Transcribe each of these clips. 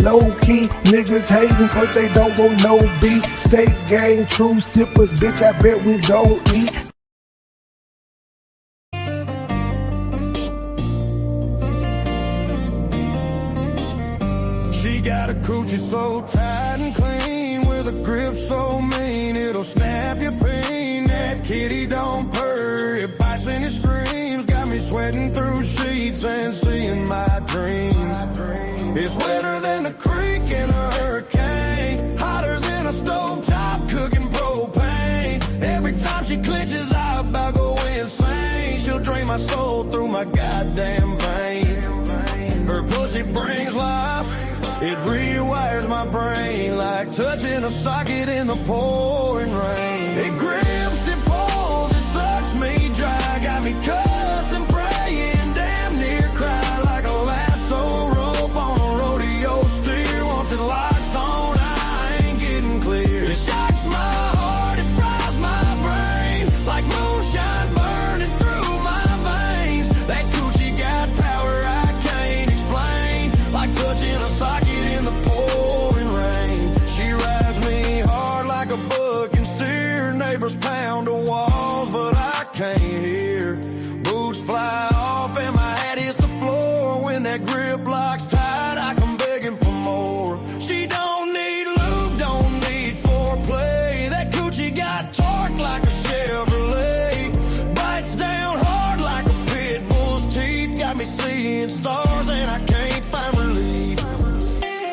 low key. Niggas hating cause they don't want no beef. State gang, true sippers, bitch, I bet we don't eat. She got a coochie so tight and clean, with a grip so mean it'll snap your pain. That kitty don't purr, it bites and it screams, got me sweating through sheets and seeing my dreams. It's wetter than a creek in a hurricane, hotter than a stovetop cooking propane. Every time she clenches, I about go insane. She'll drain my soul through my goddamn vein. Her pussy brings life, it rewires my brain like touching a socket in the pouring rain. It grips, it pulls, it sucks me dry, got me cussing, praying, damn near cry like a lasso rope on a rodeo steer. Once it locks on, I ain't getting clear. It shocks my heart, it fries my brain like moonshine burning through my veins. That coochie got power I can't explain, like touching a socket in the pouring rain. She rides me hard like a buck and steer. Neighbors pound the walls, but I can't hear. Boots fly off and my hat hits the floor. When that grip locks tight, I come begging for more. She don't need lube, don't need foreplay. That coochie got torque like a Chevrolet. Bites down hard like a pit bull's teeth. Got me seeing stars and I can't find relief.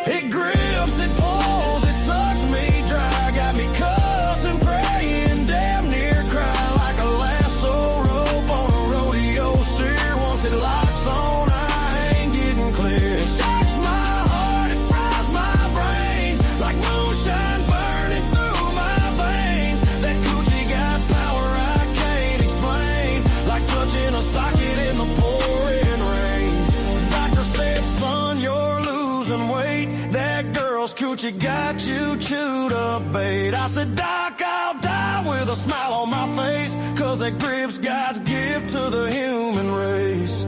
It grips, it pulls, it sucks me dry, got me cussing, praying, damn near cry like a lasso rope on a rodeo steer. Once it locks on, I ain't getting clear. It shocks my heart, it fries my brain like moonshine burning through my veins. That coochie got power I can't explain, like touching a socket in the pouring rain. Doctor said, son, you're losing weight. That girl's coochie got you chewed up, bait. I said, Doc, I'll die with a smile on my face, cause that grip's God's gift to the human race.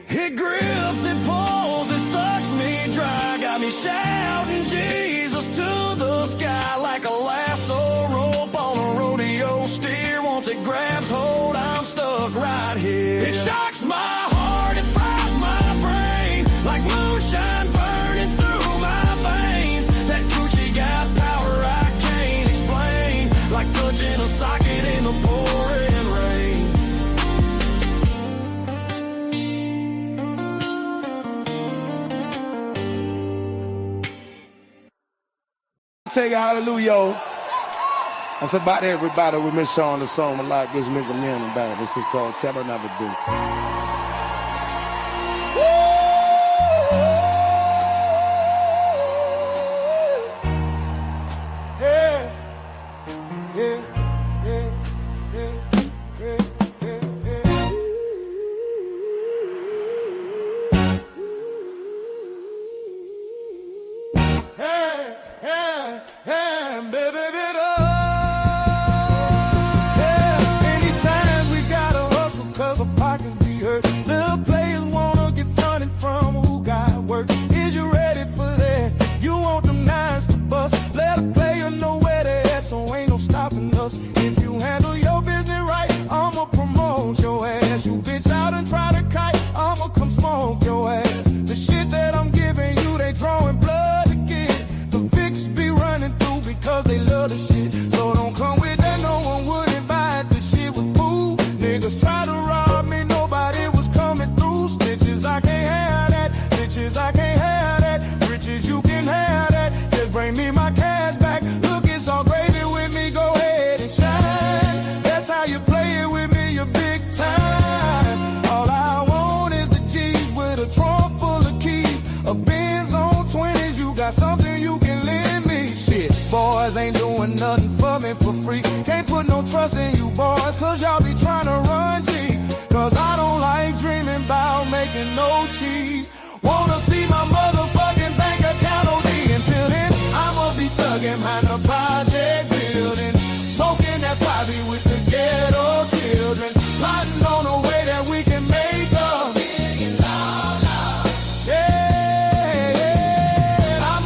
It grips, it pulls, it sucks me dry, got me shouting Jesus to the sky like a lasso rope on a rodeo steer. Once it grabs hold, I'm stuck right here. It shocks my heart, it fries my brain like moonshine burning through my veins. That coochie got power I can't explain, like touching a socket in the pouring rain. Take a hallelujah. That's about everybody. We miss on the song a lot. Gives me the name about it. This is called Tell Her Never Do. If you handle your business right, I'ma promote your ass. You bitch out and try to kite, I'ma come smoke your ass. The shit that I'm giving you, they drawing blood to get. The fix be running through because they love the shit. So don't come with that, no one wouldn't buy it. The shit was cool. Niggas try to rob me, nobody was coming through. Snitches, I can't have that. Bitches, I can't have that. Riches, you can have that. Just bring me my cash back. Look, it's all gravy with me, go ahead and shine. That's how you play it with me, you're big time. All I want is the G's with a trunk full of keys. A Benz on 20s, you got something you can lend me. Shit, boys ain't doing nothing for me for free. Can't put no trust in you boys, cause y'all be trying to run G. Cause I don't like dreaming about making no cheese. Wanna see my motherfucking bank account OD. Until then, I'ma be thugging behind the project building, smoking that 5 with the ghetto children, plotting on a way that we can make $1 million. Yeah, I'm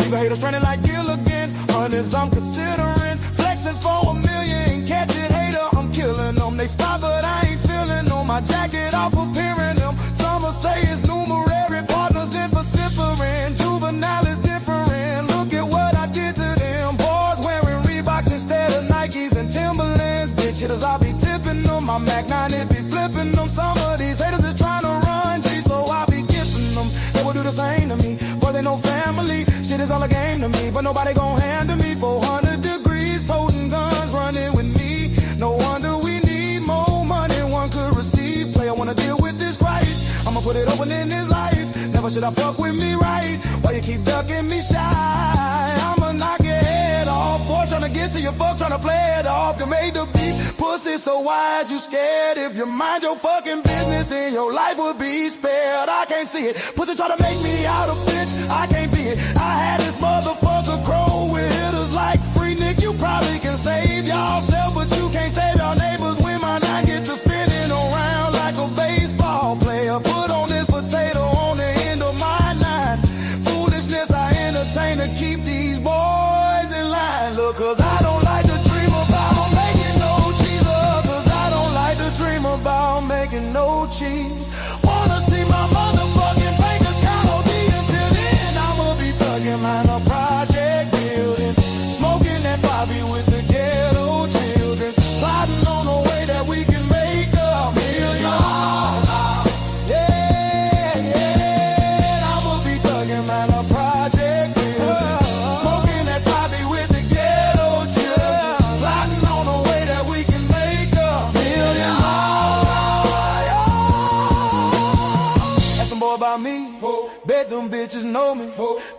Leave a hater stranded like Gilligan. Hundreds I'm considering. Flexing for $1 million. Catch it, hater, I'm killing them. They spot, but I ain't feeling them. My jacket off appearing them. Some will say it's numerary. Partners in vocifering. Juvenile is different. Look at what I did to them. Boys wearing Reeboks instead of Nikes and Timberlands. Bitch hitters, I be tipping them. My Mac 9, it be flipping them. Some of these haters is trying to run G, so I be gifting them. They will do the same to me. Boys ain't no family. Shit is all a game to me. But nobody gon' handle me. 400 degrees, toting guns, running with me. No wonder we need more money one could receive. Play, I wanna deal with this Christ. I'ma put it open in his life. Never should I fuck with me right. Why you keep ducking me shy? I'ma knock your head off. Boy, tryna get to your fuck, tryna play it off. You made the beat, pussy so wise, you scared. If you mind your fucking business, then your life would be spared. I can't see it. Pussy try to make me out a bitch, I can't be it. I had this motherfucker crow with hitters like Free Nick. You probably can save yourself, but you can't save your neighbors. When my nine get to spinning around like a baseball player. Put on this potato on the end of my nine. Foolishness I entertain to keep these boys in line. Look, cause I don't like to dream about making no cheese. Cause I don't like to dream about making no cheese. Wanna see my motherfucking bank account OD. Until then I'ma be thugging line a project building. Smoking that Bobby with the ghetto children. Plotting on a way that we can make $1 million. Yeah, I'ma be thugging line a project building. Smoking that Bobby with the ghetto children. Plotting on a way that we can make $1 million. Ask some boy about me. Bet them bitches know me.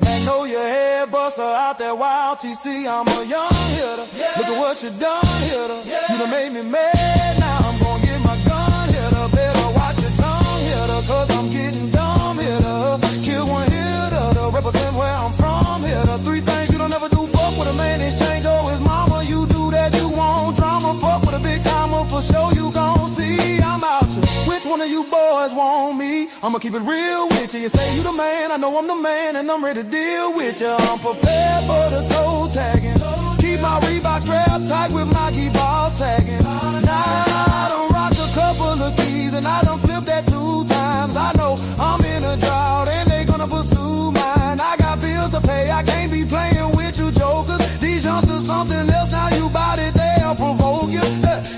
Magnolia head buster out that wild TC. I'm a young hitter. Look at what you done, hitter. You done made me mad. Now I'm gonna get my gun, hitter. Better watch your tongue, hitter. Cause I'm getting dumb, hitter. Kill one hitter to represent where I'm from, hitter. Three things you don't ever do. Fuck with a man, exchange or his mama. You do that, you want drama. Fuck with a big timer for sure. You gon' see I'm out you. Which one of you boys want me? I'ma keep it real with you. You say you the man, I know I'm the man, and I'm ready to deal with you. I'm prepared for the toe tagging. Keep my Reebok strapped tight with my key ball sagging. Now I done rocked a couple of keys, and I done flipped that 2 times. I know I'm in a drought, and they gonna pursue mine. I got bills to pay, I can't be playing with you jokers. These youngsters something else, now you bout it, they'll provoke you.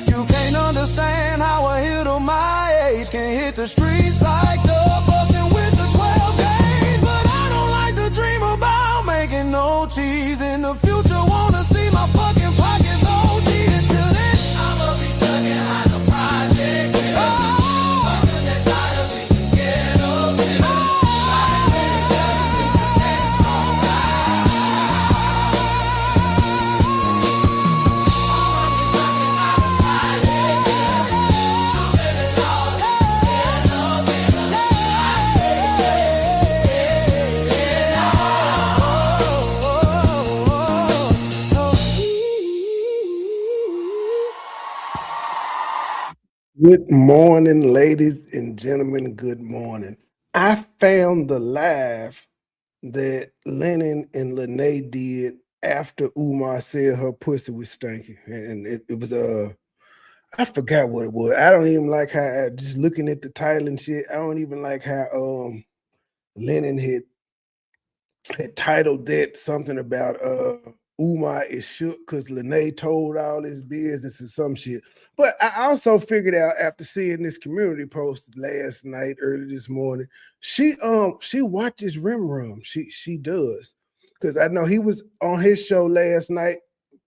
You can't understand how a hitter my age can hit the streets like the bustin' with the 12 gauge. But I don't like to dream about making no cheese in the future. Wanna see my fucking pockets OD. Until then I'ma be thugging on the project. Fucking that title, we can get up to. Good morning, ladies and gentlemen. Good morning. I found the live that Lenae and Lenae did after Umar said her pussy was stinky, and it was I forgot what it was. I don't even like how, just looking at the title and shit, I don't even like how Lenae had titled that something about Umar is shook because Lenae told all his business and some shit. But I also figured out after seeing this community post last night, early this morning, she watches Rim Rum. She does. Because I know he was on his show last night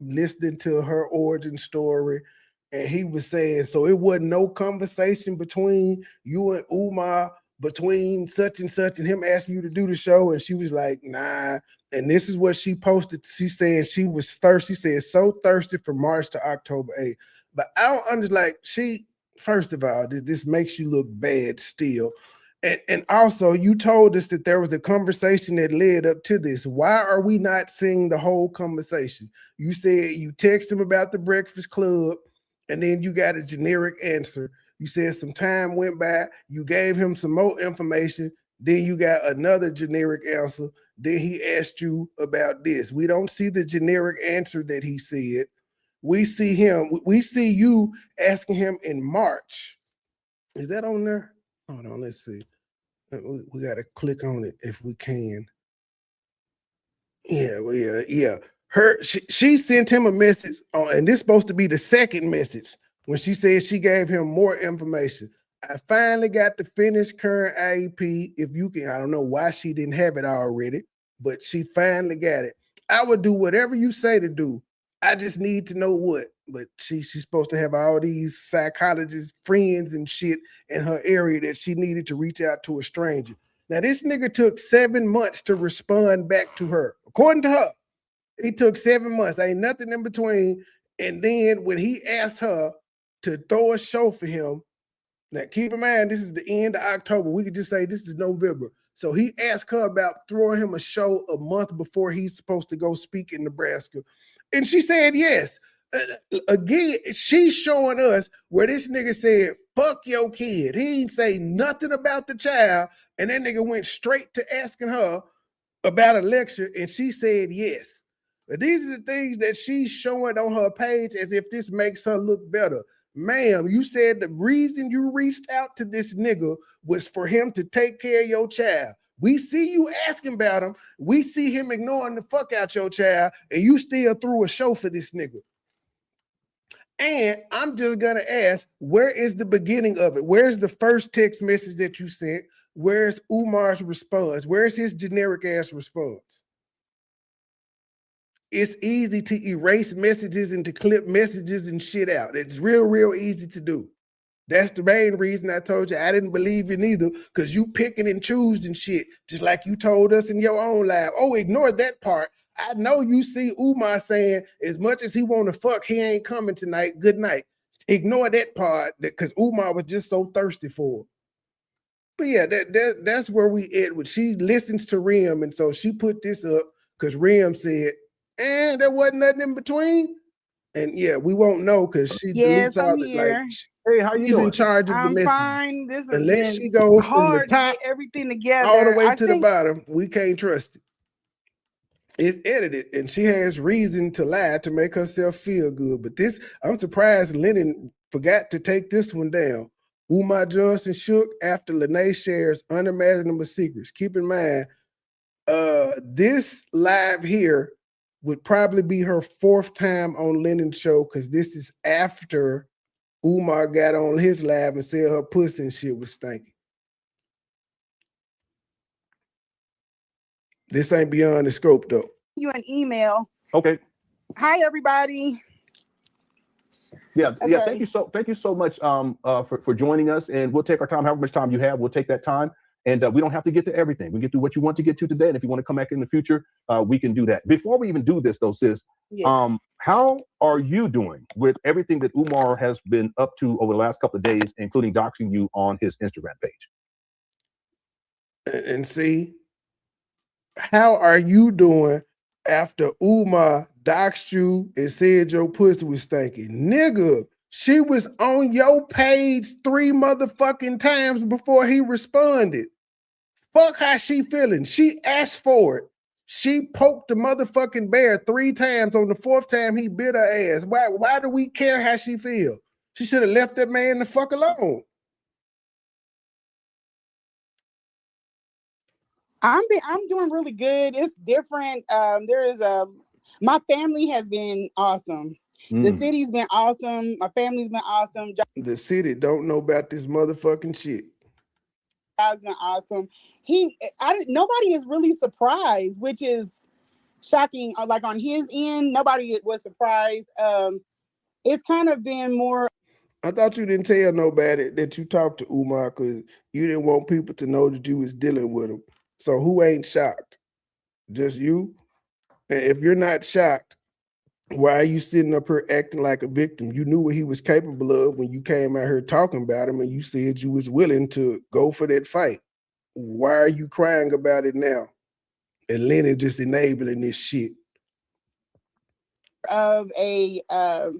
listening to her origin story, and he was saying, so it wasn't no conversation between you and Umar, between such and such, and him asking you to do the show. And she was like, nah. And this is what she posted. She said she was thirsty. She said, so thirsty from March to October 8th. But I don't understand, like, first of all, this makes you look bad still. And also, you told us that there was a conversation that led up to this. Why are we not seeing the whole conversation? You said you text him about the Breakfast Club, and then you got a generic answer. You said some time went by, you gave him some more information, then you got another generic answer, Then he asked you about this. We don't see the generic answer that he said. We see you asking him in March. Is that on there? Hold on, let's see. We got to click on it if we can. Yeah. She sent him a message, and this is supposed to be the second message when she said she gave him more information. I finally got the finished current IEP. If you can, I don't know why she didn't have it already, but she finally got it. I would do whatever you say to do. I just need to know what. But she's supposed to have all these psychologists, friends, and shit in her area that she needed to reach out to a stranger. Now, this nigga took 7 months to respond back to her. According to her, he took 7 months. Ain't nothing in between. And then when he asked her to throw a show for him, now keep in mind, this is the end of October. We could just say this is November. So he asked her about throwing him a show a month before he's supposed to go speak in Nebraska. And she said yes. Again, she's showing us where this nigga said, fuck your kid. He ain't say nothing about the child. And that nigga went straight to asking her about a lecture. And she said yes. But these are the things that she's showing on her page as if this makes her look better. Ma'am, you said the reason you reached out to this nigga was for him to take care of your child. We see you asking about him. We see him ignoring the fuck out your child, and you still threw a show for this nigga. And I'm just going to ask, where is the beginning of it? Where's the first text message that you sent? Where's Umar's response? Where's his generic ass response? It's easy to erase messages and to clip messages and shit out. It's real easy to do. That's the main reason I told you I didn't believe you neither, because you picking and choosing shit, just like you told us in your own live. Oh, ignore that part. I know you see Umar saying as much as he want to fuck, he ain't coming tonight. Good night. Ignore that part because Umar was just so thirsty for it. But yeah, that's where we at. She listens to Rim, and so she put this up because Rim said, and there wasn't nothing in between. And yeah, we won't know because she deletes all the like. Hey, how you doing? She's in charge of the message. I'm fine. This is unless she goes from the top everything together all the way to the bottom, we can't trust it. It's edited, and she has reason to lie to make herself feel good. But this, I'm surprised Lenae forgot to take this one down. Umar Johnson shook after Lenae shares unimaginable secrets. Keep in mind, this live here would probably be her 4th time on Lenae's show because this is after Umar got on his live and said her pussy and shit was stinking. This ain't beyond the scope though. You an email. Okay. Hi everybody. Yeah, okay. Yeah. Thank you so much for joining us, and we'll take our time. However much time you have, we'll take that time. And we don't have to get to everything. We get through what you want to get to today. And if you want to come back in the future, we can do that. Before we even do this though, sis, how are you doing with everything that Umar has been up to over the last couple of days, including doxing you on his Instagram page? And see, how are you doing after Umar doxed you and said your pussy was stinking? Nigga, she was on your page 3 motherfucking times before he responded. Fuck how she feeling. She asked for it. She poked the motherfucking bear 3 times. On the 4th time, he bit her ass. Why do we care how she feel? She should have left that man the fuck alone. I'm doing really good. It's different. My family has been awesome. The city's been awesome. My family's been awesome. The city don't know about this motherfucking shit. Job's been awesome. Nobody is really surprised, which is shocking. Like on his end, nobody was surprised. It's kind of been more. I thought you didn't tell nobody that you talked to Umar because you didn't want people to know that you was dealing with him. So who ain't shocked? Just you? And if you're not shocked, why are you sitting up here acting like a victim? You knew what he was capable of when you came out here talking about him and you said you was willing to go for that fight. Why are you crying about it now? And Lenae just enabling this shit. Of a, I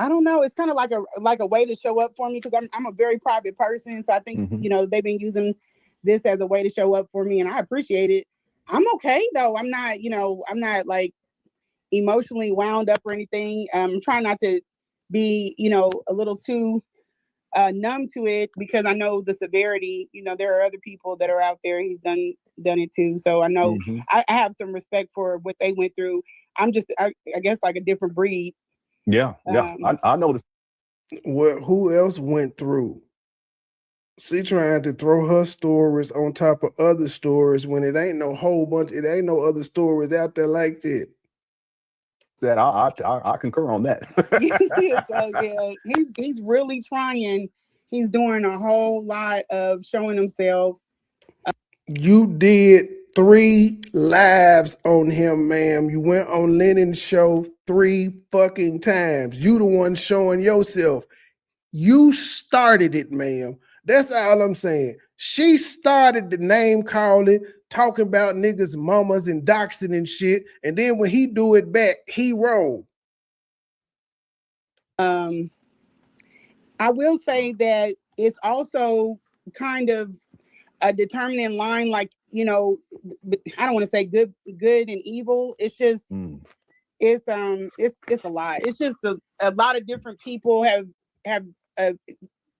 don't know. It's kind of like a way to show up for me because I'm a very private person. So I think, you know, they've been using this as a way to show up for me and I appreciate it. I'm okay though. I'm not, I'm not like emotionally wound up or anything. I'm trying not to be, a little too numb to it because I know the severity. There are other people that are out there. He's done it too. So I know I have some respect for what they went through. I'm just, I guess, like a different breed. Yeah. I noticed. Well, who else went through? She trying to throw her stories on top of other stories when it ain't no whole bunch. It ain't no other stories out there like that. That I concur on that. So yeah, he's really trying. He's doing a whole lot of showing himself. You did 3 lives on him, ma'am. You went on Lenae's show 3 fucking times. You the one showing yourself. You started it, ma'am. That's all I'm saying. She started the name calling, talking about niggas' mamas and doxing and shit. And then when he do it back, he wrong. I will say that it's also kind of a determining line, like, I don't want to say good and evil. It's just it's a lot. It's just a lot of different people have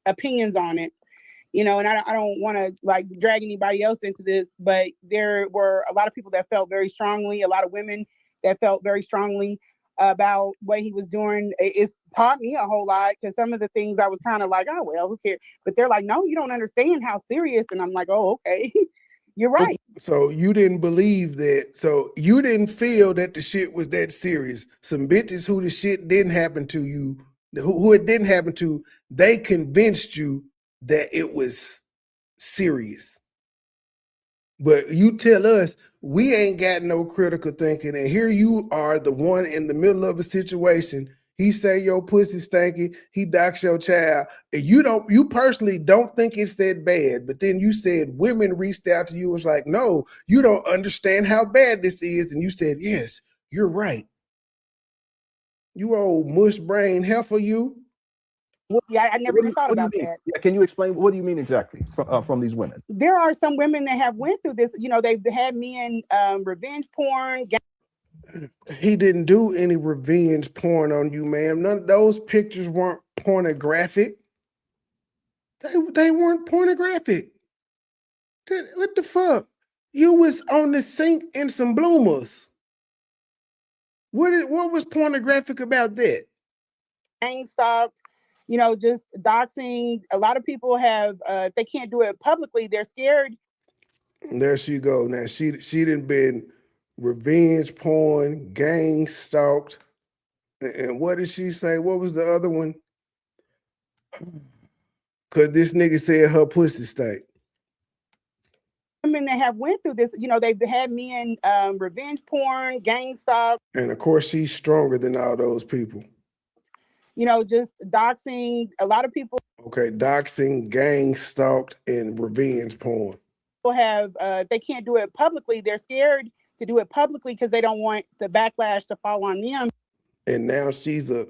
opinions on it, and I don't want to like drag anybody else into this, but there were a lot of people that felt very strongly, a lot of women that felt very strongly about what he was doing. It's taught me a whole lot, because some of the things I was kind of like, oh well, who cares? But they're like, no, you don't understand how serious. And I'm like, oh, okay. You're right. So you didn't believe that. So you didn't feel that the shit was that serious. Some bitches who the shit didn't happen to you, who it didn't happen to, they convinced you that it was serious. But you tell us we ain't got no critical thinking, and here you are, the one in the middle of a situation. He say your pussy stanky, he docks your child, and you personally don't think it's that bad. But then you said women reached out to you, was like, no, you don't understand how bad this is, and you said, yes, you're right. You old mush brain heifer, you. Well, yeah, I never even thought about that. Yeah, can you explain what do you mean exactly from these women? There are some women that have went through this. They've had men revenge porn. He didn't do any revenge porn on you, ma'am. None of those pictures weren't pornographic. They weren't pornographic. What the fuck? You was on the sink in some bloomers. What was pornographic about that? Gang stalked, just doxing. A lot of people have, they can't do it publicly. They're scared. There she go. Now she done been revenge porn, gang stalked. And what did she say? What was the other one? Cause this nigga said her pussy stank. Women that have went through this, they've had men revenge porn, gang stalk. And of course she's stronger than all those people. Just doxing. A lot of people. Okay, doxing, gang stalked, and revenge porn. Have they can't do it publicly. They're scared to do it publicly because they don't want the backlash to fall on them. And now she's a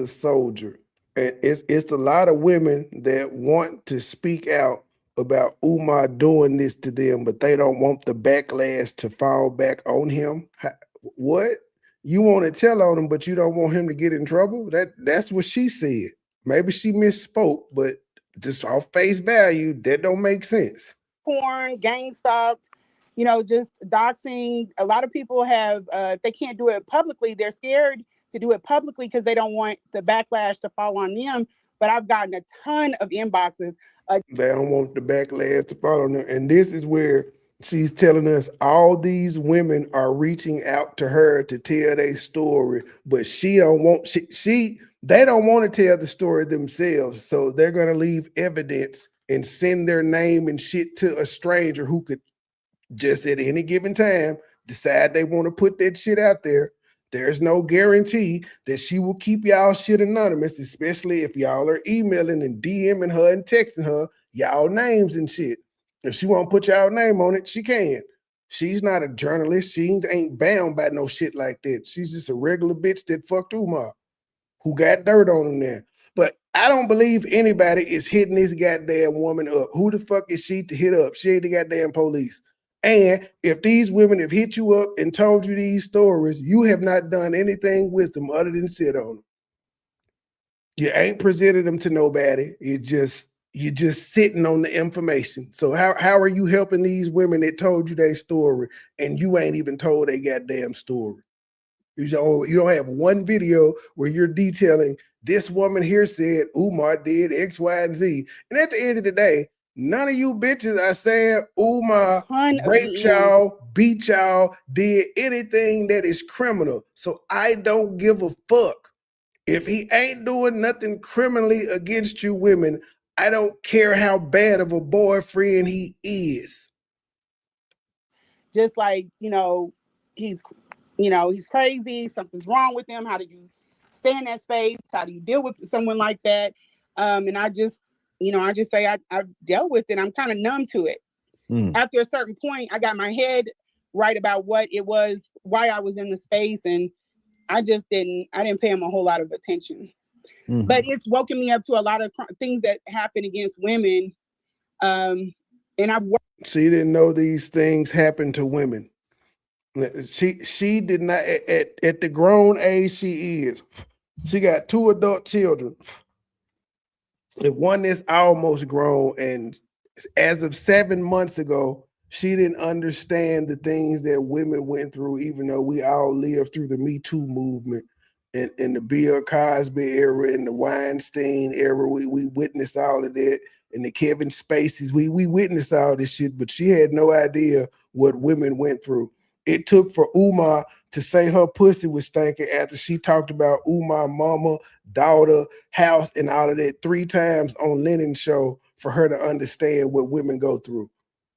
soldier. And it's a lot of women that want to speak out about Umar doing this to them, but they don't want the backlash to fall back on him. What? You want to tell on him, but you don't want him to get in trouble? That's what she said. Maybe she misspoke, but just off face value, that don't make sense. Porn, gang stalked, just doxing. A lot of people have, they can't do it publicly. They're scared to do it publicly because they don't want the backlash to fall on them. But I've gotten a ton of inboxes. They don't want the backlash to fall on them. And this is where she's telling us all these women are reaching out to her to tell their story, but she don't want, they don't want to tell the story themselves. So they're going to leave evidence and send their name and shit to a stranger who could just at any given time decide they want to put that shit out there. There's no guarantee that she will keep y'all shit anonymous, especially if y'all are emailing and DMing her and texting her y'all names and shit. If she won't put y'all name on it, she can. She's not a journalist. She ain't bound by no shit like that. She's just a regular bitch that fucked Umar, who got dirt on him there. But I don't believe anybody is hitting this goddamn woman up. Who the fuck is she to hit up? She ain't the goddamn police. And if these women have hit you up and told you these stories, you have not done anything with them other than sit on them. You ain't presented them to nobody. You're just sitting on the information. So how are you helping these women that told you their story and you ain't even told their goddamn story? You don't have one video where you're detailing this woman here said Umar did X, Y, and Z. And at the end of the day, none of you bitches are saying Umar raped y'all, beat y'all, did anything that is criminal. So I don't give a fuck. If he ain't doing nothing criminally against you women, I don't care how bad of a boyfriend he is. Just like, he's crazy, something's wrong with him. How do you stay in that space? How do you deal with someone like that? And I just say I've dealt with it. I'm kind of numb to it. After a certain point, I got my head right about what it was, why I was in the space, and I didn't pay him a whole lot of attention. But it's woken me up to a lot of things that happen against women. And I've worked. She didn't know these things happen to women. She did not at the grown age she is. She got 2 adult children. And one is almost grown, and as of 7 months ago, she didn't understand the things that women went through, even though we all lived through the Me Too movement and the Bill Cosby era and the Weinstein era. We witnessed all of that, and the Kevin Spaceys. We witnessed all this shit, but she had no idea what women went through. It took for Umar to say her pussy was stinking after she talked about Umar mama, daughter, house, and all of that 3 times on Lenae's show for her to understand what women go through.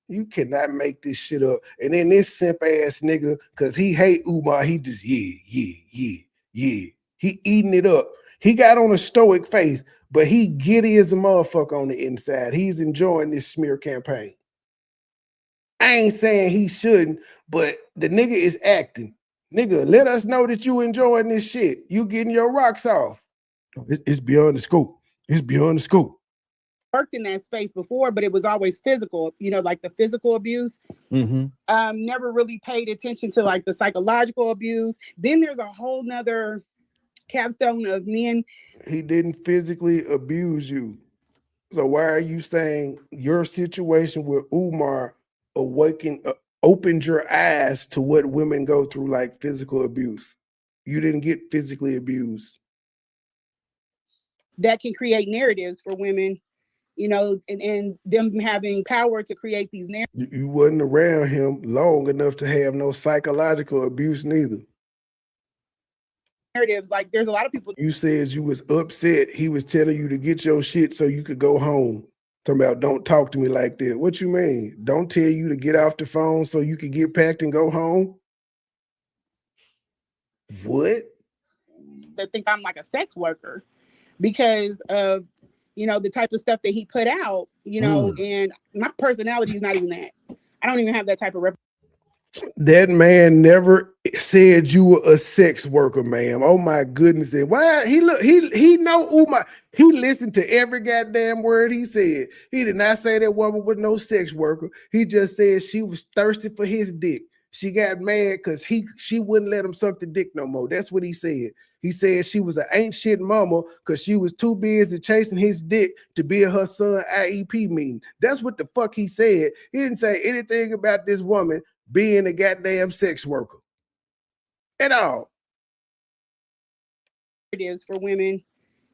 You cannot make this shit up. And then this simp ass nigga, because he hate Umar, he just, yeah. He eating it up. He got on a stoic face, but he giddy as a motherfucker on the inside. He's enjoying this smear campaign. I ain't saying he shouldn't, but the nigga is acting. Nigga, let us know that you enjoying this shit. You getting your rocks off. It's beyond the scope. It's beyond the scope. Worked in that space before, but it was always physical, like the physical abuse. Never really paid attention to like the psychological abuse. Then there's a whole nother capstone of men. He didn't physically abuse you. So why are you saying your situation with Umar opened your eyes to what women go through, like physical abuse? You didn't get physically abused. That can create narratives for women, and them having power to create these narratives. You wasn't around him long enough to have no psychological abuse neither. Narratives, like there's a lot of people. You said you was upset. He was telling you to get your shit so you could go home. Talking about don't talk to me like that. What you mean? Don't tell you to get off the phone so you can get packed and go home? What? They think I'm like a sex worker because of the type of stuff that he put out, and my personality is not even that. I don't even have that type of That man never said you were a sex worker, ma'am. Oh my goodness. And why he know Umar. He listened to every goddamn word he said. He did not say that woman was no sex worker. He just said she was thirsty for his dick. She got mad because she wouldn't let him suck the dick no more. That's what he said. He said she was an ain't shit mama because she was too busy chasing his dick to be at her son IEP meeting. That's what the fuck he said. He didn't say anything about this woman being a goddamn sex worker at all. It is for women,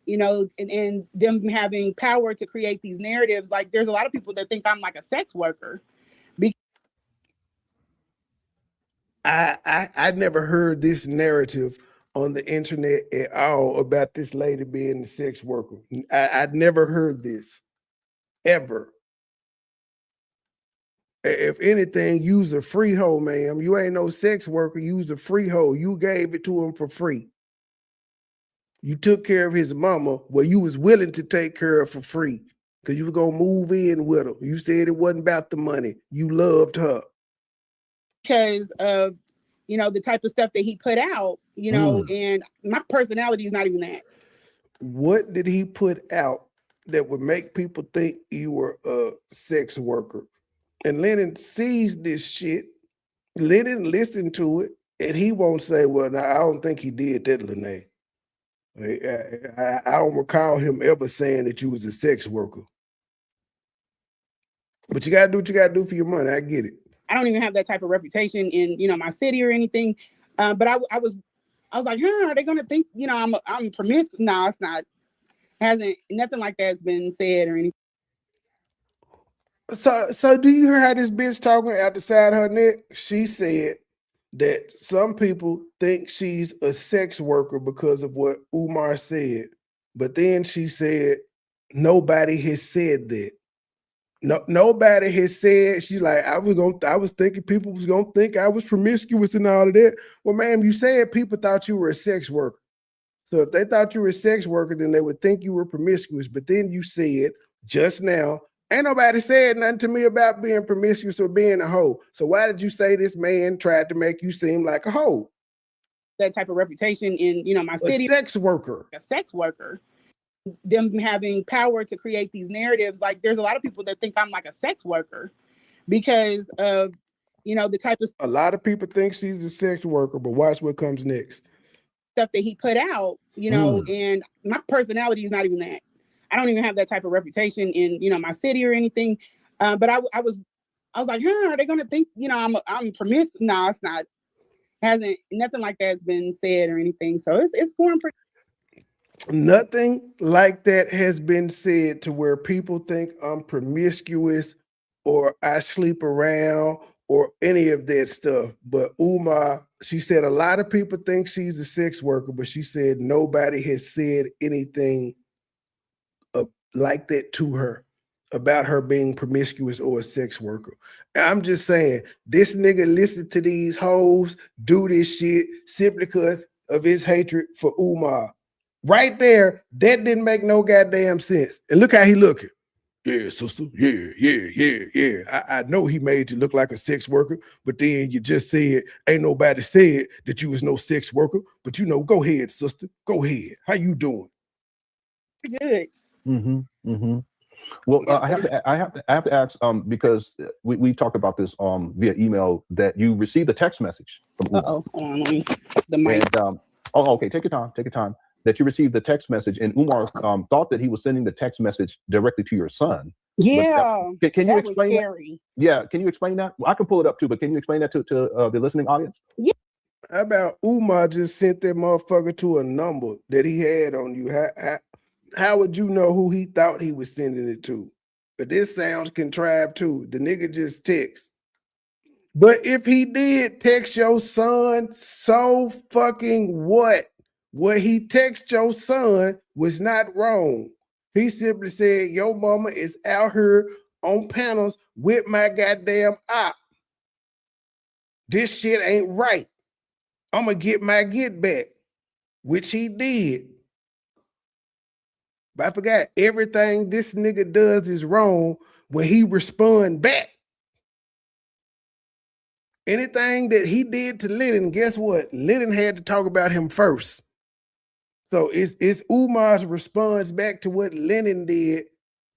and them having power to create these narratives. Like there's a lot of people that think I'm like a sex worker. I never heard this narrative on the internet at all about this lady being a sex worker. I'd never heard this ever. If anything, use a free hoe, ma'am. You ain't no sex worker. Use a free hoe. You gave it to him for free. You took care of his mama where you was willing to take care of for free because you were going to move in with her. You said it wasn't about the money. You loved her. Because of, the type of stuff that he put out, and my personality is not even that. What did he put out that would make people think you were a sex worker? and Lenae sees this shit. Lenae listened to it, and he won't say, well, now, I don't think he did that, Lenae. I don't recall him ever saying that you was a sex worker. But you gotta do what you gotta do for your money. I get it. I don't even have that type of reputation in, you know, my city or anything. But I was like, are they gonna think, you know, I'm promiscuous? No, it's not. Nothing like that's been said or anything. So do you hear how this bitch talking out the side of her neck? She said that some people think she's a sex worker because of what Umar said. But then she said, nobody has said that. No, nobody has said. She's like, I was thinking people was gonna think I was promiscuous and all of that. Well, ma'am, you said people thought you were a sex worker. So if they thought you were a sex worker, then they would think you were promiscuous. But then you said just now, ain't nobody said nothing to me about being promiscuous or being a hoe. So why did you say this man tried to make you seem like a hoe? That type of reputation in, you know, my city. A sex worker. A sex worker. Them having power to create these narratives. Like there's a lot of people that think I'm like a sex worker because of, you know, the type of a lot of people think she's a sex worker, but watch what comes next. Stuff that he put out, you know, and my personality is not even that. I don't even have that type of reputation in, you know, my city or anything. But I was like, are they gonna think, you know, I'm promiscuous? No, it's not. Nothing like that's been said or anything. So it's going pretty. Nothing like that has been said to where people think I'm promiscuous or I sleep around or any of that stuff. But Umar, she said a lot of people think she's a sex worker, but she said nobody has said anything like that to her about her being promiscuous or a sex worker. I'm just saying, this nigga listen to these hoes do this shit simply because of his hatred for Umar. Right there, that didn't make no goddamn sense. And look how he looking. Yeah, sister. Yeah. I know he made you look like a sex worker, but then you just said, ain't nobody said that you was no sex worker. But you know, go ahead, sister. Go ahead. How you doing? Good. Well, I have to ask because we talked about this via email that you received a text message from Umar. The mic. And, okay, take your time. That you received the text message, and Umar thought that he was sending the text message directly to your son. Yeah, can you explain was scary. that? Yeah, can you explain that? Well, I can pull it up too, but can you explain that to the listening audience? Yeah. How about Umar just sent that motherfucker to a number that he had on you? How would you know who he thought he was sending it to? But this sounds contrived too. The nigga just texts. But if he did text your son, so fucking what? What he text your son was not wrong. He simply said, your mama is out here on panels with my goddamn op. This shit ain't right. I'm gonna get my get back, which he did. But I forgot, everything this nigga does is wrong when he respond back. Anything that he did to Lenae, guess what? Lenae had to talk about him first. So it's Umar's response back to what Lenae did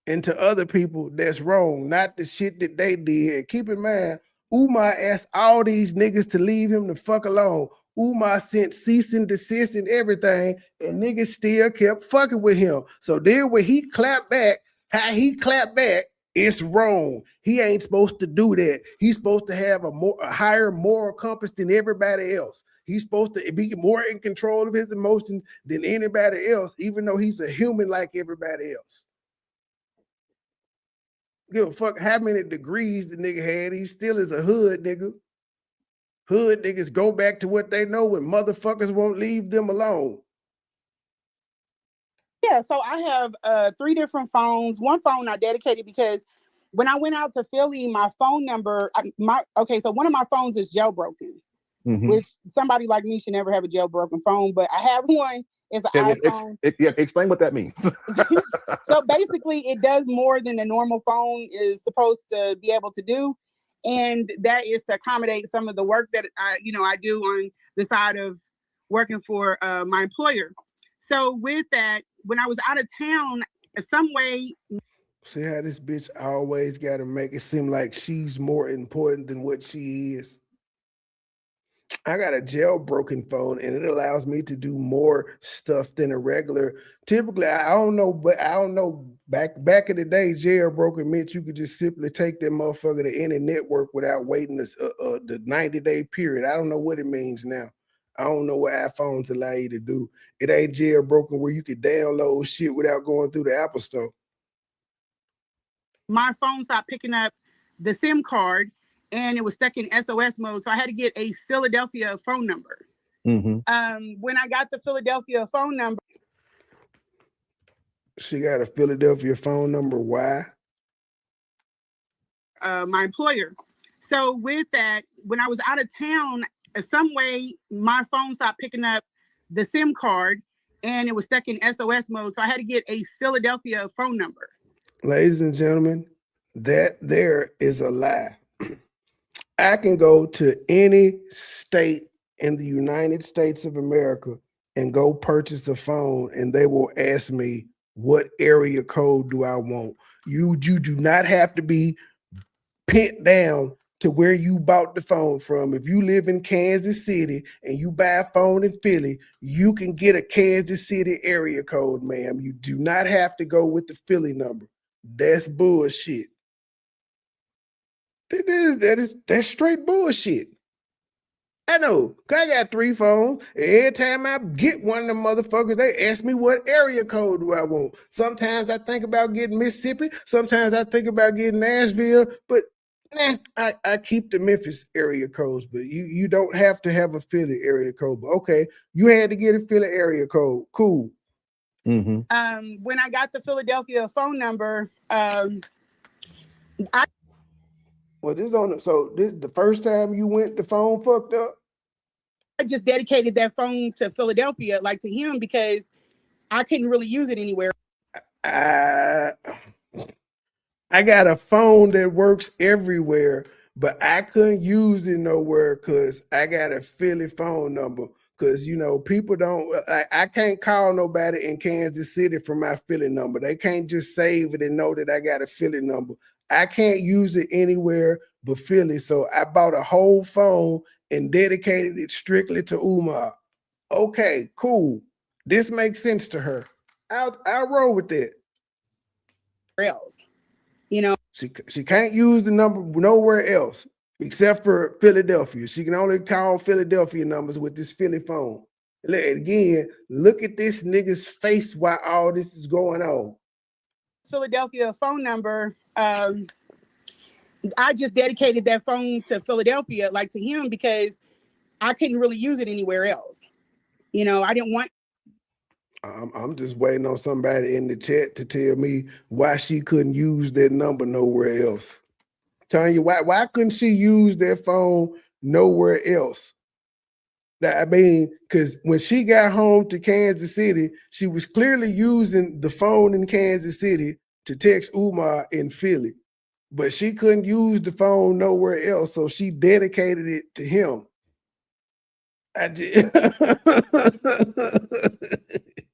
and to other people that's wrong, not the shit that they did. And keep in mind, Umar asked all these niggas to leave him the fuck alone. Umar sent cease and desist and everything, and niggas still kept fucking with him. So then when he clapped back, how he clapped back, it's wrong. He ain't supposed to do that. He's supposed to have a higher moral compass than everybody else. He's supposed to be more in control of his emotions than anybody else, even though he's a human like everybody else. Give a fuck how many degrees the nigga had. He still is a hood nigga. Hood niggas go back to what they know when motherfuckers won't leave them alone. Yeah, so I have 3 different phones. One phone I dedicated because when I went out to Philly, my phone number, so one of my phones is jailbroken. Which somebody like me should never have a jailbroken phone, but I have one. It's an iPhone. Explain what that means. So basically, it does more than a normal phone is supposed to be able to do, and that is to accommodate some of the work that I do on the side of working for my employer. So with that, when I was out of town, some way. See how this bitch always got to make it seem like she's more important than what she is. I got a jailbroken phone and it allows me to do more stuff than a regular. Typically, I don't know, but I don't know. Back in the day, jailbroken meant you could just simply take that motherfucker to any network without waiting the 90-day period. I don't know what it means now. I don't know what iPhones allow you to do. It ain't jailbroken where you could download shit without going through the Apple Store. My phone stopped picking up the SIM card and it was stuck in SOS mode. So I had to get a Philadelphia phone number. Mm-hmm. When I got the Philadelphia phone number. She got a Philadelphia phone number. Why? My employer. So with that, when I was out of town, some way my phone stopped picking up the SIM card and it was stuck in SOS mode. So I had to get a Philadelphia phone number. Ladies and gentlemen, that there is a lie. I can go to any state in the United States of America and go purchase a phone and they will ask me, what area code do I want? You do not have to be pinned down to where you bought the phone from. If you live in Kansas City and you buy a phone in Philly, you can get a Kansas City area code, ma'am. You do not have to go with the Philly number. That's bullshit. That's straight bullshit. I know, cause I got 3 phones. Every time I get one of them motherfuckers, they ask me what area code do I want. Sometimes I think about getting Mississippi. Sometimes I think about getting Nashville. But I keep the Memphis area codes. But you don't have to have a Philly area code. But okay, you had to get a Philly area code. Cool. Mm-hmm. When I got the Philadelphia phone number, Well, this the first time you went, the phone fucked up. I just dedicated that phone to Philadelphia, like to him, because I couldn't really use it anywhere. I got a phone that works everywhere, but I couldn't use it nowhere because I got a Philly phone number. Because, people don't, I can't call nobody in Kansas City from my Philly number. They can't just save it and know that I got a Philly number. I can't use it anywhere but Philly. So I bought a whole phone and dedicated it strictly to Umar. Okay, cool. This makes sense to her. I'll roll with that. Else, She can't use the number nowhere else except for Philadelphia. She can only call Philadelphia numbers with this Philly phone. Again, look at this nigga's face while all this is going on. Philadelphia phone number. I just dedicated that phone to Philadelphia, like to him, because I couldn't really use it anywhere else. I didn't want. I'm just waiting on somebody in the chat to tell me why she couldn't use that number nowhere else. Telling you why couldn't she use that phone nowhere else? I mean, because when she got home to Kansas City, she was clearly using the phone in Kansas City to text Umar in Philly, but she couldn't use the phone nowhere else, so she dedicated it to him. I did.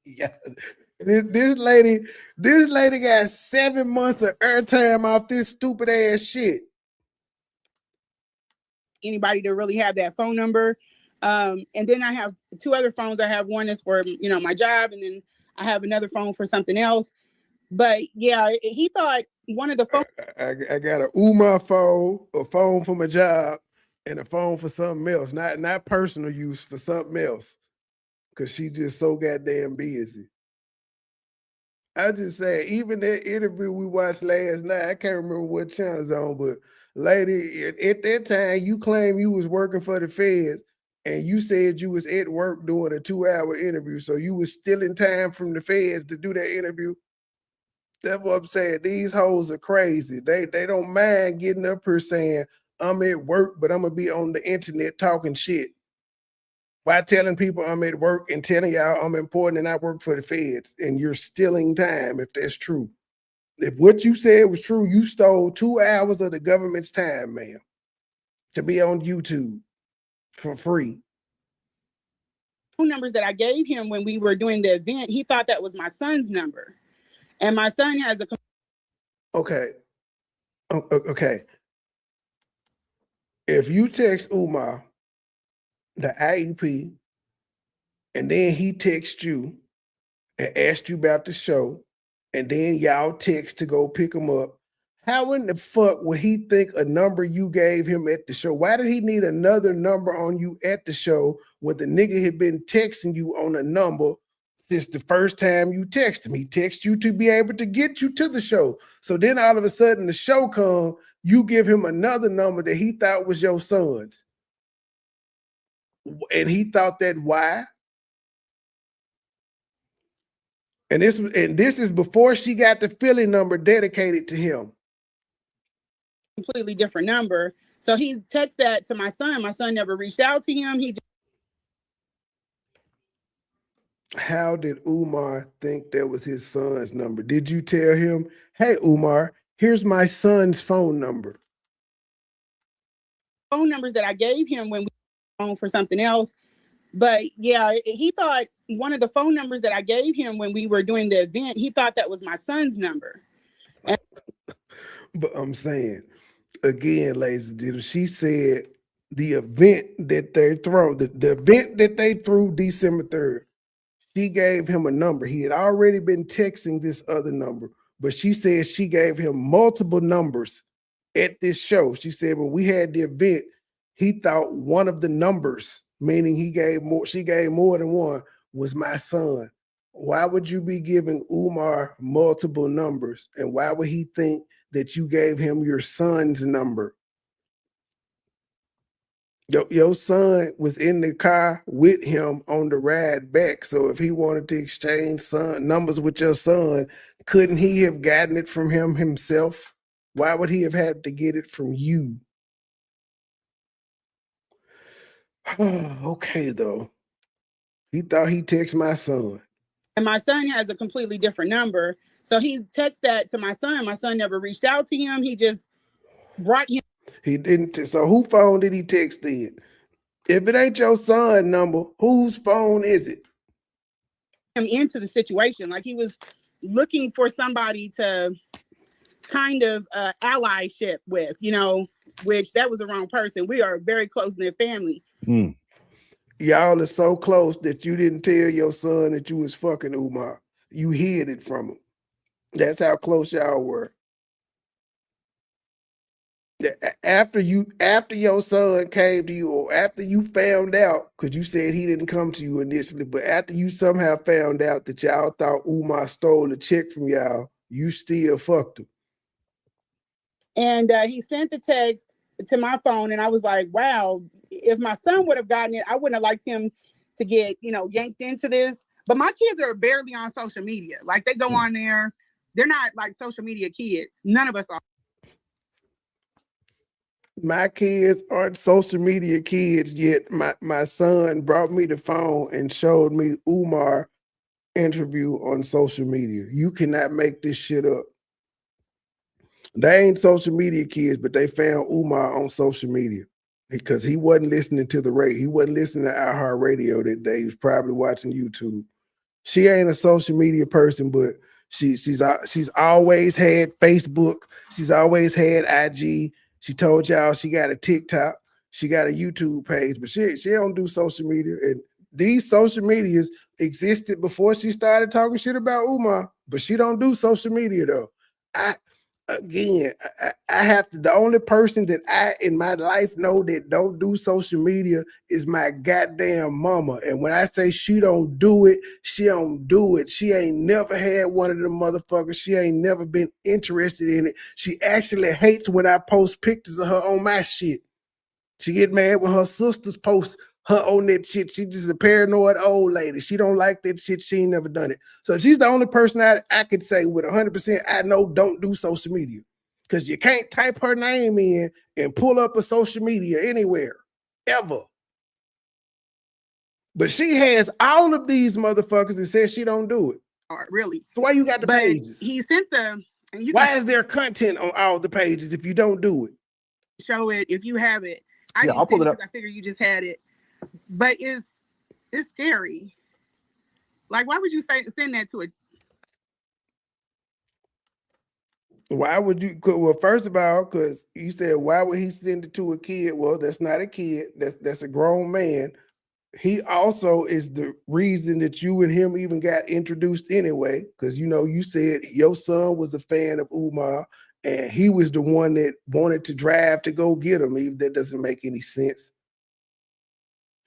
Yeah. This lady got 7 months of airtime off this stupid ass shit. Anybody to really have that phone number. And then I have 2 other phones. I have one is for, my job, and then I have another phone for something else. But yeah, he thought one of the phones. I got a Umar phone, a phone for my job, and a phone for something else. Not personal use, for something else. Cause she just so goddamn busy. I just say, even that interview we watched last night, I can't remember what channel it's on, but lady, at that time, you claimed you was working for the feds, and you said you was at work doing a 2-hour interview, so you was still in time from the feds to do that interview. That's what I'm saying. These hoes are crazy. They don't mind getting up here saying, I'm at work, but I'm gonna be on the internet talking shit. By telling people I'm at work and telling y'all I'm important and I work for the feds, and you're stealing time if that's true. If what you said was true, you stole 2 hours of the government's time, ma'am, to be on YouTube for free. Phone numbers that I gave him when we were doing the event, he thought that was my son's number. And my son has a Okay. Okay. If you text Umar the IEP and then he texts you and asks you about the show, and then y'all text to go pick him up, how in the fuck would he think a number you gave him at the show? Why did he need another number on you at the show when the nigga had been texting you on a number since the first time you text him? He texted you to be able to get you to the show. So then all of a sudden the show comes, you give him another number that he thought was your son's. And he thought that why? And this is before she got the Philly number dedicated to him. Completely different number. So he texted that to my son. My son never reached out to him. How did Umar think that was his son's number? Did you tell him, hey, Umar, here's my son's phone number? Phone numbers that I gave him when we were on for something else. But yeah, he thought one of the phone numbers that I gave him when we were doing the event, he thought that was my son's number. But I'm saying, again, ladies and gentlemen, she said the event that they threw, the event that they threw December 3rd, she gave him a number. He had already been texting this other number, but she said she gave him multiple numbers at this show. She said when we had the event, he thought one of the numbers, meaning she gave more than one, was my son. Why would you be giving Umar multiple numbers? And why would he think that you gave him your son's number? Your son was in the car with him on the ride back. So if he wanted to exchange numbers with your son, couldn't he have gotten it from him himself? Why would he have had to get it from you? Okay, though. He thought he texted my son. And my son has a completely different number. So he texted that to my son. My son never reached out to him. He just brought him. He didn't. So whose phone did he text in? If it ain't your son's number, whose phone is it? Him into the situation. Like he was looking for somebody to kind of allyship with, which that was the wrong person. We are very close-knit family. Y'all are so close that you didn't tell your son that you was fucking Umar. You hid it from him. That's how close y'all were. After your son came to you, or after you found out, because you said he didn't come to you initially, but after you somehow found out that y'all thought Umar stole a check from y'all, you still fucked him. And he sent the text to my phone, and I was like, wow, if my son would have gotten it, I wouldn't have liked him to get, yanked into this. But my kids are barely on social media. Like they go on there. They're not like social media kids. None of us are. My kids aren't social media kids yet. My son brought me the phone and showed me Umar interview on social media. You cannot make this shit up. They ain't social media kids, but they found Umar on social media because he wasn't listening to the radio. He wasn't listening to iHeartRadio that day. He was probably watching YouTube. She ain't a social media person, but she's always had Facebook. She's always had IG. She told y'all she got a TikTok. She got a YouTube page, but she don't do social media. And these social medias existed before she started talking shit about Umar, but she don't do social media though. I have to, the only person that I in my life know that don't do social media is my goddamn mama. And when I say she don't do it, she don't do it. She ain't never had one of them motherfuckers. She ain't never been interested in it. She actually hates when I post pictures of her on my shit. She get mad when her sisters post her on that shit. She just a paranoid old lady. She don't like that shit. She ain't never done it. So she's the only person I could say with 100% I know don't do social media. Because you can't type her name in and pull up a social media anywhere, ever. But she has all of these motherfuckers that says she don't do it. Really? So why you got the pages? He sent them. Why is there content on all the pages if you don't do it? Show it if you have it. I'll pull it up. I figure you just had it. But it's scary. Like, why would you send that to a? Why would you? Well, first of all, because you said, why would he send it to a kid? Well, that's not a kid. That's a grown man. He also is the reason that you and him even got introduced anyway, because you said your son was a fan of Umar, and he was the one that wanted to drive to go get him. Even that doesn't make any sense.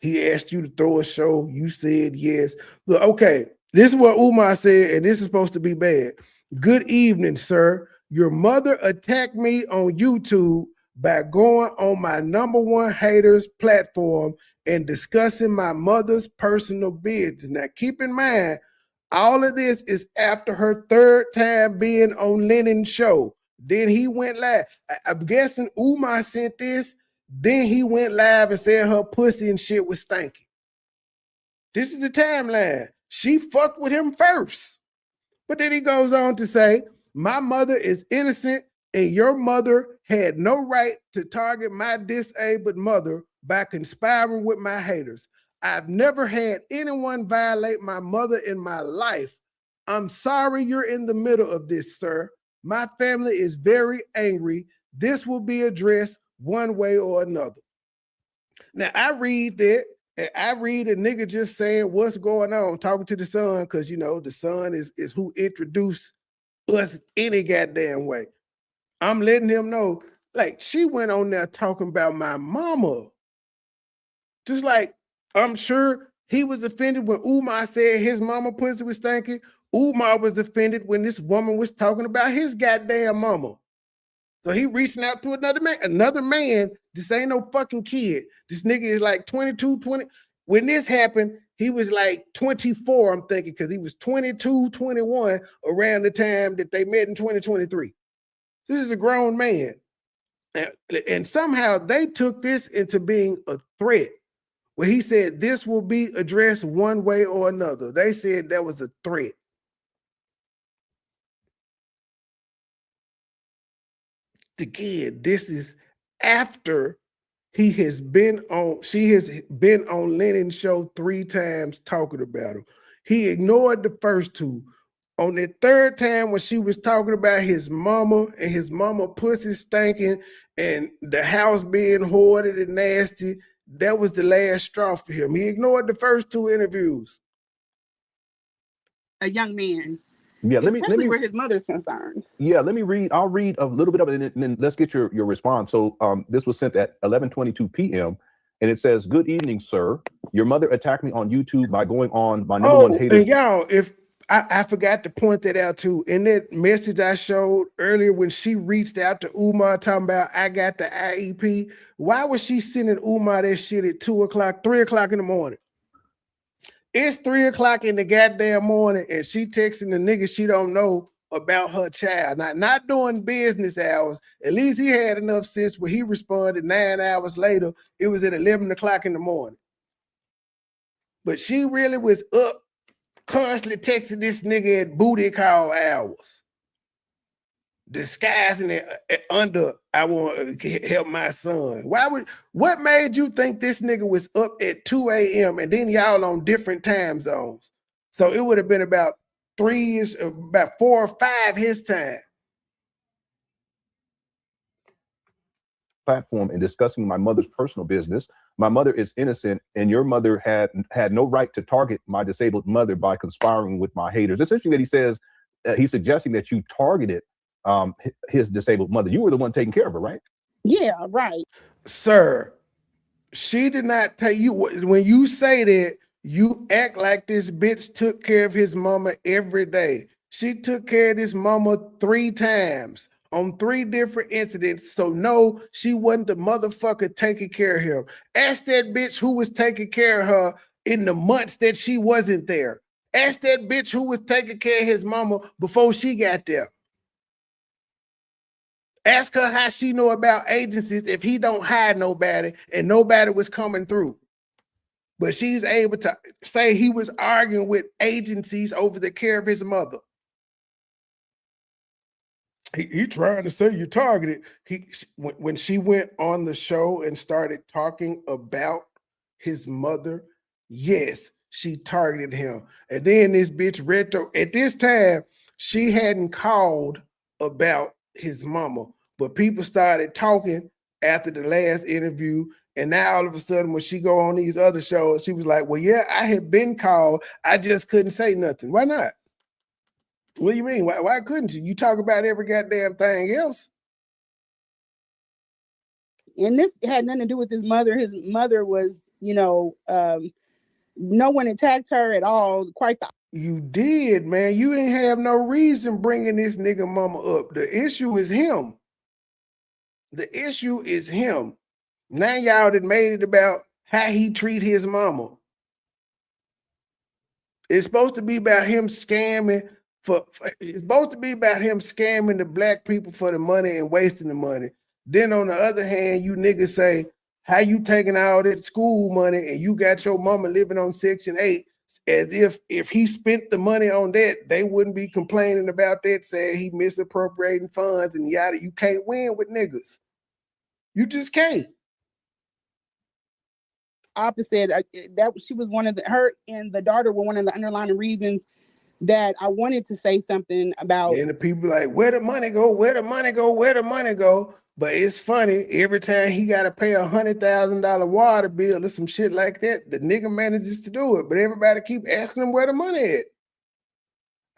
He asked you to throw a show. You said yes. Look, okay, this is what Umar said, and this is supposed to be bad. Good evening, sir. Your mother attacked me on YouTube by going on my #1 haters platform and discussing my mother's personal business. Now, keep in mind, all of this is after her 3rd time being on Lenae's show. Then he went live. I'm guessing Umar sent this. Then he went live and said her pussy and shit was stinky. This is the timeline. She fucked with him first. But then he goes on to say, my mother is innocent and your mother had no right to target my disabled mother by conspiring with my haters. I've never had anyone violate my mother in my life. I'm sorry you're in the middle of this, sir. My family is very angry. This will be addressed one way or another. Now, I read that, and I read a nigga just saying what's going on, talking to the son, because, the son is who introduced us any goddamn way. I'm letting him know, like, she went on there talking about my mama. Just like, I'm sure he was offended when Umar said his mama pussy was stinking. Umar was offended when this woman was talking about his goddamn mama. So he reaching out to another man. This ain't no fucking kid. This nigga is like 22, 20. When this happened, he was like 24, I'm thinking, because he was 22, 21 around the time that they met in 2023. This is a grown man. And somehow they took this into being a threat, where he said this will be addressed one way or another. They said that was a threat. Again, this is after she has been on Lenae's show 3 times talking about him. He ignored the first 2. On the 3rd time when she was talking about his mama and his mama pussy stinking and the house being hoarded and nasty, that was the last straw for him. He ignored the first 2 interviews. A young man. Yeah, especially where his mother's concerned. Yeah, let me read. I'll read a little bit of it, and then let's get your response. So this was sent at 11:22 p.m. and it says, "Good evening, sir. Your mother attacked me on YouTube by going on my #1 haters." And y'all, if I forgot to point that out too, in that message I showed earlier when she reached out to Umar talking about I got the IEP, why was she sending Umar that shit at 2 o'clock, 3 o'clock in the morning? It's 3 o'clock in the goddamn morning, and she texting the nigga she don't know about her child. Not doing business hours. At least he had enough sense where he responded 9 hours later. It was at 11 o'clock in the morning. But she really was up constantly texting this nigga at booty call hours, disguising it under I want to help my son. What made you think this nigga was up at 2 a.m. and then y'all on different time zones? So it would have been about 4 or 5 his time. Platform and discussing my mother's personal business. My mother is innocent, and your mother had no right to target my disabled mother by conspiring with my haters. It's interesting that he says he's suggesting that you targeted his disabled mother. You were the one taking care of her, right? Yeah, right. Sir, she did not tell you. When you say that, you act like this bitch took care of his mama every day. She took care of this mama 3 times on 3 different incidents. So no, she wasn't the motherfucker taking care of him. Ask that bitch who was taking care of her in the months that she wasn't there. Ask that bitch who was taking care of his mama before she got there. Ask her how she know about agencies if he don't hire nobody and nobody was coming through. But she's able to say he was arguing with agencies over the care of his mother. He trying to say you targeted. When she went on the show and started talking about his mother, yes, she targeted him. And then this bitch Retro, at this time, she hadn't called about his mama. But people started talking after the last interview, and now all of a sudden when she go on these other shows, she was like, well, yeah, I had been called. I just couldn't say nothing. Why not? What do you mean? Why couldn't you? You talk about every goddamn thing else. And this had nothing to do with his mother. His mother was, no one attacked her at all. Quite the You did, man. You didn't have no reason bringing this nigga mama up. The issue is him. The issue is him. Now y'all done made it about how he treat his mama. It's supposed to be about him scamming it's supposed to be about him scamming the black people for the money and wasting the money. Then on the other hand, you niggas say, how you taking all that school money and you got your mama living on Section 8, as if he spent the money on that, they wouldn't be complaining about that, saying he misappropriating funds and yada. You can't win with niggas. You just can't. Opposite. That she was one of her and the daughter were one of the underlying reasons that I wanted to say something about. And the people like, where the money go? Where the money go? Where the money go? But it's funny, every time he got to pay $100,000 water bill or some shit like that, the nigga manages to do it. But everybody keep asking him where the money at.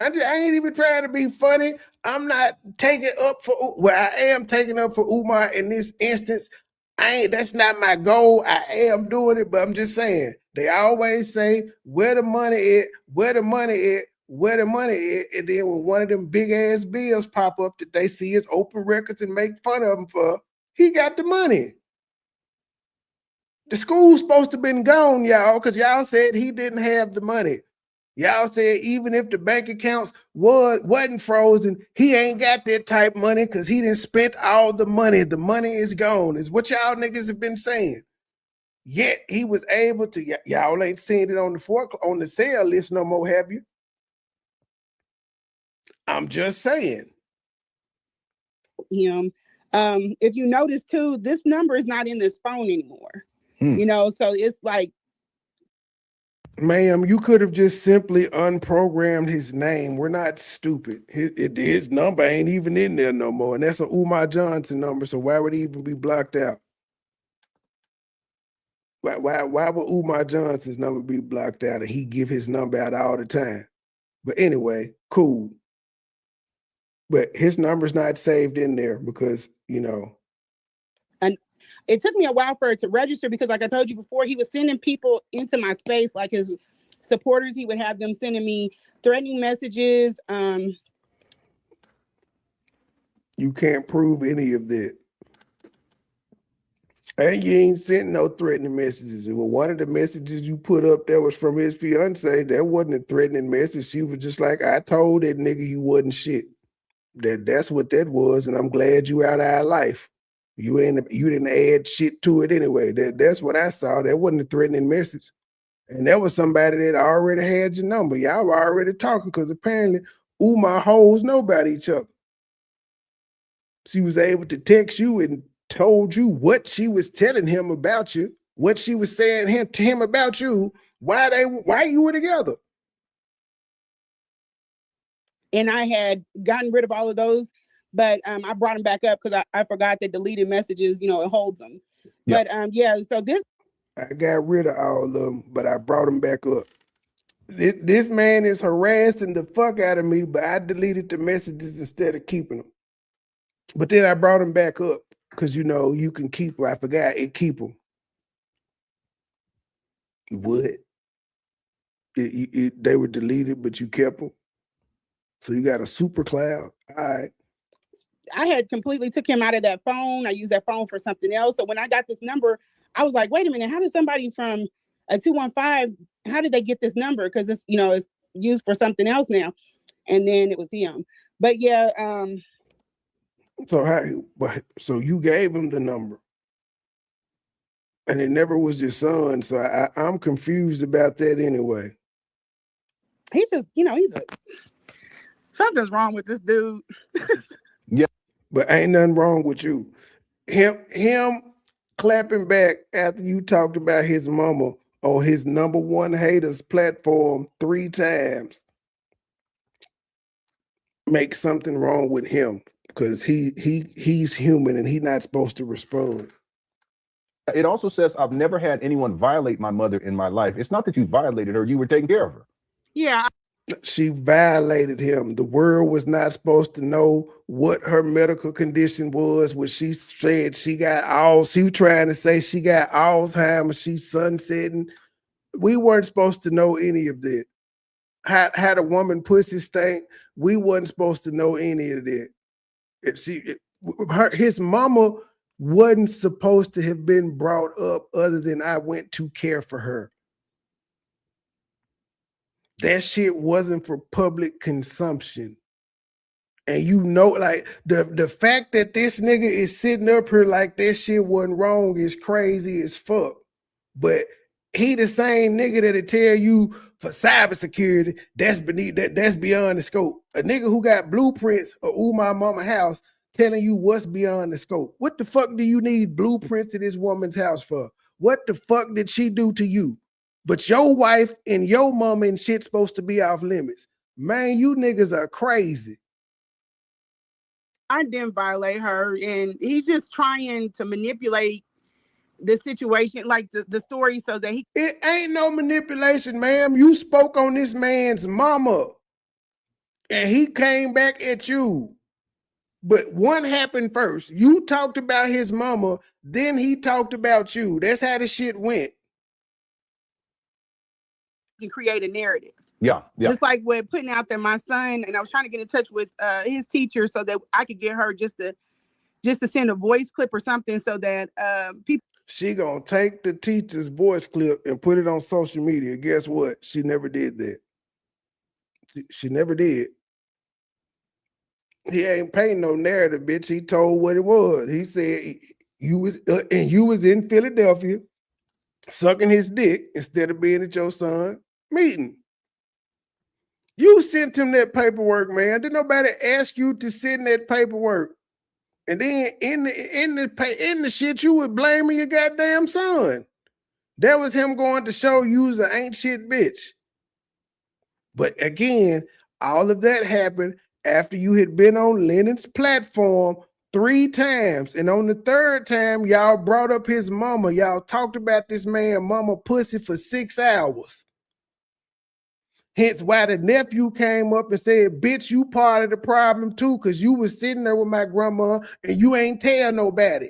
I ain't even trying to be funny. I'm not taking up for, well, I am taking up for Umar in this instance. That's not my goal. I am doing it, but I'm just saying, they always say, where the money at, where the money at, where the money at, and then when one of them big ass bills pop up that they see as open records and make fun of him for, he got the money. The school's supposed to have been gone, y'all, because y'all said he didn't have the money. Y'all said even if the bank accounts wasn't frozen, he ain't got that type of money because he didn't spend all the money. The money is gone, is what y'all niggas have been saying. Yet he was able to, y'all ain't seen it on the sale list no more, have you? I'm just saying. Him. If you notice too, this number is not in this phone anymore. So it's like, ma'am, you could have just simply unprogrammed his name. We're not stupid. His number ain't even in there no more. And that's an Umar Johnson number. So why would he even be blocked out? Why would Umar Johnson's number be blocked out and he give his number out all the time? But anyway, cool. But his number's not saved in there because, and it took me a while for it to register because, like I told you before, he was sending people into my space, like his supporters. He would have them sending me threatening messages. You can't prove any of that. And you ain't sent no threatening messages. Well, one of the messages you put up there was from his fiance. That wasn't a threatening message. She was just like, I told that nigga you wasn't shit. That's what that was, and I'm glad you out of our life. You didn't add shit to it anyway. That's what I saw. That wasn't a threatening message. And that was somebody that already had your number. Y'all were already talking because apparently Umar hoes know about each other. She was able to text you and told you what she was telling him about you, what she was saying to him about you, why you were together. And I had gotten rid of all of those, but I brought them back up because I forgot that deleted messages, it holds them. But so this. I got rid of all of them, but I brought them back up. This man is harassing the fuck out of me, but I deleted the messages instead of keeping them. But then I brought them back up because, you can keep them. I forgot it keep them. What? They were deleted, but you kept them? So you got a super cloud. All right. I had completely took him out of that phone. I used that phone for something else. So when I got this number, I was like, wait a minute, how did somebody from a 215, how did they get this number? Because it's, it's used for something else now. And then it was him. But yeah. So you gave him the number. And it never was your son. So I'm confused about that anyway. He just, something's wrong with this dude. Yeah. But ain't nothing wrong with you. Him clapping back after you talked about his mama on his #1 haters platform 3 times makes something wrong with him. because he's human and he's not supposed to respond. It also says, I've never had anyone violate my mother in my life. It's not that you violated her, you were taking care of her. Yeah. She violated him. The world was not supposed to know what her medical condition was. What she said she was trying to say she got Alzheimer's, she's sunsetting. We weren't supposed to know any of that. Had a woman pussy stank, we wasn't supposed to know any of that. His mama wasn't supposed to have been brought up other than I went to care for her. That shit wasn't for public consumption. And you know, like the fact that this nigga is sitting up here like that shit wasn't wrong is crazy as fuck. But he the same nigga that'll tell you for cybersecurity, that's beyond the scope. A nigga who got blueprints of Umar mama house telling you what's beyond the scope. What the fuck do you need blueprints of this woman's house for? What the fuck did she do to you? But your wife and your mama and shit's supposed to be off limits. Man, you niggas are crazy. I didn't violate her, and he's just trying to manipulate the situation, like the story, so that It ain't no manipulation, ma'am. You spoke on this man's mama, and he came back at you. But one happened first. You talked about his mama, then he talked about you. That's how the shit went. can create a narrative. Yeah. Just like with putting out there my son, and I was trying to get in touch with his teacher so that I could get her just to send a voice clip or something so that people. She gonna take the teacher's voice clip and put it on social media. Guess what? She never did that. She never did. He ain't painting no narrative, bitch. He told what it was. He said you was in Philadelphia sucking his dick instead of being at your son's meeting. You sent him that paperwork, man. Did nobody ask you to send that paperwork? And then in the shit, you was blaming your goddamn son. That was him going to show you was an ain't shit bitch. But again, all of that happened after you had been on Lennon's platform 3 times. And on the 3rd time, y'all brought up his mama. Y'all talked about this man mama pussy for 6 hours. Hence why the nephew came up and said, bitch, you part of the problem too, because you was sitting there with my grandma and you ain't tell nobody.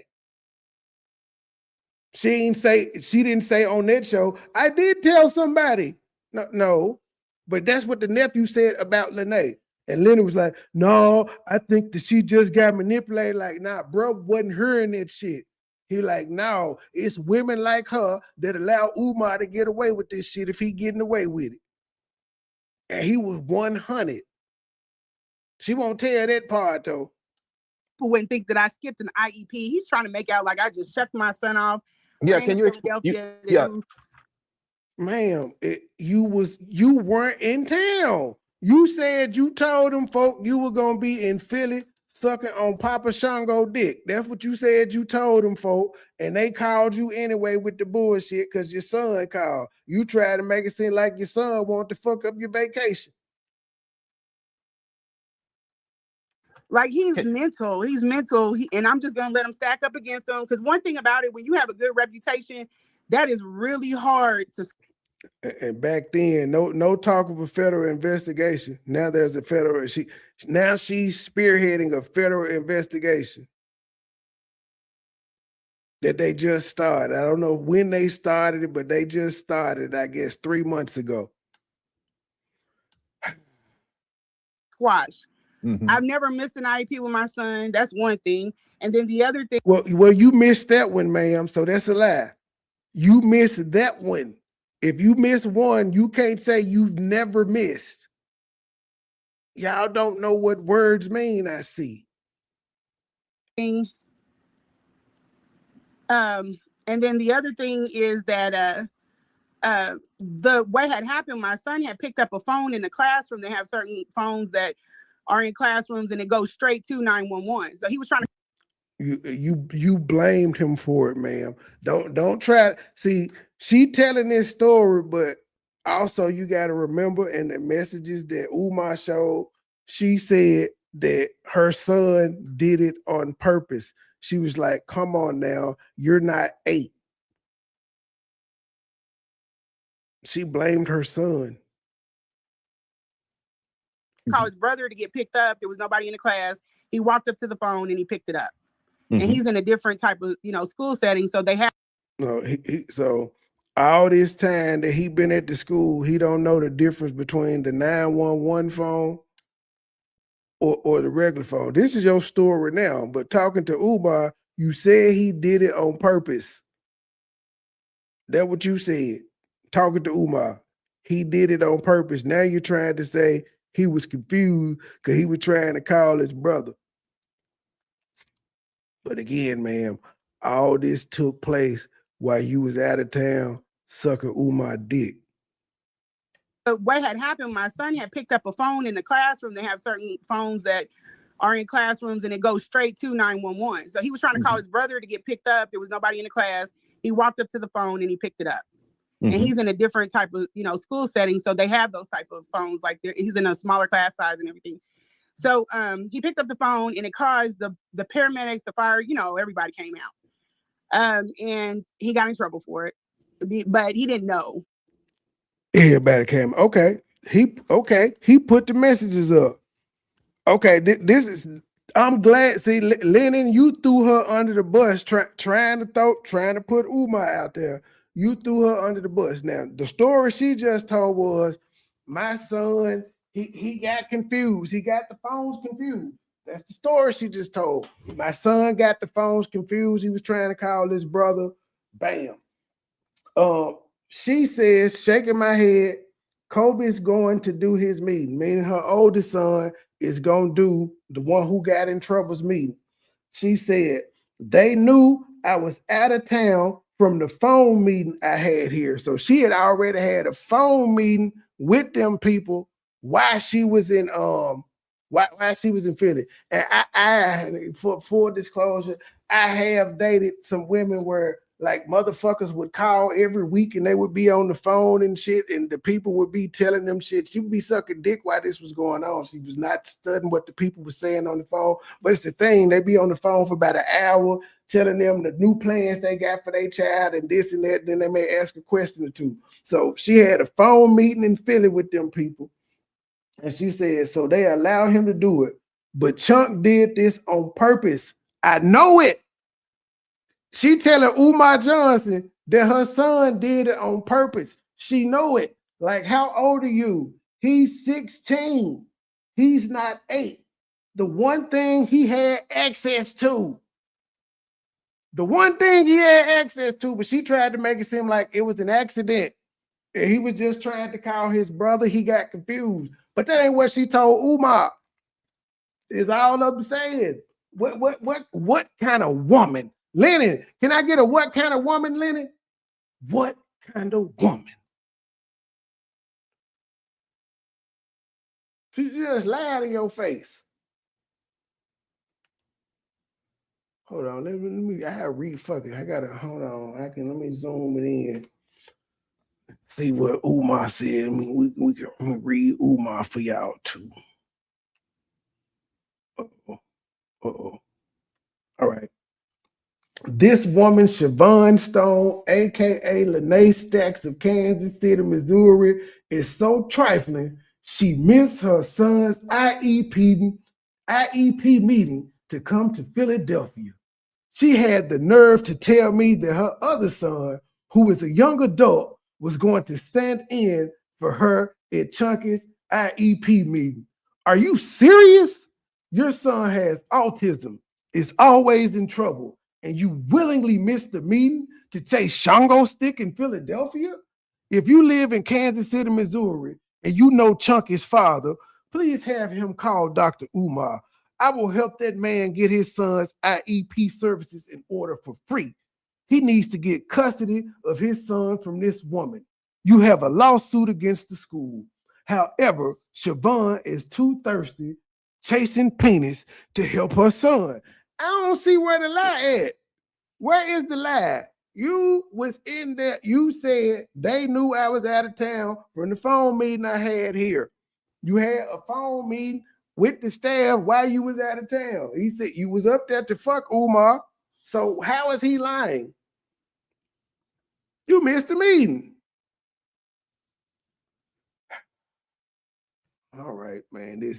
She didn't say on that show, I did tell somebody. No, but that's what the nephew said about Lenae. And Lenae was like, no, I think that she just got manipulated. Like, nah, bro wasn't hearing that shit. He like, no, it's women like her that allow Umar to get away with this shit if he getting away with it. And he was 100. She won't tell that part though. People wouldn't think that I skipped an IEP. He's trying to make out like I just checked my son off. Yeah, can you explain? Yeah, ma'am, you weren't in town. You said you told them folk you were gonna be in Philly sucking on Papa Shango dick. That's what you said you told them folk, and they called you anyway with the bullshit because your son called. You tried to make it seem like your son wanted to fuck up your vacation. Like he's mental, and I'm just gonna let him stack up against him. Because one thing about it, when you have a good reputation, that is really hard to. And back then, no talk of a federal investigation. Now there's a federal. She's spearheading a federal investigation that they just started. I don't know when they started it, but they just started, I guess, 3 months ago. Squash. Mm-hmm. I've never missed an IEP with my son. That's one thing. And then the other thing. Well, you missed that one, ma'am. So that's a lie. You missed that one. If you miss one, you can't say you've never missed. Y'all don't know what words mean, I see. And then the other thing is that the way had happened, my son had picked up a phone in the classroom. They have certain phones that are in classrooms and it goes straight to 911. So he was trying to. You blamed him for it, ma'am. Don't try. See, she telling this story, but also you got to remember in the messages that Umar showed, she said that her son did it on purpose. She was like, come on now, you're not 8. She blamed her son. Call his brother to get picked up. There was nobody in the class. He walked up to the phone and he picked it up. And he's in a different type of, school setting. So they have. No, so all this time that he been at the school, he don't know the difference between the 911 phone or the regular phone. This is your story now, but talking to Umar, you said he did it on purpose. That's what you said. Talking to Umar, he did it on purpose. Now you're trying to say he was confused because he was trying to call his brother. But again, ma'am, all this took place while you was out of town sucking Umar dick. What had happened, my son had picked up a phone in the classroom. They have certain phones that are in classrooms and it goes straight to 911. So he was trying to call his brother to get picked up. There was nobody in the class. He walked up to the phone and he picked it up. And he's in a different type of, school setting. So they have those type of phones. Like he's in a smaller class size and everything. So he picked up the phone and it caused the paramedics, the fire, everybody came out. And he got in trouble for it, but he didn't know. Everybody came. Okay. He put the messages up. Okay. This is, I'm glad. See, Lenae, you threw her under the bus trying to put Umar out there. You threw her under the bus. Now, the story she just told was my son, he got confused. He got the phones confused. That's the story she just told. My son got the phones confused. He was trying to call his brother. Bam. She says, shaking my head, Kobe's going to do his meeting, meaning her oldest son is going to do the one who got in trouble's meeting. She said, they knew I was out of town from the phone meeting I had here. So she had already had a phone meeting with them people while she was in while she was in Philly. And I for full disclosure, I have dated some women where like motherfuckers would call every week and they would be on the phone and shit, and the people would be telling them shit. She would be sucking dick while this was going on. She was not studying what the people were saying on the phone. But it's the thing, they be on the phone for about an hour telling them the new plans they got for their child and this and that. Then they may ask a question or two. So she had a phone meeting in Philly with them people. And she said, so they allowed him to do it. But Chunk did this on purpose. I know it. She telling Umar Johnson that her son did it on purpose. She know it. Like, how old are you? He's 16. He's not 8. The one thing he had access to. But she tried to make it seem like it was an accident. And he was just trying to call his brother. He got confused. But that ain't what she told Umar. It's all I'm saying. What kind of woman? Lenae, can I get a what kind of woman, Lenae? What kind of woman? She just lied in your face. Hold on, let me I read fucking. I gotta hold on. Let me zoom it in. See what Umar said. I mean, we can read Umar for y'all too. All right. This woman, Siobhan Stone, aka Lenae Stackz of Kansas City, Missouri, is so trifling. She missed her son's IEP meeting to come to Philadelphia. She had the nerve to tell me that her other son, who is a young adult, was going to stand in for her at Chunky's IEP meeting. Are you serious? Your son has autism, is always in trouble, and you willingly missed the meeting to chase Shango Stick in Philadelphia? If you live in Kansas City, Missouri, and you know Chunky's father, please have him call Dr. Umar. I will help that man get his son's IEP services in order for free. He needs to get custody of his son from this woman. You have a lawsuit against the school. However, Siobhan is too thirsty chasing penis to help her son. I don't see where the lie at. Where is the lie? You was in there. You said they knew I was out of town from the phone meeting I had here. You had a phone meeting with the staff while you was out of town. He said you was up there to fuck Umar. So how is he lying? You missed the meeting. All right, man.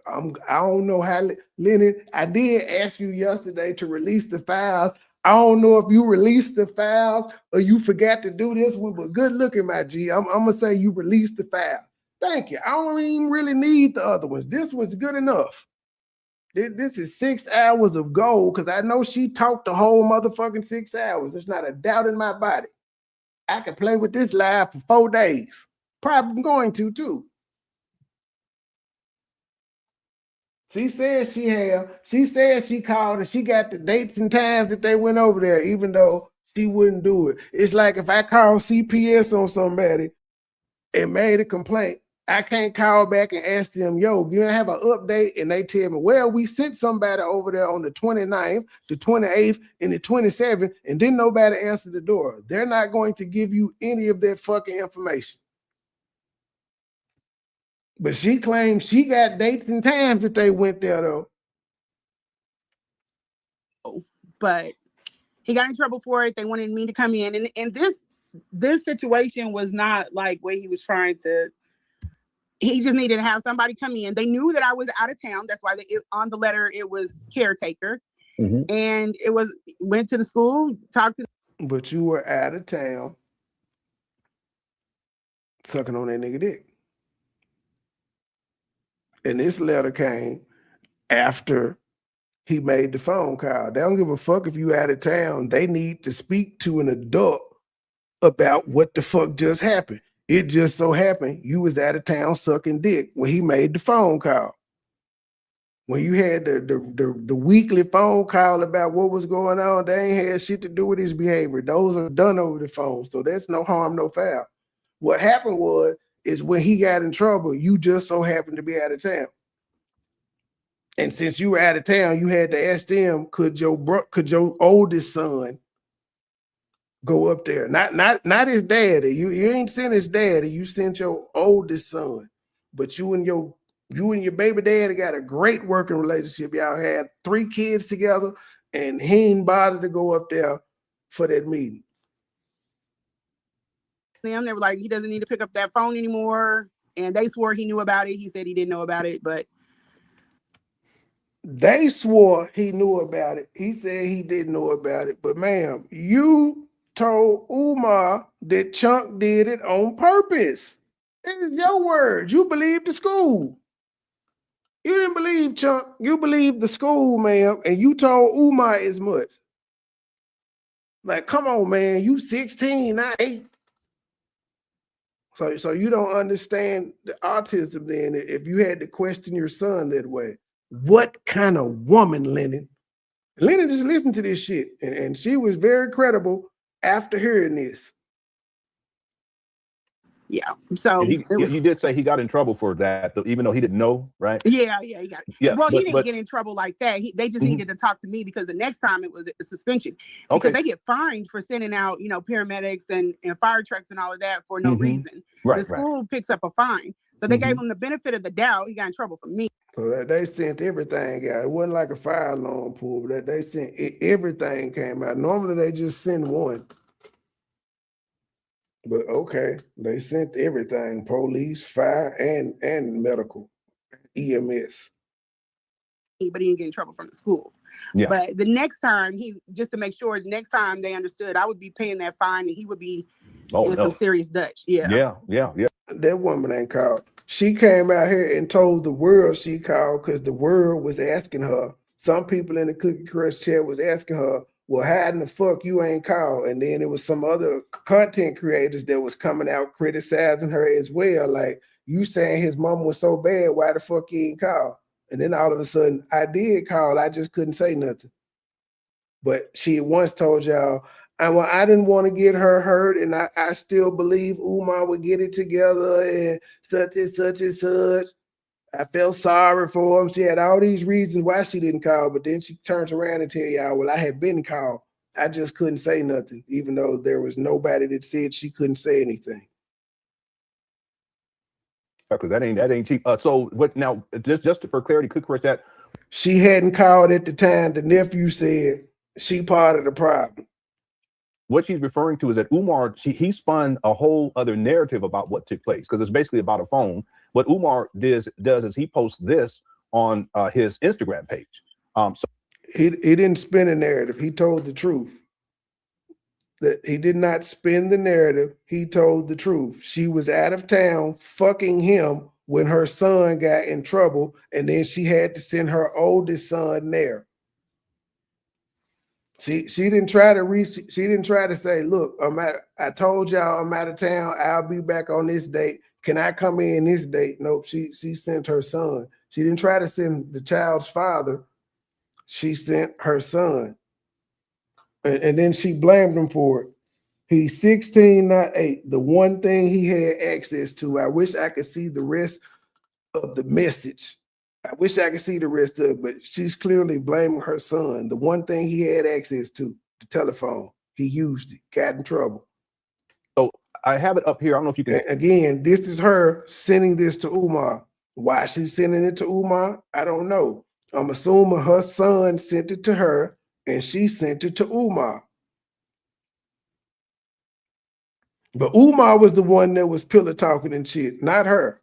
I don't know how, Lenae, I did ask you yesterday to release the files. I don't know if you released the files or you forgot to do this one, but good looking, my G. I'm gonna say you released the file. Thank you. I don't even really need the other ones. This one's good enough. This is 6 hours of gold because I know she talked the whole motherfucking 6 hours. There's not a doubt in my body. I could play with this live for 4 days. Probably going to too. She said she said she called and she got the dates and times that they went over there, even though she wouldn't do it. It's like if I call CPS on somebody and made a complaint, I can't call back and ask them, yo, you have an update? And they tell me, well, we sent somebody over there on the 29th, the 28th, and the 27th, and didn't nobody answer the door. They're not going to give you any of that fucking information. But she claims she got dates and times that they went there, though. But he got in trouble for it. They wanted me to come in. And this situation was not like where he was trying to, he just needed to have somebody come in. They knew that I was out of town. That's why on the letter, it was caretaker. Mm-hmm. And it was, went to the school, talked to. But you were out of town sucking on that nigga dick. And this letter came after he made the phone call. They don't give a fuck if you out of town. They need to speak to an adult about what the fuck just happened. It just so happened you was out of town sucking dick when he made the phone call. When you had the weekly phone call about what was going on, they ain't had shit to do with his behavior. Those are done over the phone. So that's no harm, no foul. What happened is when he got in trouble, you just so happened to be out of town. And since you were out of town, you had to ask them, could your oldest son go up there? Not his daddy. You ain't sent his daddy, you sent your oldest son. But you and your baby daddy got a great working relationship. Y'all had 3 kids together, and he ain't bothered to go up there for that meeting. They were like, he doesn't need to pick up that phone anymore. And they swore he knew about it. He said he didn't know about it, but they swore he knew about it. He said he didn't know about it. But ma'am, you told Umar that Chunk did it on purpose. It is your words. You believe the school. You didn't believe Chunk. You believed the school, ma'am, and you told Umar as much. Like, come on, man. You 16, not 8. So you don't understand the autism then if you had to question your son that way. What kind of woman, Lenae? Lenae just listened to this shit, and she was very credible after hearing this. Yeah. So he did say he got in trouble for that, even though he didn't know, right? Yeah, he got. Yeah, well, he didn't get in trouble like that. They just needed to talk to me because the next time it was a suspension because they get fined for sending out, paramedics and fire trucks and all of that for no reason. Right, the school picks up a fine, so they gave him the benefit of the doubt. He got in trouble from me. So they sent everything out. It wasn't like a fire alarm pull, but they sent everything came out. Normally they just send one. But okay, they sent everything: police, fire, and medical, EMS. But he didn't get in trouble from the school. Yeah. But the next time, just to make sure, the next time they understood, I would be paying that fine, and he would be in some serious Dutch. Yeah. That woman ain't called. She came out here and told the world she called because the world was asking her. Some people in the Cookie Crush chat was asking her, well, how in the fuck you ain't called? And then it was some other content creators that was coming out criticizing her as well. Like, you saying his mom was so bad, why the fuck he ain't called? And then all of a sudden, I did call. I just couldn't say nothing. But she had once told y'all, I didn't want to get her hurt, and I still believe Umar would get it together and such and such and such. I felt sorry for him. She had all these reasons why she didn't call, but then she turns around and tell y'all, well, I had been called. I just couldn't say nothing, even though there was nobody that said she couldn't say anything. Because that ain't cheap. So what now? Just for clarity, could correct that. She hadn't called at the time. The nephew said she part of the problem. What she's referring to is that Umar, he spun a whole other narrative about what took place because it's basically about a phone. What Umar does is he posts this on his Instagram page. So he didn't spin a narrative. He told the truth. That he did not spin the narrative. He told the truth. She was out of town fucking him when her son got in trouble, and then she had to send her oldest son there. She didn't try to say, look, I told y'all I'm out of town. I'll be back on this date. Can I come in this date? Nope. She sent her son. She didn't try to send the child's father. She sent her son. And then she blamed him for it. He's 16, not 8. The one thing he had access to. I wish I could see the rest of the message. I wish I could see the rest of it, but she's clearly blaming her son. The one thing he had access to, the telephone. He used it, got in trouble. So I have it up here. I don't know if you can. And again, this is her sending this to Umar. Why she's sending it to Umar, I don't know. I'm assuming her son sent it to her, and she sent it to Umar. But Umar was the one that was pillow talking and shit, not her.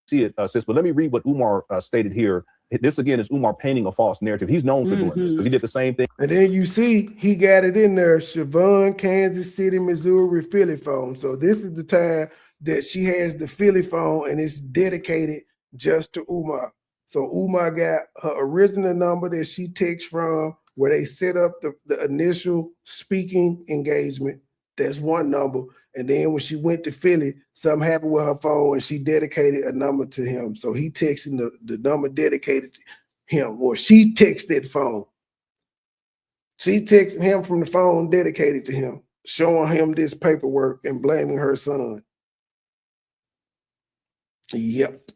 See it, sis, but let me read what Umar stated here. This again is Umar painting a false narrative. He's known for doing this because he did the same thing. And then you see he got it in there, Siobhan, Kansas City, Missouri, Philly phone. So this is the time that she has the Philly phone, and it's dedicated just to Umar. So Umar got her original number that she texts from, where they set up the initial speaking engagement. That's one number. And then when she went to Philly, something happened with her phone and she dedicated a number to him. So he texting the number dedicated to him, or she texted that phone. She texted him from the phone dedicated to him, showing him this paperwork and blaming her son. Yep.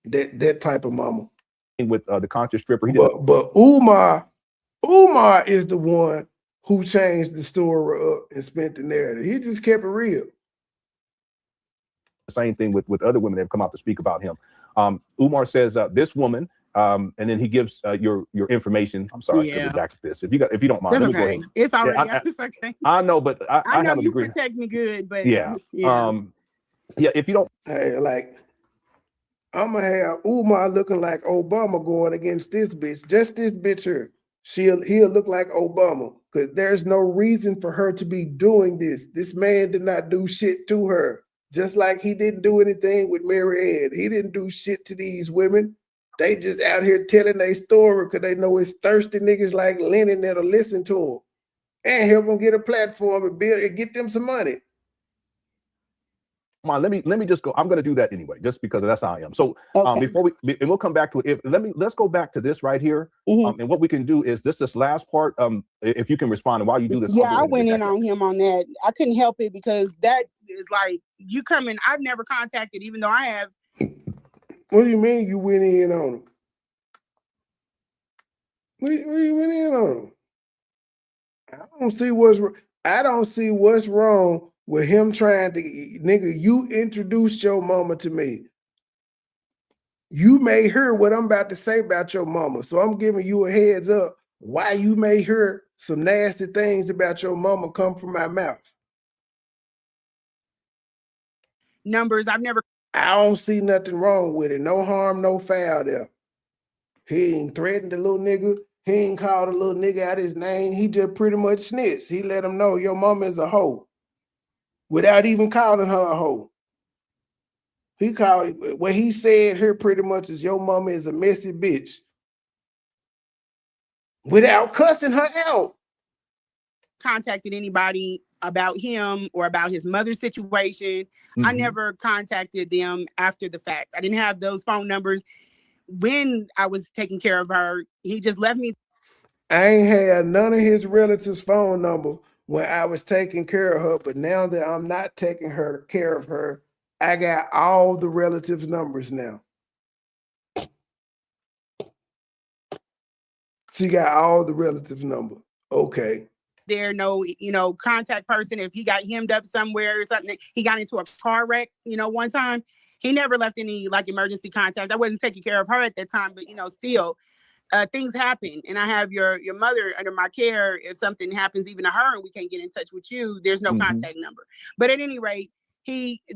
That type of mama. With the conscious stripper. But Umar is the one who changed the story up and spent the narrative. He just kept it real. The same thing with other women that have come out to speak about him. Umar says this woman, and then he gives your information. I'm sorry to go back to this. If you don't mind, that's okay. It's already it's okay. I know, but I know you protect me good, but yeah. If you don't, hey, like I'm gonna have Umar looking like Obama going against this bitch. Just this bitch here. He'll look like Obama, because there's no reason for her to be doing this. This man did not do shit to her. Just like he didn't do anything with Mary Ann. He didn't do shit to these women. They just out here telling their story because they know it's thirsty niggas like Lenae that'll listen to them and help them get a platform and build and get them some money. Come on, let me just go. I'm going to do that anyway, just because that's how I am. So before and we'll come back to it. Let's go back to this right here. And what we can do is this last part. If you can respond, and while you do this, yeah, I went in on him on that. I couldn't help it because that is like you coming. I've never contacted, even though I have. What do you mean you went in on him? What you went in on him? I don't see what's wrong with him trying to, nigga, you introduced your mama to me. You may hear what I'm about to say about your mama. So I'm giving you a heads up why you may hear some nasty things about your mama come from my mouth. Numbers, I don't see nothing wrong with it. No harm, no foul there. He ain't threatened the little nigga. He ain't called the little nigga out his name. He just pretty much snitched. He let him know your mama is a hoe, without even calling her a hoe. He called, what he said here pretty much is your mama is a messy bitch, without cussing her out. Contacted anybody about him or about his mother's situation. I never contacted them after the fact. I didn't have those phone numbers when I was taking care of her. He just left me. I ain't had none of his relatives' phone number when I was taking care of her, but now that I'm not taking care of her, I got all the relatives' numbers now. She got all the relatives' number. Okay. there, no, contact person. If he got hemmed up somewhere or something, he got into a car wreck, one time, he never left any like emergency contact. I wasn't taking care of her at that time, but still things happen, and I have your mother under my care. If something happens even to her and we can't get in touch with you, there's no contact number. But at any rate,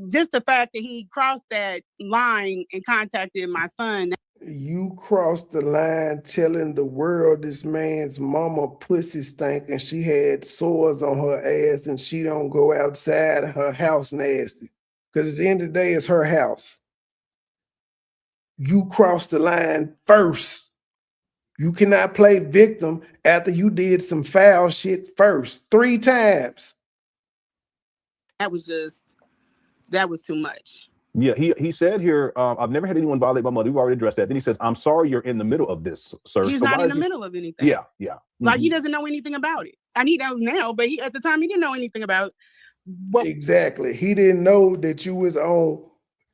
just the fact that he crossed that line and contacted my son. You crossed the line telling the world this man's mama pussy stank and she had sores on her ass and she don't go outside her house nasty. Because at the end of the day, it's her house. You crossed the line first. You cannot play victim after you did some foul shit first. 3 times. That was too much. Yeah, he said here, I've never had anyone violate my mother. We've already addressed that. Then he says, I'm sorry you're in the middle of this, sir. He's not in the middle of anything. Yeah. Like he doesn't know anything about it. And he knows now, but at the time he didn't know anything about exactly. He didn't know that you was on,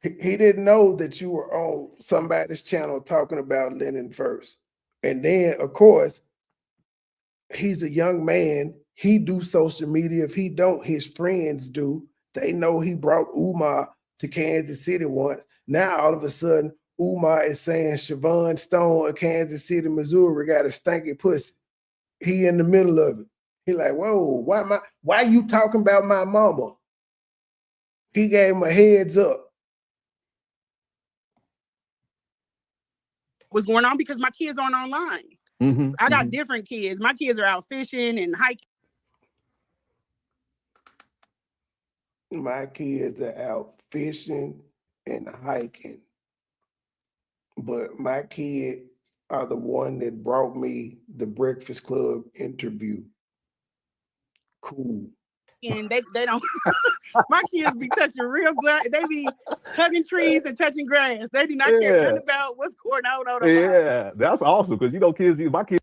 he didn't know that you were on somebody's channel talking about Lenae first. And then, of course, he's a young man. He do social media. If he don't, his friends do. They know he brought Umar to Kansas City once. Now, all of a sudden, Umar is saying Siobhan Stone of Kansas City, Missouri got a stanky pussy. He in the middle of it. He like, whoa, why you talking about my mama? He gave him a heads up. What's going on? Because my kids aren't online. I got different kids. My kids are out fishing and hiking. My kids are out fishing and hiking. But my kids are the one that brought me the Breakfast Club interview. Cool. And they don't, my kids be touching real grass. They be hugging trees and touching grass. They do not care nothing about what's going on. Yeah, that's awesome. Because kids, my kids.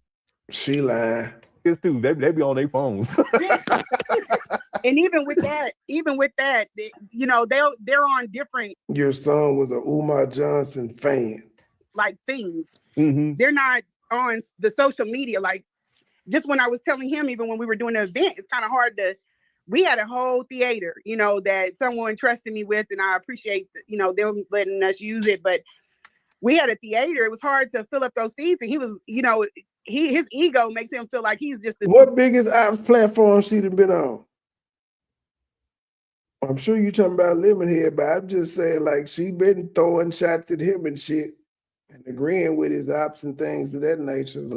She lying. Kids too. They be on their phones. And even with that, they're on different. Your son was a Umar Johnson fan. Like things. They're not on the social media. Like just when I was telling him, even when we were doing the event, it's kind of hard to. We had a whole theater, that someone trusted me with, and I appreciate, them letting us use it. But we had a theater. It was hard to fill up those seats, and he was, his ego makes him feel like he's just. What biggest ops platform she done been on? I'm sure you're talking about Lemonhead, but I'm just saying, like, she been throwing shots at him and shit, and agreeing with his ops and things of that nature.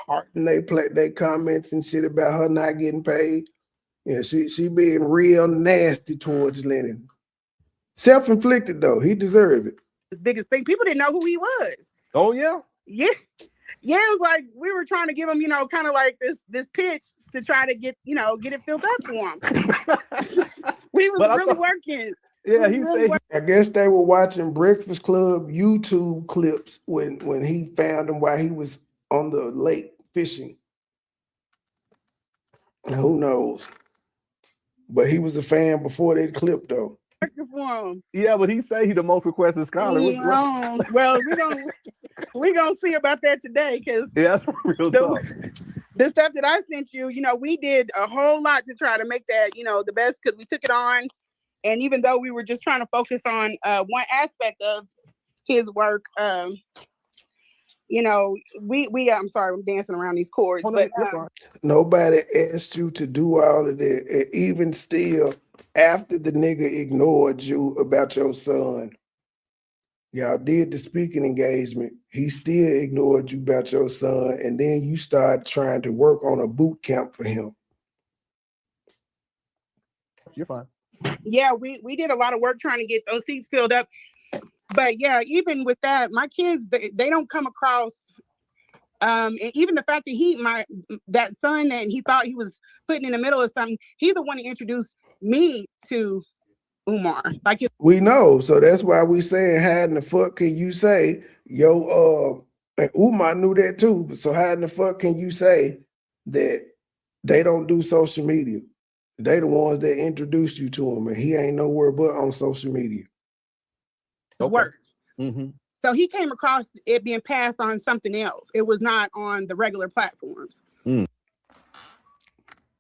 Hearting they comments and shit about her not getting paid. Yeah, she being real nasty towards Lenae. Self-inflicted though. He deserved it. His biggest thing. People didn't know who he was. Oh yeah. Yeah. Yeah, it was like we were trying to give him, kind of like this pitch to try to get it filled up for him. We was really working. Yeah, he said. I guess they were watching Breakfast Club YouTube clips when he found him while he was on the lake fishing. Who knows? But he was a fan before that clip, though. Yeah, but he say he the most requested scholar. Well, we gonna see about that today, because that's real tough. The stuff that I sent you, we did a whole lot to try to make that, the best, because we took it on, and even though we were just trying to focus on one aspect of his work, I'm sorry, I'm dancing around these chords, but nobody asked you to do all of that. Even still, after the nigga ignored you about your son, y'all did the speaking engagement. He still ignored you about your son, and then you started trying to work on a boot camp for him. You're fine. Yeah, we did a lot of work trying to get those seats filled up. But yeah, even with that, my kids, they don't come across, and even the fact that that son that he thought he was putting in the middle of something, he's the one that introduced me to Umar. We know, so that's why we saying, how in the fuck can you say, and Umar knew that too, so how in the fuck can you say that they don't do social media? They the ones that introduced you to him, and he ain't nowhere but on social media. Work. So he came across it being passed on something else. It was not on the regular platforms.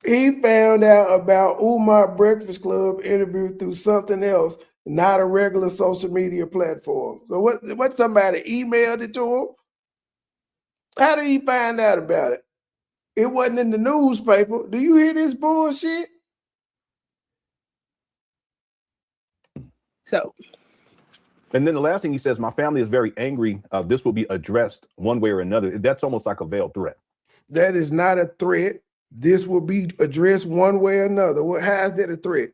He found out about Umar Breakfast Club interview through something else, not a regular social media platform. So what somebody emailed it to him? How did he find out about it? It wasn't in the newspaper. Do you hear this bullshit? So, and then the last thing he says, my family is very angry. This will be addressed one way or another. That's almost like a veiled threat. That is not a threat. This will be addressed one way or another. How is that a threat?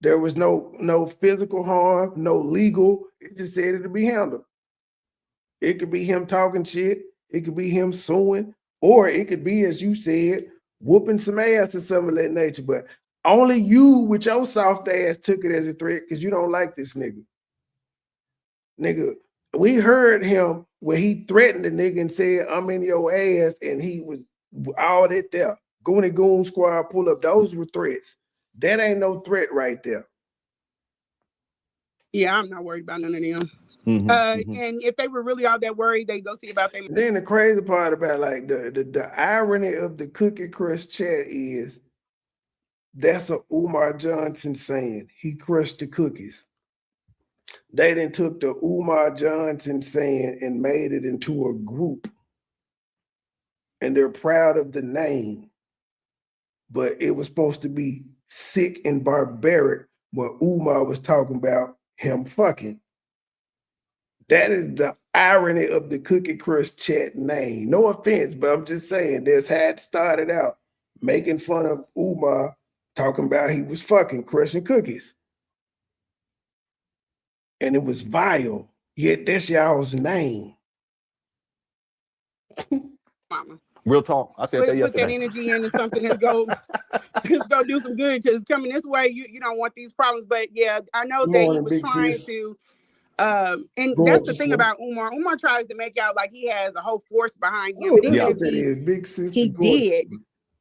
There was no physical harm, no legal. It just said it'll be handled. It could be him talking shit. It could be him suing, or it could be, as you said, whooping some ass or something of that nature. But only you with your soft ass took it as a threat because you don't like this nigga. Nigga, we heard him when he threatened the nigga and said, I'm in your ass, and he was all that there. Goonie Goon Squad pull up. Those were threats. That ain't no threat right there. yeah, I'm not worried about none of them. And if they were really all that worried, they go see about them. Then the crazy part about like the irony of the Cookie Crush chat is that's a Umar Johnson saying he crushed the cookies. They then took the Umar Johnson saying and made it into a group. And they're proud of the name. But it was supposed to be sick and barbaric when Umar was talking about him fucking. That is the irony of the Cookie Crush chat name. No offense, but I'm just saying that's how it started out, making fun of Umar, talking about he was fucking crushing cookies. And it was vile, yet that's y'all's name. Mama. Real talk. I said that yesterday. Put that energy into something that's go do some good, because coming this way, you don't want these problems. But yeah, I know that he was trying to. And that's the thing about Umar. Umar tries to make out like he has a whole force behind him. Big sister. He did.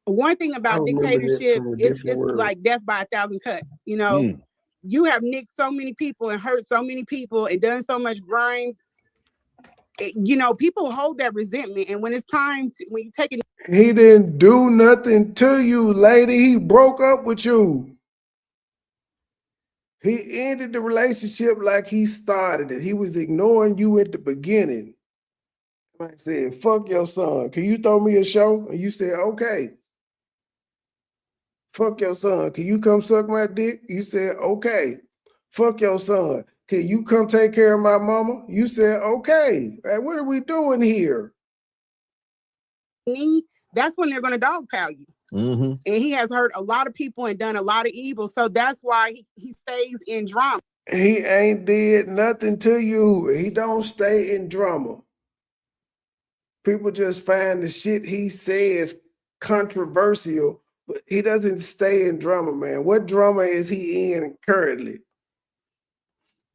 One thing about dictatorship is it's like death by 1,000 cuts. You know, you have nicked so many people and hurt so many people and done so much grime. You know, people hold that resentment, and when it's time to, when you take it, he didn't do nothing to you, lady. He broke up with you. He ended the relationship like he started it. He was ignoring you at the beginning. I said, fuck your son. Can you throw me a show? And you said, okay. Fuck your son. Can you come suck my dick? You said, okay. Fuck your son. Can you come take care of my mama? You said, okay. Hey, what are we doing here? That's when they're going to dogpile you. And he has hurt a lot of people and done a lot of evil. So that's why he stays in drama. He ain't did nothing to you. He don't stay in drama. People just find the shit he says controversial, but he doesn't stay in drama, man. What drama is he in currently?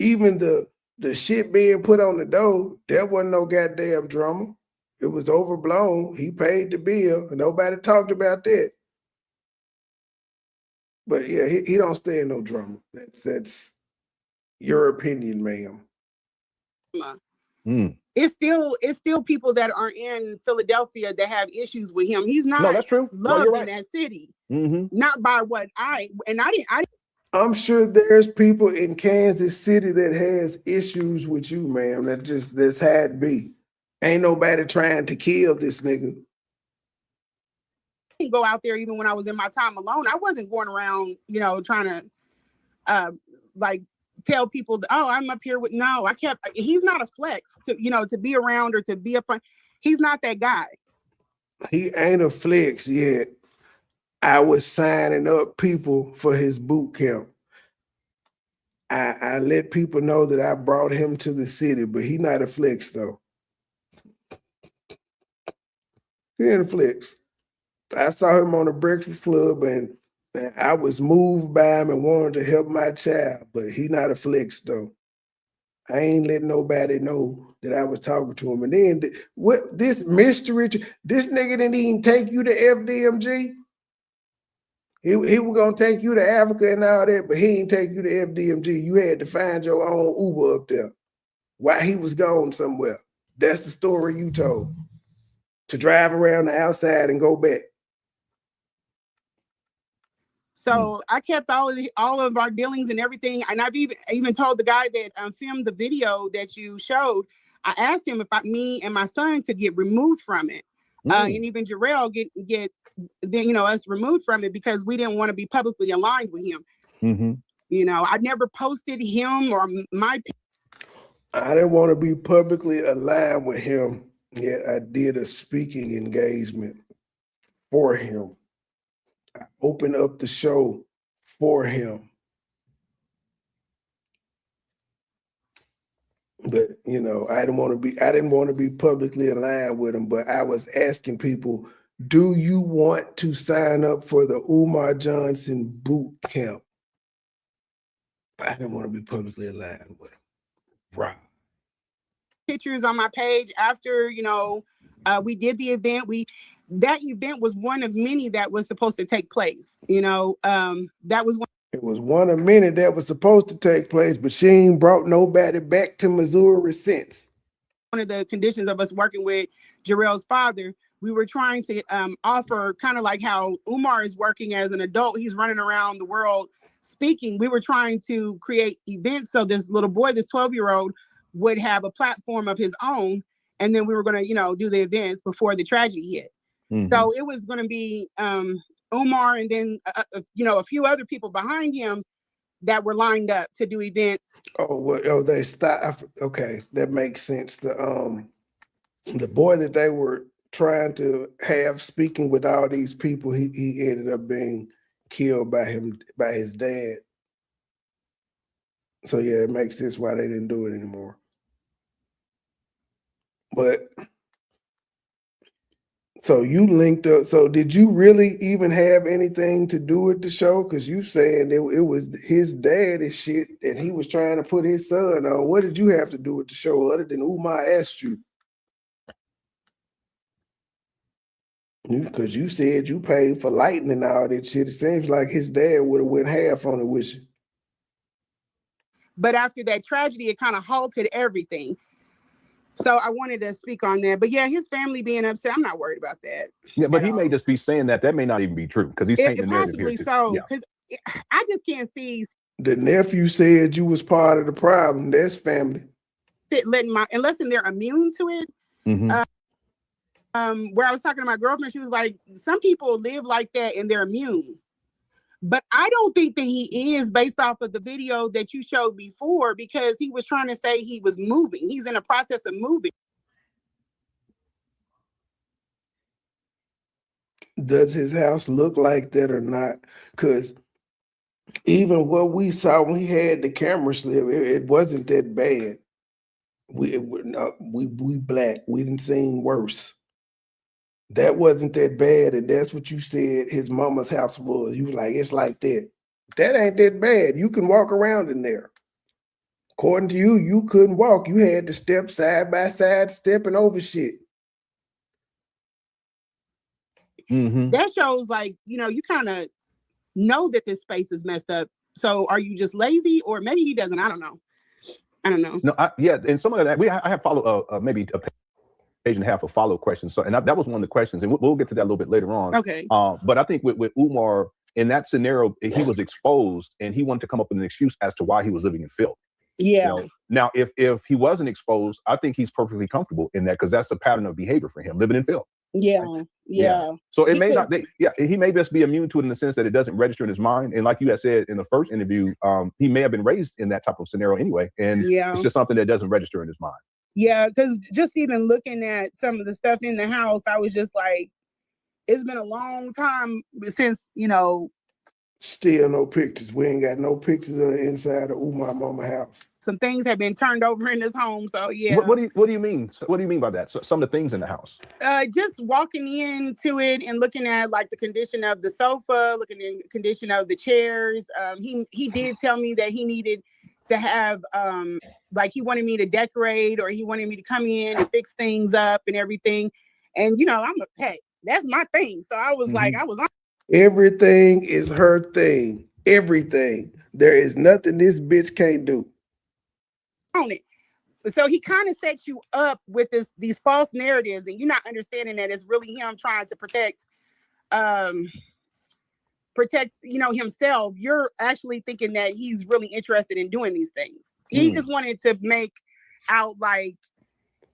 Even the shit being put on the door, there wasn't no goddamn drama. It was overblown. He paid the bill, and nobody talked about that. But yeah, he don't stay in no drama. That's your opinion, ma'am. It's still people that are in Philadelphia that have issues with him. He's not that's true. loved in that city. Not by what I didn't. I'm sure there's people in Kansas City that has issues with you, ma'am. That's had to be. Ain't nobody trying to kill this nigga. I didn't go out there even when I was in my time alone. I wasn't going around, you know, trying to like tell people, oh, I'm up here with he's not a flex to be around or to be a fun. He's not that guy. He ain't a flex yet. I was signing up people for his boot camp. I let people know that I brought him to the city, but he not a flex though. He ain't a flex. I saw him on the Breakfast Club and I was moved by him and wanted to help my child, but he not a flex though. I ain't letting nobody know that I was talking to him. And then what this mystery, this nigga didn't even take you to FDMG. He was gonna take you to Africa and all that, but he ain't take you to FDMG. You had to find your own Uber up there while he was gone somewhere. That's the story you told. To drive around the outside and go back. So I kept all of our dealings and everything. And I've even told the guy that filmed the video that you showed. I asked him if me and my son could get removed from it, and even Jarrell get us removed from it because we didn't want to be publicly aligned with him. I never posted him or my. I didn't want to be publicly aligned with him, yet I did a speaking engagement for him. I opened up the show for him. But I didn't want to be publicly aligned with him, but I was asking people, do you want to sign up for the Umar Johnson boot camp? I didn't want to be publicly aligned with him. Right. Pictures on my page after we did the event. That event was one of many that was supposed to take place. That was one. It was one of many that was supposed to take place, but she ain't brought nobody back to Missouri since. One of the conditions of us working with Jarrell's father, we were trying to offer kind of like how Umar is working as an adult. He's running around the world speaking. We were trying to create events so this little boy, this 12-year-old, would have a platform of his own. And then we were going to, do the events before the tragedy hit. So it was going to be Umar and then, a few other people behind him that were lined up to do events. They stopped. Okay, that makes sense. The boy that they were trying to have speaking with all these people, he ended up being killed by his dad. So yeah, it makes sense why they didn't do it anymore. But so you linked up. So did you really even have anything to do with the show? Because you saying it was his dad and shit, and he was trying to put his son on. What did you have to do with the show other than Umar asked you? Because you said you paid for lighting and all that shit. It seems like his dad would have went half on it with you. But after that tragedy, it kind of halted everything. So I wanted to speak on that. But yeah, his family being upset, I'm not worried about that. Yeah, but he may just be saying that may not even be true because he's painting the narrative here too. So, because I just can't see. The nephew said you was part of the problem. That's family. Unless they're immune to it. Where I was talking to my girlfriend, she was like, some people live like that and they're immune. But I don't think that he is, based off of the video that you showed before, because he was trying to say he was moving. He's in the process of moving. Does his house look like that or not? Because even what we saw when he had the camera slip, it wasn't that bad. We black. We didn't seem worse. That wasn't that bad, and that's what you said his mama's house was. You were like, it's like that. That ain't that bad. You can walk around in there. According to you, you couldn't walk. You had to step side by side, stepping over shit. That shows like, you kind of know that this space is messed up. So are you just lazy, or maybe he doesn't? I don't know. No, and some of that, I have follow maybe a page and a half of follow questions. So, and that was one of the questions, and we'll get to that a little bit later on. Okay. But I think with Umar, in that scenario, he was exposed, and he wanted to come up with an excuse as to why he was living in filth. Yeah. Now, if he wasn't exposed, I think he's perfectly comfortable in that, because that's the pattern of behavior for him, living in filth. Yeah. Right? Yeah. So it may not. He may just be immune to it in the sense that it doesn't register in his mind. And like you had said in the first interview, he may have been raised in that type of scenario anyway, and it's just something that doesn't register in his mind. Yeah, because just even looking at some of the stuff in the house, I was just like, it's been a long time since, Still no pictures. We ain't got no pictures of the inside of Umar mama house. Some things have been turned over in this home. So yeah. What do you mean? What do you mean by that? So, some of the things in the house. Just walking into it and looking at like the condition of the sofa, looking at the condition of the chairs. He did tell me that he needed to have like he wanted me to decorate, or he wanted me to come in and fix things up and everything. And hey, that's my thing. So I was like, I was on. Everything is her thing. Everything. There is nothing this bitch can't do. On it. So he kind of sets you up with these false narratives, and you're not understanding that it's really him trying to protect protect, himself, you're actually thinking that he's really interested in doing these things. He just wanted to make out like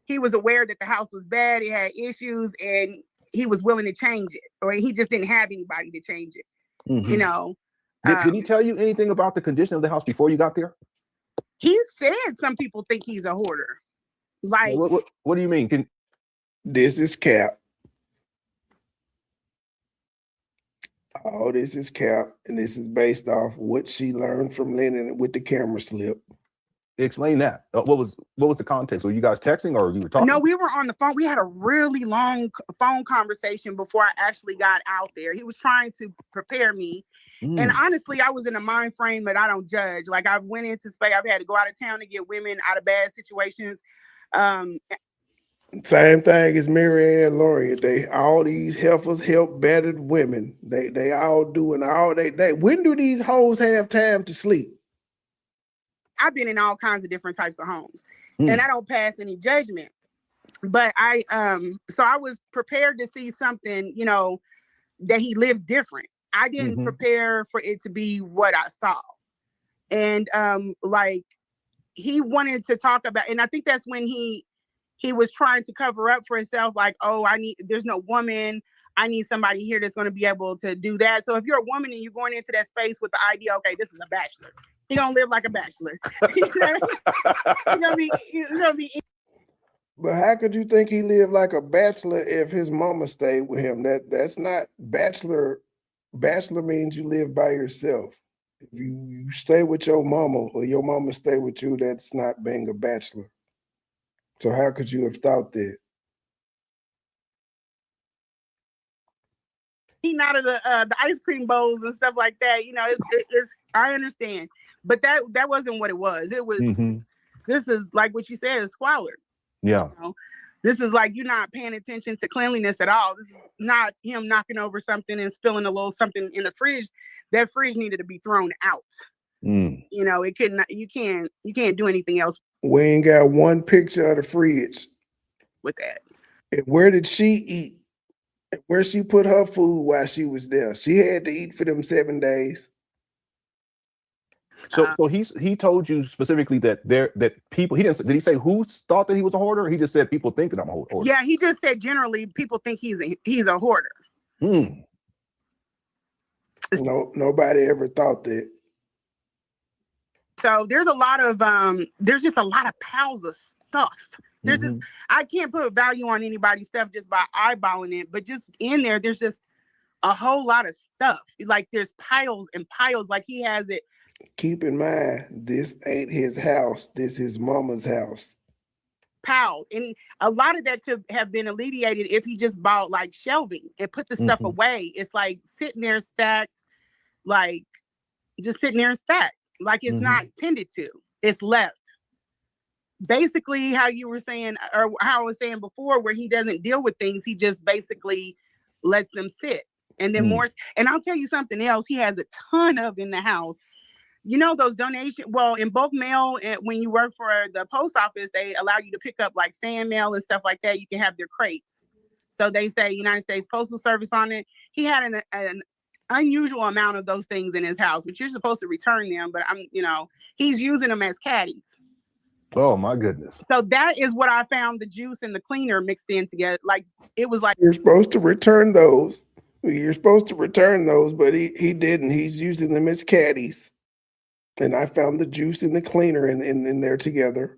he was aware that the house was bad, it had issues, and he was willing to change it, or he just didn't have anybody to change it. Did he tell you anything about the condition of the house before you got there? He said some people think he's a hoarder. Like, what do you mean? This is cap. All this is cap, and this is based off what she learned from Lenae with the camera slip. Explain that. What was the context? Were you guys texting or you were talking? No, we were on the phone. We had a really long phone conversation before I actually got out there. He was trying to prepare me. And honestly, I was in a mind frame that I don't judge. Like, I went into space. I've had to go out of town to get women out of bad situations. Same thing as Mary and Laurie. All these helpers help battered women. They all doing all they. When do these hoes have time to sleep? I've been in all kinds of different types of homes, and I don't pass any judgment. But so I was prepared to see something, that he lived different. I didn't prepare for it to be what I saw. And like, he wanted to talk about, and I think that's when he was trying to cover up for himself, like, oh, there's no woman. I need somebody here that's going to be able to do that. So if you're a woman and you're going into that space with the idea, okay, this is a bachelor. He gonna live like a bachelor. He's gonna be. But how could you think he lived like a bachelor if his mama stayed with him? That's not bachelor. Bachelor means you live by yourself. If you stay with your mama or your mama stay with you, that's not being a bachelor. So how could you have thought that? Eating out of the ice cream bowls and stuff like that, it's I understand, but that wasn't what it was. It was this is like what you said, is squalor. Yeah. This is like, you're not paying attention to cleanliness at all. This is not him knocking over something and spilling a little something in the fridge. That fridge needed to be thrown out. It couldn't. You can't do anything else. We ain't got one picture of the fridge with that. And where did she eat? Where she put her food while she was there? She had to eat for them 7 days. So he told you specifically that people, did he say who thought that he was a hoarder? Or he just said people think that I'm a hoarder. Yeah, he just said generally people think he's a hoarder. No, nobody ever thought that. So there's just a lot of piles of stuff. There's just, I can't put value on anybody's stuff just by eyeballing it, but just in there's just a whole lot of stuff. Like, there's piles and piles, like he has it. Keep in mind, this ain't his house. This is mama's house. Piled. And a lot of that could have been alleviated if he just bought like shelving and put the stuff away. It's like sitting there stacked, like just sitting there and stacked. Like, it's not tended to. It's left. Basically, how you were saying, or how I was saying before, where he doesn't deal with things, he just basically lets them sit. And then more. And I'll tell you something else. He has a ton of in the house. Those donations, well, in bulk mail, when you work for the post office, they allow you to pick up like fan mail and stuff like that. You can have their crates. So they say United States Postal Service on it. He had an unusual amount of those things in his house, but you're supposed to return them. But he's using them as caddies. Oh my goodness. So that is what I found, the juice and the cleaner mixed in together. Like, it was like, you're supposed to return those. But he didn't. He's using them as caddies. And I found the juice and the cleaner in there together.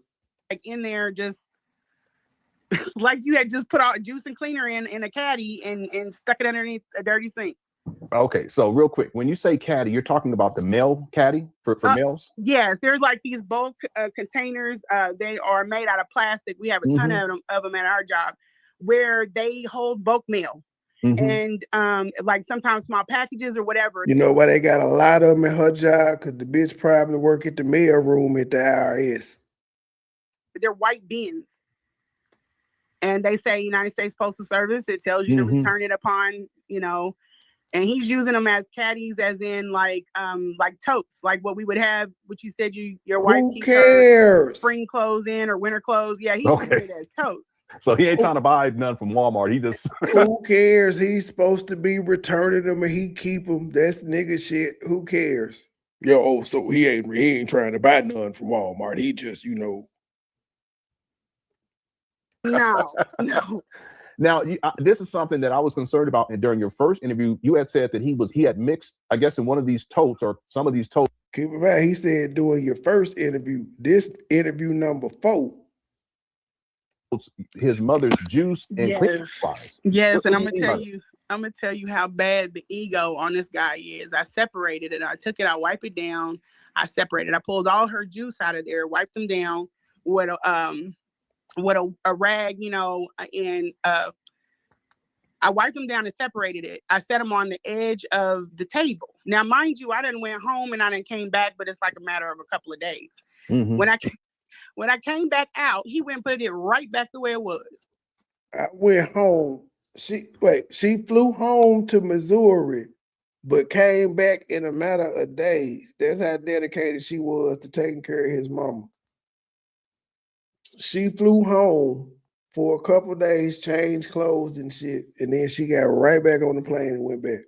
Like, in there, just like you had just put out juice and cleaner in a caddy and stuck it underneath a dirty sink. Okay, so real quick, when you say caddy, you're talking about the mail caddy for males? Yes, there's like these bulk containers. They are made out of plastic. We have a ton of them at our job, where they hold bulk mail. And like sometimes small packages or whatever. You know why they got a lot of them at her job? Because the bitch probably work at the mail room at the IRS. They're white bins. And they say United States Postal Service. It tells you to return it upon, And he's using them as caddies, as in like totes, like what we would have. What you said your wife keeps her spring clothes in or winter clothes. Yeah, he's using it as totes. So he ain't trying to buy none from Walmart. He just who cares? He's supposed to be returning them and he keep them. That's nigga shit. Who cares? Yo, so he ain't trying to buy none from Walmart. He just, No. Now, this is something that I was concerned about. And during your first interview, you had said that he had mixed, I guess, in one of these totes or some of these totes. Keep in mind, he said during your first interview, this interview number 4, his mother's juice and cleaning supplies. Yes, and I'm gonna tell you how bad the ego on this guy is. I separated it. I took it. I wiped it down. I separated. I pulled all her juice out of there. Wiped them down with a rag, and I wiped them down and separated it. I set them on the edge of the table. Now, mind you, I didn't went home and I didn't came back, but it's like a matter of a couple of days. Mm-hmm. When I came back out, he went and put it right back the way it was. I went home. She flew home to Missouri, but came back in a matter of days. That's how dedicated she was to taking care of his mama. She flew home for a couple of days, changed clothes and shit, and then she got right back on the plane and went back.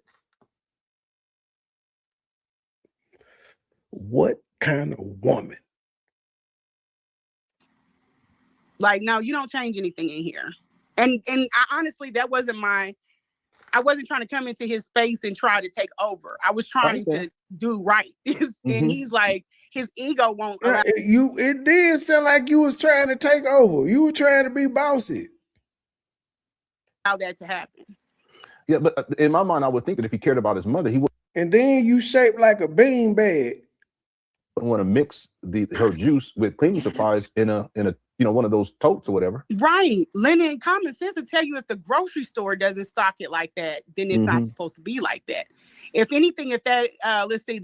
What kind of woman? Like, no, you don't change anything in here. And I honestly, I wasn't trying to come into his space and try to take over. I was trying to do right. And he's like, his ego won't allow. It did sound like you was trying to take over. You were trying to be bossy. Allow that to happen. Yeah, but in my mind, I would think that if he cared about his mother, he would. And then you shaped like a bean bag. Want to mix her juice with cleaning supplies in a one of those totes or whatever. Right. Lenae, common sense will tell you if the grocery store doesn't stock it like that, then it's not supposed to be like that. If anything, if that let's see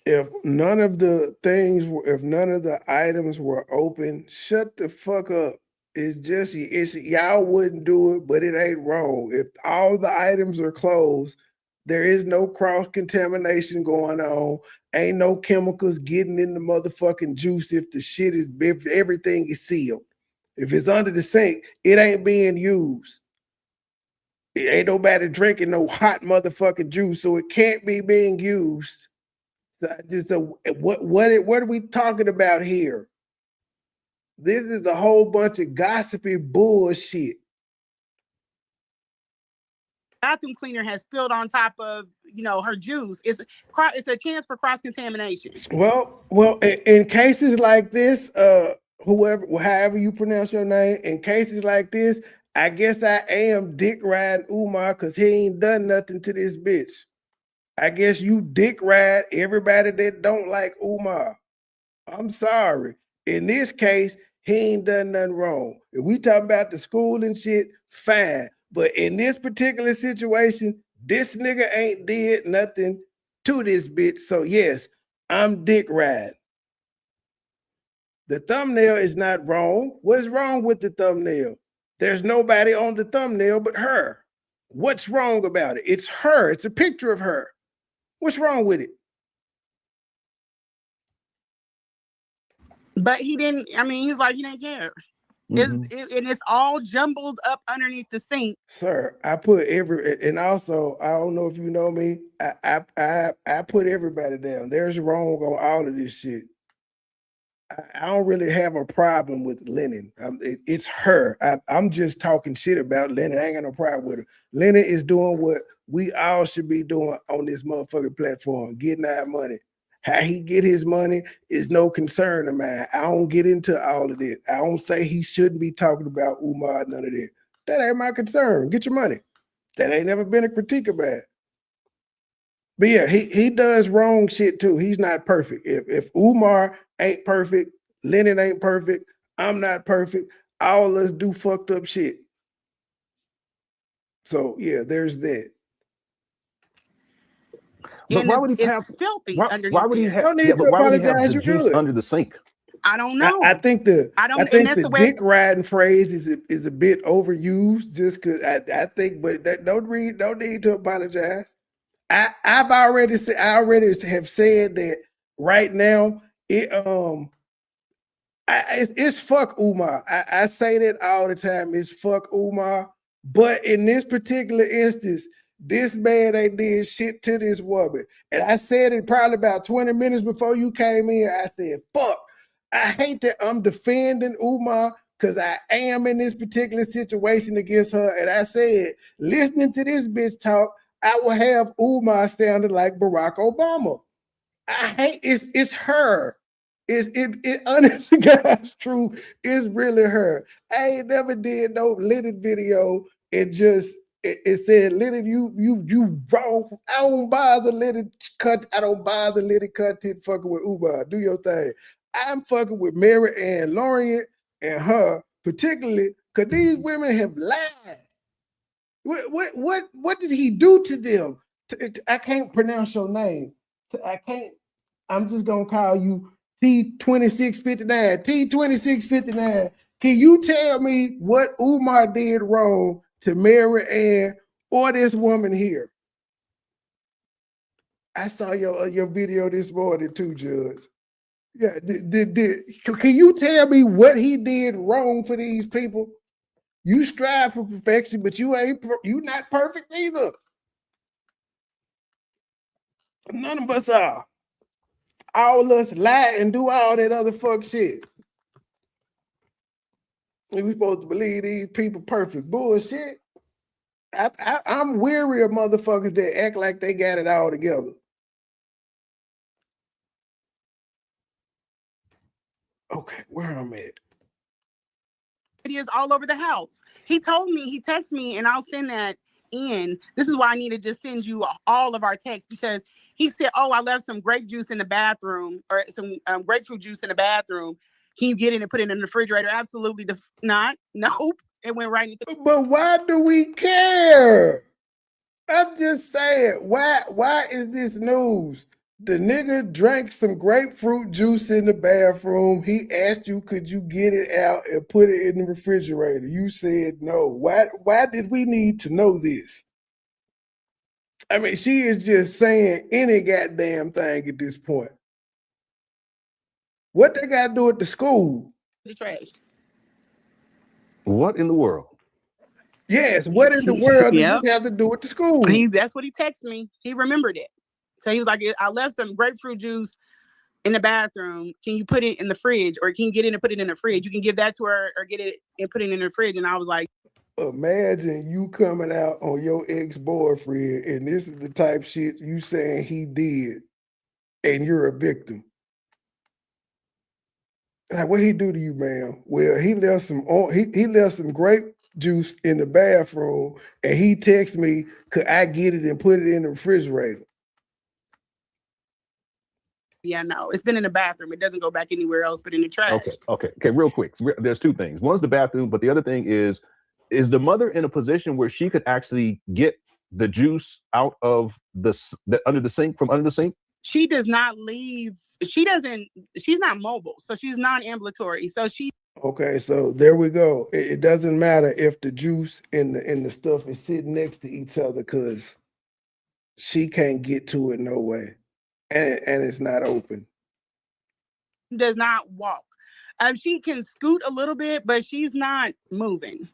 if none of the items were open, shut the fuck up. It's y'all wouldn't do it, but it ain't wrong. If all the items are closed, there is no cross-contamination going on. Ain't no chemicals getting in the motherfucking juice if everything is sealed. If it's under the sink, it ain't being used. It ain't nobody drinking no hot motherfucking juice, so it can't be being used. So what are we talking about here? This is a whole bunch of gossipy bullshit. Bathroom cleaner has spilled on top of her juice. It's a chance for cross-contamination. Well, in cases like this, however you pronounce your name, in cases like this, I guess I am dick riding Umar because he ain't done nothing to this bitch. I guess you dick ride everybody that don't like Umar. I'm sorry. In this case, he ain't done nothing wrong. If we talking about the school and shit, fine. But in this particular situation, this nigga ain't did nothing to this bitch. So yes, I'm dick riding. The thumbnail is not wrong. What's wrong with the thumbnail? There's nobody on the thumbnail but her. What's wrong about it? It's her. It's a picture of her. What's wrong with it? But he didn't, he's like, he didn't care. And it's all jumbled up underneath the sink. Sir, I put and also, I don't know if you know me, I put everybody down. There's wrong on all of this shit. I don't really have a problem with Lenae. It's her. I'm just talking shit about Lenae. I ain't got no problem with her. Lenae is doing what we all should be doing on this motherfucking platform, getting our money. How he get his money is no concern of mine. I don't get into all of it. I don't say he shouldn't be talking about Umar, none of that. That ain't my concern. Get your money. That ain't never been a critique about it. But yeah, he does wrong shit too. He's not perfect. If Umar ain't perfect, Lenae ain't perfect, I'm not perfect, all of us do fucked up shit. So yeah, there's that. But why would he have filthy? Why would he have? No need to apologize. The juice under the sink? I don't know. I think the dick riding phrase is a bit overused. Just because I think, but don't need to apologize. I already have said that right now. It's fuck Umar. I say that all the time. It's fuck Umar. But in this particular instance, this man ain't did shit to this woman. And I said it probably about 20 minutes before you came in. I said, fuck. I hate that I'm defending Umar because I am in this particular situation against her. And I said, listening to this bitch talk, I will have Umar sounding like Barack Obama. I hate it's her. It honest to God's truth, it's really her. I ain't never did no Lenae video and just it said Lenae, you wrong. I don't bother Lenae content fucking with Umar. Do your thing. I'm fucking with Mary Ann Lorient and her, particularly because these women have lied. What did he do to them? I can't pronounce your name. I'm just gonna call you T2659. T2659. Can you tell me what Umar did wrong to Mary Ann or this woman here? I saw your video this morning too, Judge. Yeah, can you tell me what he did wrong for these people? You strive for perfection, but you not perfect either. None of us are. All of us lie and do all that other fuck shit. And we supposed to believe these people perfect bullshit. I'm weary of motherfuckers that act like they got it all together. Okay, where I'm at. It is all over the house. He told me, he texted me, and I'll send that in. This is why I need to just send you all of our texts, because he said, oh, I left some grape juice in the bathroom, or some grapefruit juice in the bathroom. Can you get it and put it in the refrigerator? Absolutely not. Nope. It went right into. But why do we care? I'm just saying, why is this news? The nigga drank some grapefruit juice in the bathroom. He asked you, could you get it out and put it in the refrigerator? You said no. Why did we need to know this? I mean, she is just saying any goddamn thing at this point. What they got to do at the school? The trash. What in the world? Yes, what in the world do you have to do at the school? That's what he texted me. He remembered it. So he was like, I left some grapefruit juice in the bathroom. Can you put it in the fridge, or can you get it and put it in the fridge? You can give that to her or get it and put it in the fridge. And I was like, imagine you coming out on your ex-boyfriend and this is the type shit you saying he did and you're a victim. Like, what he do to you, man? Well, he left some grape juice in the bathroom and he texted me, could I get it and put it in the refrigerator? Yeah, no, it's been in the bathroom. It doesn't go back anywhere else but in the trash. Okay, real quick. There's two things. One's the bathroom, but the other thing is the mother in a position where she could actually get the juice out of under the sink, from under the sink? She does not leave. She's not mobile. So she's non-ambulatory. So she. Okay, so there we go. It doesn't matter if the juice and the stuff is sitting next to each other because she can't get to it no way. And it's not open. Does not walk. She can scoot a little bit, but she's not moving.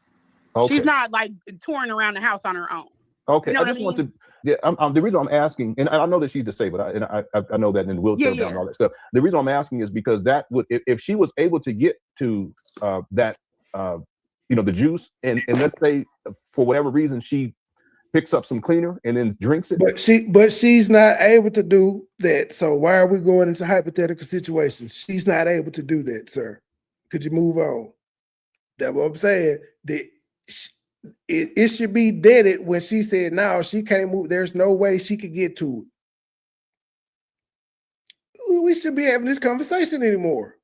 Okay. She's not like touring around the house on her own. Okay, you know I just want to. Yeah, the reason I'm asking, and I know that she's disabled, and I know that in the wheelchair down and all that stuff. The reason I'm asking is because that would, if she was able to get to the juice, and let's say for whatever reason she picks up some cleaner and then drinks it. But she's not able to do that. So why are we going into hypothetical situations? She's not able to do that, sir. Could you move on? That's what I'm saying. It should be deaded when she said, no, she can't move. There's no way she could get to it. We should be having this conversation anymore.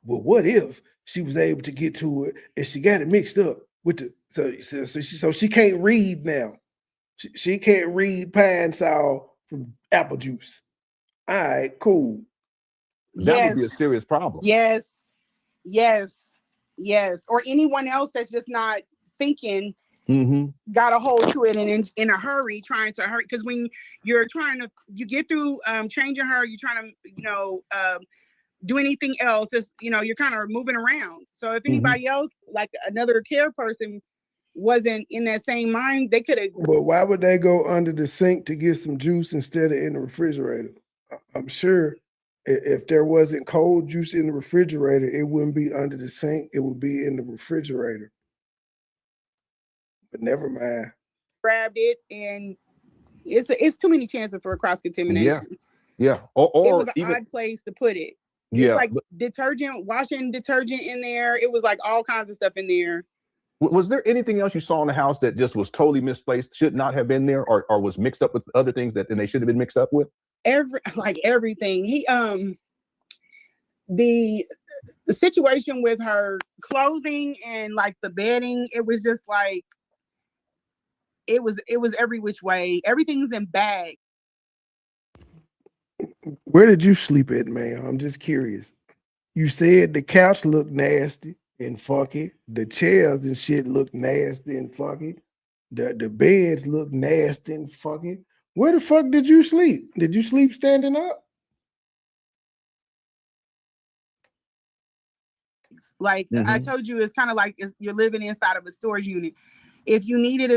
Well, what if she was able to get to it and she got it mixed up with the so she can't read now. She can't read pine sol from apple juice. All right, cool. That would be a serious problem. Yes. Or anyone else that's just not thinking got a hold to it and in a hurry, trying to hurry. Because when you get through changing her, you're trying to, do anything else. It's, you're kind of moving around. So if anybody else, like another care person, wasn't in that same mind, they could have. But why would they go under the sink to get some juice instead of in the refrigerator? I'm sure if there wasn't cold juice in the refrigerator, it wouldn't be under the sink. It would be in the refrigerator. But never mind. Grabbed it, and it's too many chances for a cross contamination. Yeah. Or it was an odd place to put it. It's like washing detergent in there. It was like all kinds of stuff in there. Was there anything else you saw in the house that just was totally misplaced, should not have been there, or was mixed up with other things that they should have been mixed up with? Everything. He the situation with her clothing and like the bedding, it was just like it was every which way. Everything's in bags. Where did you sleep at, man? I'm just curious. You said the couch looked nasty and funky. The chairs and shit look nasty and funky. The beds look nasty and funky. Where the fuck did you sleep? Did you sleep standing up? Like I told you, it's kind of like you're living inside of a storage unit. If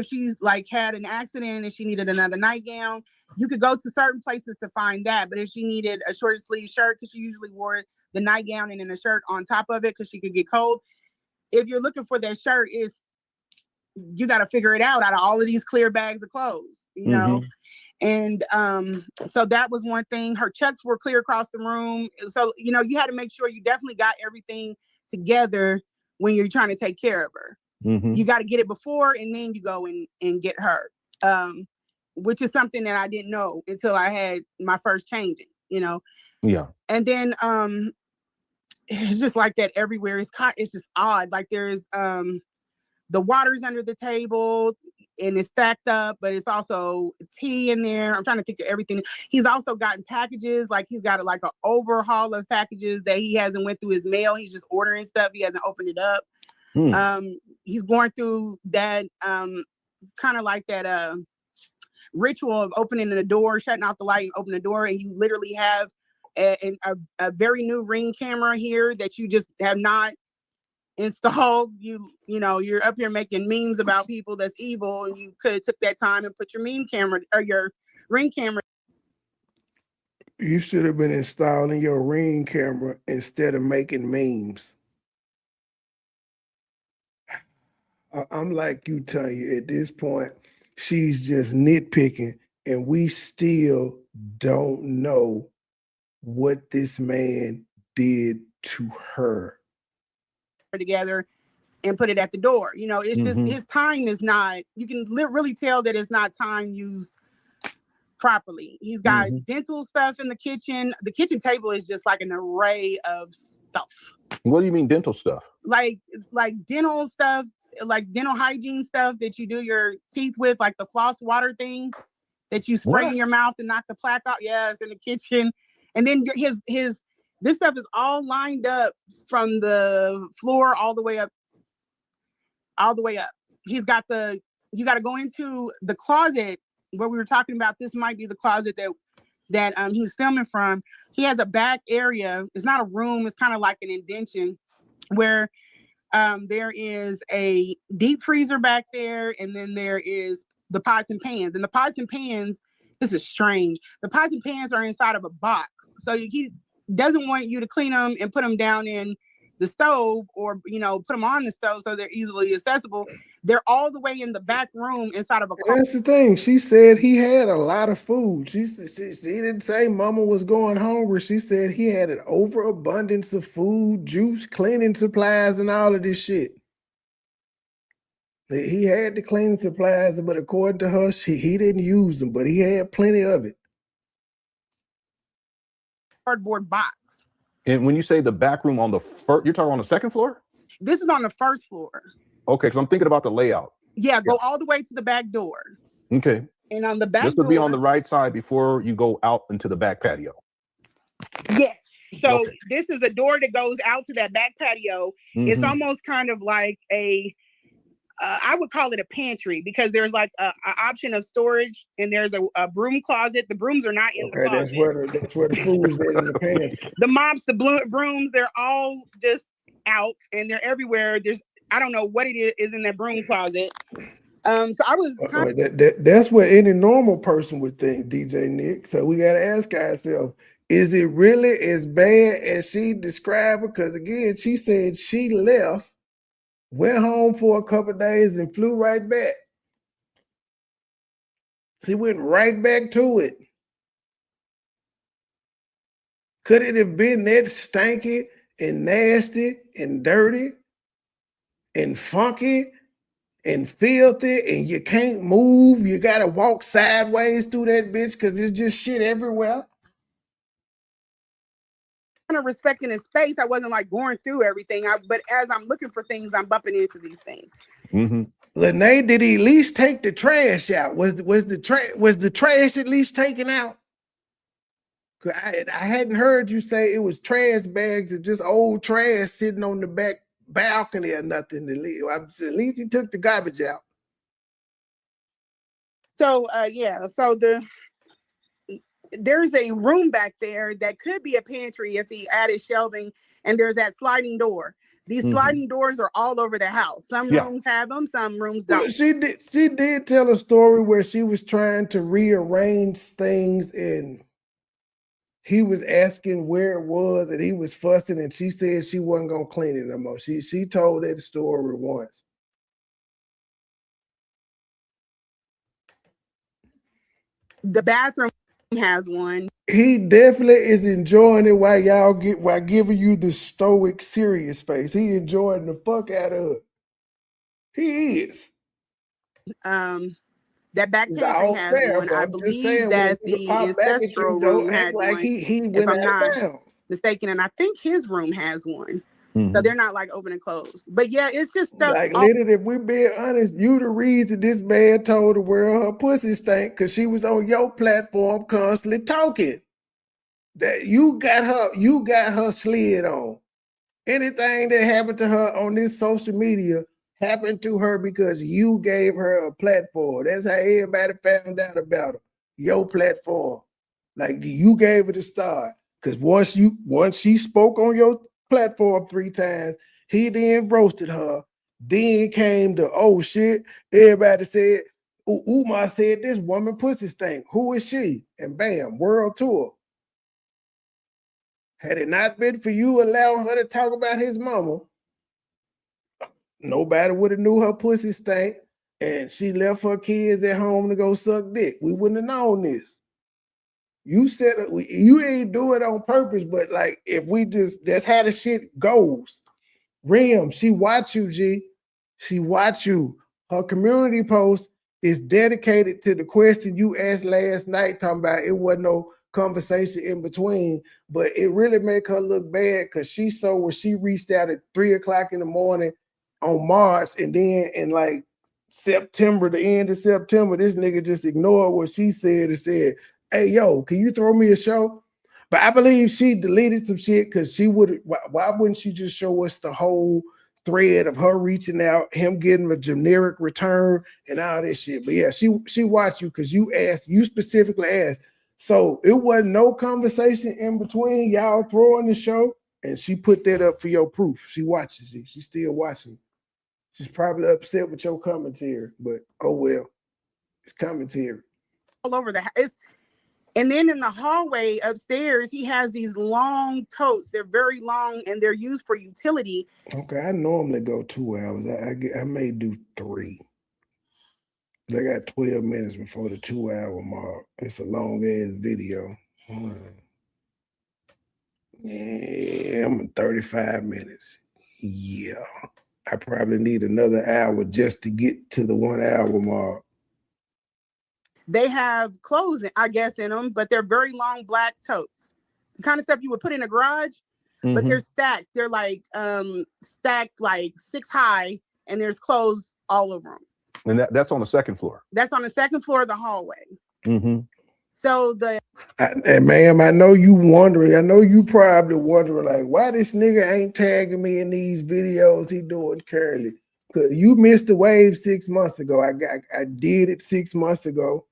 she's like had an accident and she needed another nightgown, you could go to certain places to find that. But if she needed a short sleeve shirt, because she usually wore the nightgown and then a shirt on top of it because she could get cold. If you're looking for that shirt, you got to figure it out of all of these clear bags of clothes, you know? And so that was one thing. Her checks were clear across the room. So, you had to make sure you definitely got everything together when you're trying to take care of her. You got to get it before, and then you go and get her, which is something that I didn't know until I had my first changing, Yeah. And then it's just like that everywhere. It's just odd. Like there's the water's under the table and it's stacked up, but it's also tea in there. I'm trying to think of everything. He's also gotten packages, like he's got an overhaul of packages that he hasn't went through his mail. He's just ordering stuff. He hasn't opened it up. He's going through that kind of like that ritual of opening the door, shutting off the light and open the door, and you literally have a very new Ring camera here that you just have not installed. You're up here making memes about people that's evil, and you could have took that time and put your meme camera or your Ring camera. You should have been installing your Ring camera instead of making memes. I'm like you, Tanya, at this point, she's just nitpicking, and we still don't know what this man did to her. Together and put it at the door. It's just his time is not, you can really tell that it's not time used properly. He's got dental stuff in the kitchen. The kitchen table is just like an array of stuff. What do you mean dental stuff? Like dental stuff, like dental hygiene stuff that you do your teeth with, like the floss water thing that you spray in your mouth and knock the plaque out. Yeah, it's in the kitchen. And then this stuff is all lined up from the floor all the way up. You got to go into the closet where we were talking about. This might be the closet that he's filming from. He has a back area. It's not a room. It's kind of like an indention where there is a deep freezer back there. And then there is the pots and pans. And the pots and pans, this is strange. The pots and pans are inside of a box. So he doesn't want you to clean them and put them down in the stove or, put them on the stove so they're easily accessible. They're all the way in the back room inside of a car. That's the thing. She said he had a lot of food. She didn't say mama was going hungry. She said he had an overabundance of food, juice, cleaning supplies, and all of this shit. He had the cleaning supplies, but according to her, he didn't use them, but he had plenty of it. Cardboard box. And when you say the back room on the first, you're talking on the second floor? This is on the first floor. Okay, because I'm thinking about the layout. Yeah, go all the way to the back door. Okay. And on the back this would be on the right side before you go out into the back patio. Yes. So this is a door that goes out to that back patio. It's almost kind of like a I would call it a pantry because there's like a option of storage, and there's a broom closet. The brooms are not in the closet. That's where the food's in the pantry. The mops, the brooms, they're all just out, and they're everywhere. I don't know what it is in that broom closet. So I was that's what any normal person would think, DJ Nick. So we got to ask ourselves, is it really as bad as she described it? Because again, she said she left, went home for a couple of days, and flew right back. She went right back to it. Could it have been that stanky and nasty and dirty and funky and filthy, and you can't move? You got to walk sideways through that bitch because there's just shit everywhere. Kind of respecting his space. I wasn't like going through everything. But as I'm looking for things, I'm bumping into these things. Mm-hmm. Lenae, did he at least take the trash out? Was the trash at least taken out? Cause I hadn't heard you say it was trash bags or just old trash sitting on the back balcony or nothing. At least he took the garbage out. So so there's a room back there that could be a pantry if he added shelving, and there's that sliding door. These sliding doors are all over the house. Some rooms have them, some rooms don't. Well, she did tell a story where she was trying to rearrange things, and he was asking where it was, and he was fussing, and she said she wasn't gonna clean it no more. She told that story once. The bathroom has one. He definitely is enjoying it while giving you the stoic serious face. He enjoying the fuck out of it. He is. That back pantry has one. I believe that the ancestral room had one. If I'm not mistaken, and I think his room has one. So they're not like open and closed. But yeah, it's just stuff. Like, literally, if we're being honest, you the reason this man told the world her pussy stank because she was on your platform constantly talking. That you got her slid on. Anything that happened to her on this social media happened to her because you gave her a platform. That's how everybody found out about her. Your platform. Like, you gave her the start. Because once she spoke on your platform 3 times, he then roasted her. Then came the, oh shit, everybody said, Umar said this woman pussy stink. Who is she? And bam, world tour. Had it not been for you allowing her to talk about his mama, nobody would have knew her pussy stank, and she left her kids at home to go suck dick. We wouldn't have known this. You said you ain't do it on purpose, but like if we just, that's how the shit goes. Rim, she watch you, G. She watch you. Her community post is dedicated to the question you asked last night, talking about it wasn't no conversation in between, but it really make her look bad because she saw where she reached out at 3 o'clock in the morning on March, and then in like September, the end of September, this nigga just ignored what she said and said, hey, yo, can you throw me a show? But I believe she deleted some shit because she would. Why wouldn't she just show us the whole thread of her reaching out, him getting a generic return and all this shit? But yeah, she watched you because you specifically asked. So it wasn't no conversation in between y'all throwing the show, and she put that up for your proof. She watches you. She's still watching. She's probably upset with your commentary, but oh well, it's commentary. All over the house. And then in the hallway upstairs, he has these long totes. They're very long and they're used for utility. Okay, I normally go 2 hours. I may do 3. I got 12 minutes before the 2-hour mark. It's a long ass video. Yeah, I'm at 35 minutes. Yeah, I probably need another hour just to get to the 1 hour mark. They have clothes, I guess, in them, but they're very long black totes. The kind of stuff you would put in a garage, but they're stacked. They're like stacked like 6 high, and there's clothes all over them. And that's on the 2nd floor. That's on the 2nd floor of the hallway. So and ma'am, I know you wondering. I know you probably wondering like, why this nigga ain't tagging me in these videos he doing currently. Cause you missed the wave 6 months ago. I did it 6 months ago.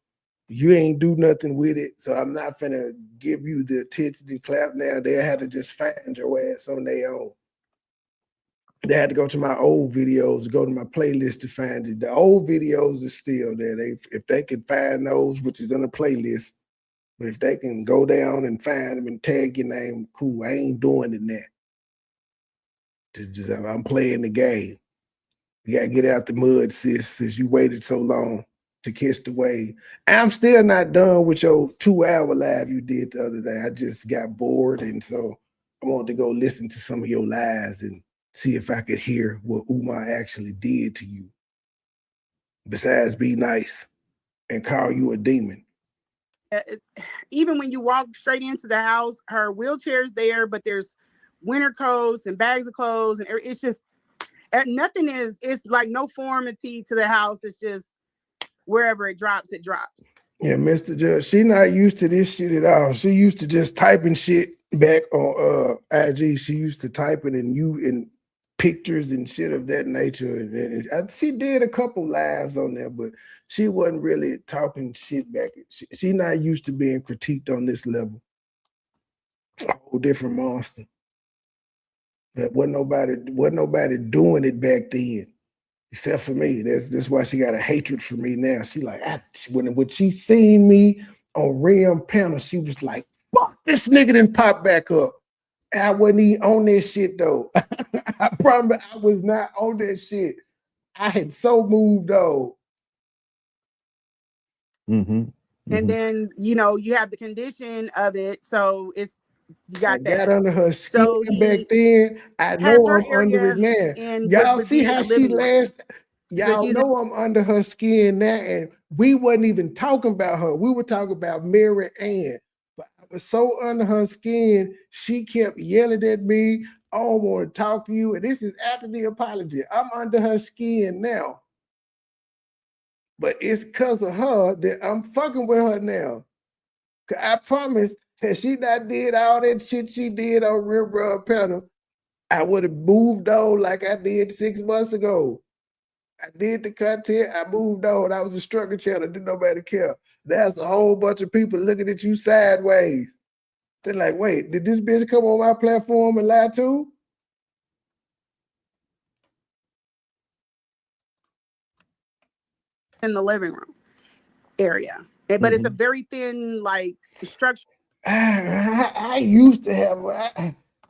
You ain't do nothing with it, so I'm not finna give you the attention and clap now. They had to just find your ass on their own. They had to go to my old videos, go to my playlist to find it. The old videos are still there. If they can find those, which is on the playlist, but if they can go down and find them and tag your name, cool. I ain't doing it now. I'm playing the game. You gotta get out the mud, sis, since you waited so long to catch the wave. I'm still not done with your 2-hour live you did the other day. I just got bored, and so I wanted to go listen to some of your lives and see if I could hear what Umar actually did to you. Besides be nice and call you a demon. Even when you walk straight into the house, her wheelchair's there, but there's winter coats and bags of clothes, and it's just nothing it's like no formality to the house. It's just wherever it drops, it drops. Yeah, Mr. Judge, she not used to this shit at all. She used to just typing shit back on IG. She used to type it in pictures and shit of that nature. And she did a couple lives on there, but she wasn't really talking shit back. She not used to being critiqued on this level. A whole different monster. That wasn't nobody doing it back then, except for me. That's why she got a hatred for me now. She like, when she seen me on Rim panel, she was like, fuck, this nigga didn't pop back up. And I wasn't even on that shit though. I promise I was not on that shit. I had so moved on. And then, you have the condition of it. So you got that. Got under her skin so back then. I know I'm under it now. Y'all see how she last. Y'all know I'm under her skin now, and we wasn't even talking about her. We were talking about Mary Ann. But I was so under her skin, she kept yelling at me. I don't want to talk to you. And this is after the apology. I'm under her skin now. But it's because of her that I'm fucking with her now. I promise, had she not did all that shit she did on Real Broad Panel, I would have moved on like I did 6 months ago. I did the content, I moved on. I was a struggle channel, didn't nobody care. There's a whole bunch of people looking at you sideways. They're like, wait, did this bitch come on my platform and lie too? In the living room area. But it's a very thin, like, structure. I used to have,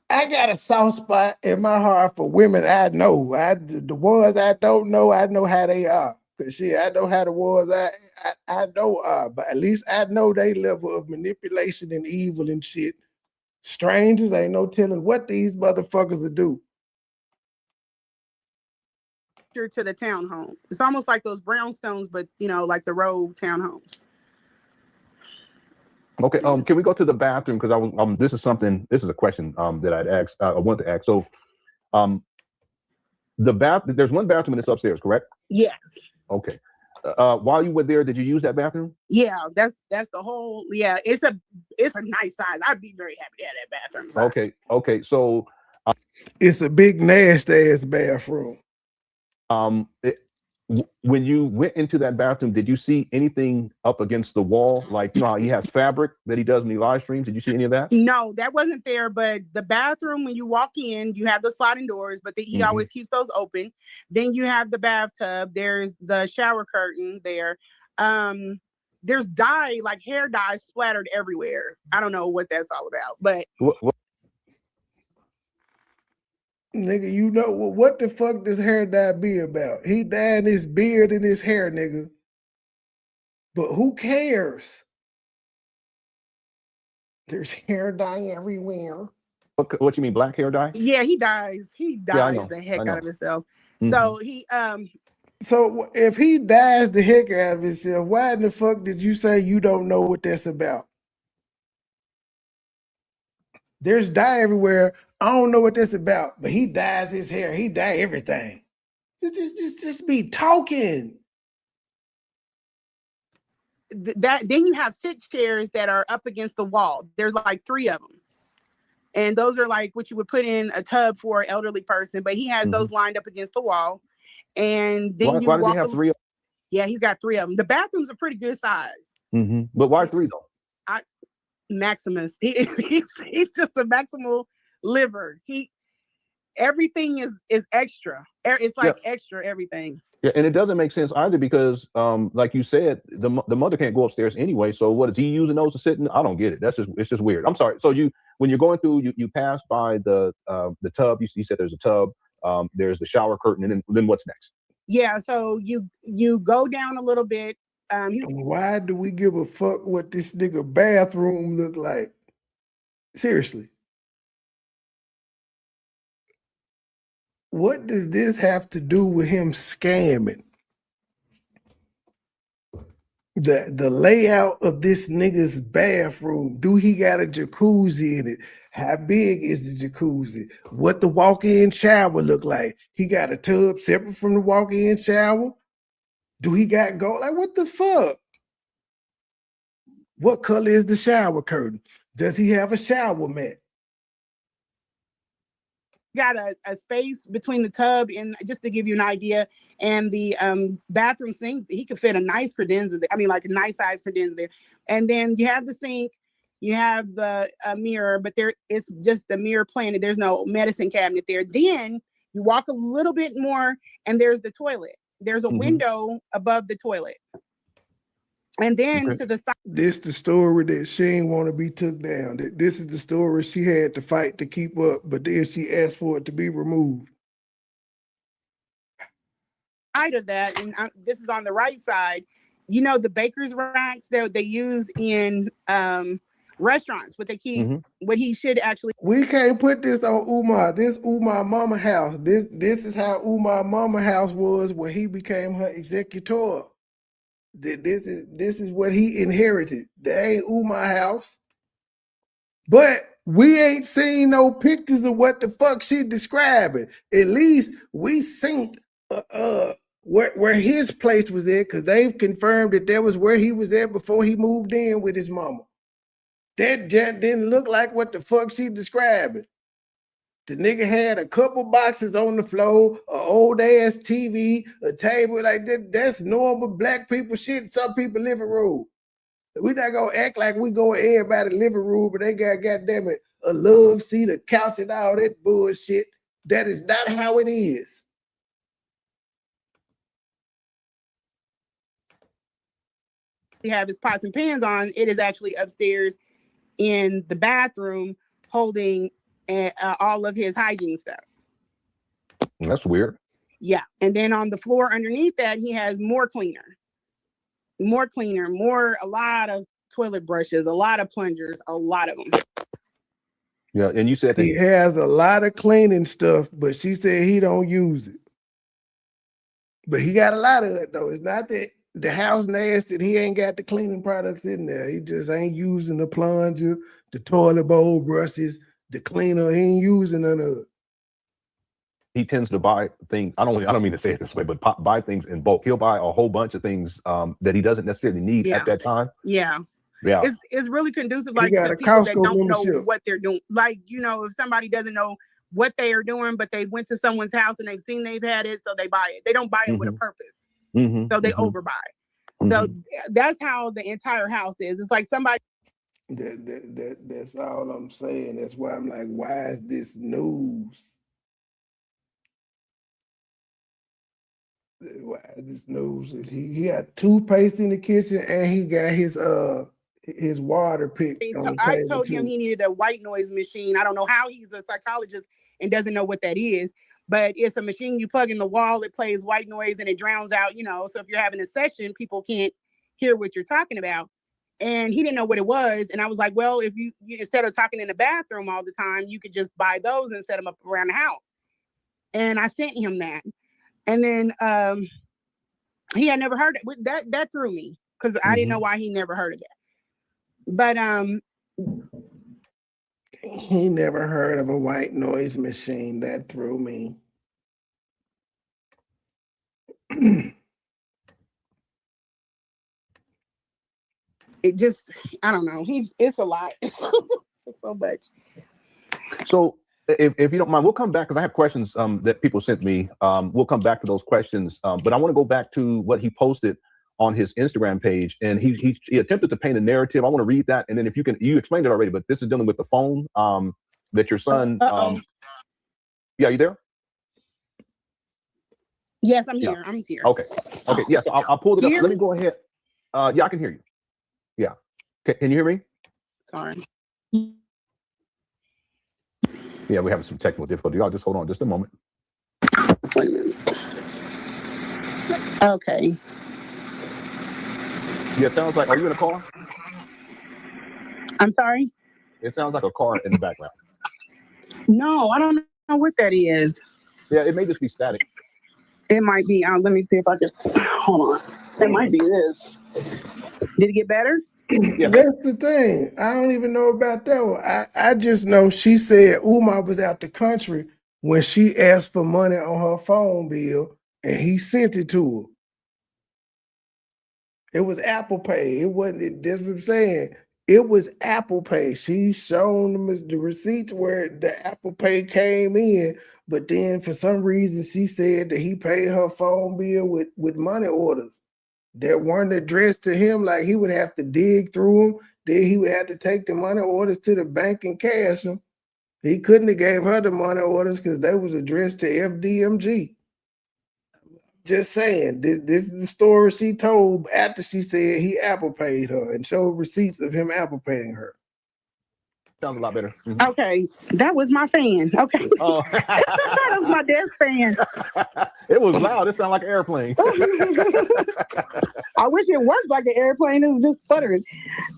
I got a soft spot in my heart for women I know. The ones I don't know, I know how they are. Because shit, I know how the ones I know are. But at least I know they level of manipulation and evil and shit. Strangers, ain't no telling what these motherfuckers will do. To the townhome. It's almost like those brownstones, but like the row townhomes. Okay, can we go to the bathroom? Because this is a question that I'd ask. I want to ask. So, there's one bathroom in this upstairs, correct? Yes. Okay. While you were there, did you use that bathroom? Yeah, that's the whole. Yeah, it's a nice size. I'd be very happy to have that bathroom size. Okay. So, it's a big nasty ass bathroom. When you went into that bathroom, did you see anything up against the wall? Like, how he has fabric that he does when he live streams? Did you see any of that? No, that wasn't there. But the bathroom, when you walk in, you have the sliding doors, but he always keeps those open. Then you have the bathtub. There's the shower curtain there. There's dye, like hair dye, splattered everywhere. I don't know what that's all about, but. Nigga, what the fuck does hair dye be about? He dying his beard and his hair, nigga. But who cares? There's hair dye everywhere. What you mean, black hair dye? Yeah, he dyes the heck out of himself. So he So if he dyes the heck out of himself, why in the fuck did you say you don't know what that's about? There's dye everywhere. I don't know what that's about, but he dyes his hair. He dye everything. Just be talking. Then you have sit chairs that are up against the wall. There's like 3 of them. And those are like what you would put in a tub for an elderly person, but he has those lined up against the wall. And then why does he have 3? Yeah, he's got 3 of them. The bathrooms are pretty good size. But why 3 though? Maximus. He's just a maximal liver. Everything is extra. It's like extra everything. Yeah, and it doesn't make sense either because, like you said, the mother can't go upstairs anyway. So what is he using those to sit in? I don't get it. It's just weird. I'm sorry. So when you're going through, you pass by the tub. You said there's a tub. There's the shower curtain, and then what's next? Yeah. So you go down a little bit. Why do we give a fuck what this nigga bathroom look like? Seriously. What does this have to do with him scamming? The layout of this nigga's bathroom. Do he got a jacuzzi in it? How big is the jacuzzi? What the walk-in shower look like? He got a tub separate from the walk-in shower? Do he got gold? Like, what the fuck? What color is the shower curtain? Does he have a shower mat? Got a space between the tub and, just to give you an idea, and the bathroom sinks. He could fit a nice credenza there. I mean, like a nice size credenza there. And then you have the sink, you have the mirror, but it's just the mirror planted. There's no medicine cabinet there. Then you walk a little bit more, and there's the toilet. There's a window above the toilet. And then to the side. This the story that she ain't want to be took down. This is the story she had to fight to keep up, but then she asked for it to be removed. Side of that, and this is on the right side. You know the baker's racks that they use in restaurants. What they keep, what he should actually. We can't put this on Umar. This Umar mama house. This is how Umar mama house was when he became her executor. This is what he inherited. That ain't Umar house. But we ain't seen no pictures of what the fuck she describing. At least we seen where his place was at, because they've confirmed that that was where he was at before he moved in with his mama. That didn't look like what the fuck she describing. The nigga had a couple boxes on the floor, an old ass TV, a table like that. That's normal black people shit in some people living room. We not gonna act like we go in everybody's living room, but they got goddamn it a love seat, a couch, and all that bullshit. That is not how it is. He have his pots and pans on. It is actually upstairs in the bathroom, holding all of his hygiene stuff. That's weird. Yeah. And then on the floor underneath that, he has more cleaner, a lot of toilet brushes, a lot of plungers, a lot of them. Yeah. And you said that he has a lot of cleaning stuff, but she said he don't use it. But he got a lot of it though. It's not that the house nasty and he ain't got the cleaning products in there. He just ain't using the plunger, the toilet bowl brushes, the cleaner. He ain't using none of it. He tends to buy things. I don't mean to say it this way, but buy things in bulk. He'll buy a whole bunch of things that he doesn't necessarily need at that time. Yeah. It's really conducive, like to people that don't know what they're doing. Like, you know, if somebody doesn't know what they are doing, but they went to someone's house and they've seen they've had it, so they buy it. They don't buy it with a purpose. So they overbuy. So that's how the entire house is. It's like somebody. That's all I'm saying. That's why I'm like, why is this news? Why is this news? He got toothpaste in the kitchen and he got his water picked on the table. I told him he needed a white noise machine. I don't know how he's a psychologist and doesn't know what that is, but it's a machine you plug in the wall. It plays white noise and it drowns out, you know, so if you're having a session, people can't hear what you're talking about. And he didn't know what it was. And I was like, well, if you instead of talking in the bathroom all the time, you could just buy those and set them up around the house. And I sent him that. And then he had never heard it. That threw me because I didn't know why he never heard of that. But he never heard of a white noise machine. That threw me. It just, I don't know. It's a lot. It's so much. So if you don't mind, we'll come back because I have questions that people sent me. We'll come back to those questions, but I want to go back to what he posted on his Instagram page, and he attempted to paint a narrative. I want to read that, and then if you can, you explained it already, but this is dealing with the phone that your son. Yeah, you there? Yes, I'm here. I'm here. Okay. Yeah, so I'll pull it up. Let me go ahead. Yeah, I can hear you. Yeah. Can you hear me? Sorry. Yeah, we're having some technical difficulty. Y'all just hold on just a moment. Wait a minute. Okay. Yeah, it sounds like, are you in a car? I'm sorry? It sounds like a car in the background. No, I don't know what that is. Yeah, it may just be static. It might be. Let me see if I can. Hold on. It might be this. Did it get better? Yeah. That's the thing. I don't even know about that one. I just know she said Umar was out the country when she asked for money on her phone bill and he sent it to her. It was Apple Pay. It wasn't, that's what I'm saying. It was Apple Pay. She shown them the receipts where the Apple Pay came in, but then for some reason she said that he paid her phone bill with money orders that weren't addressed to him. Like he would have to dig through them. Then he would have to take the money orders to the bank and cash them. He couldn't have gave her the money orders because they was addressed to FDMG. Just saying, this is the story she told after she said he Apple paid her and showed receipts of him Apple paying her. Sounds a lot better. Okay, that was my fan. Okay. Oh. That was my desk fan. It was loud. It sounded like an airplane. I wish it worked like an airplane. It was just sputtering.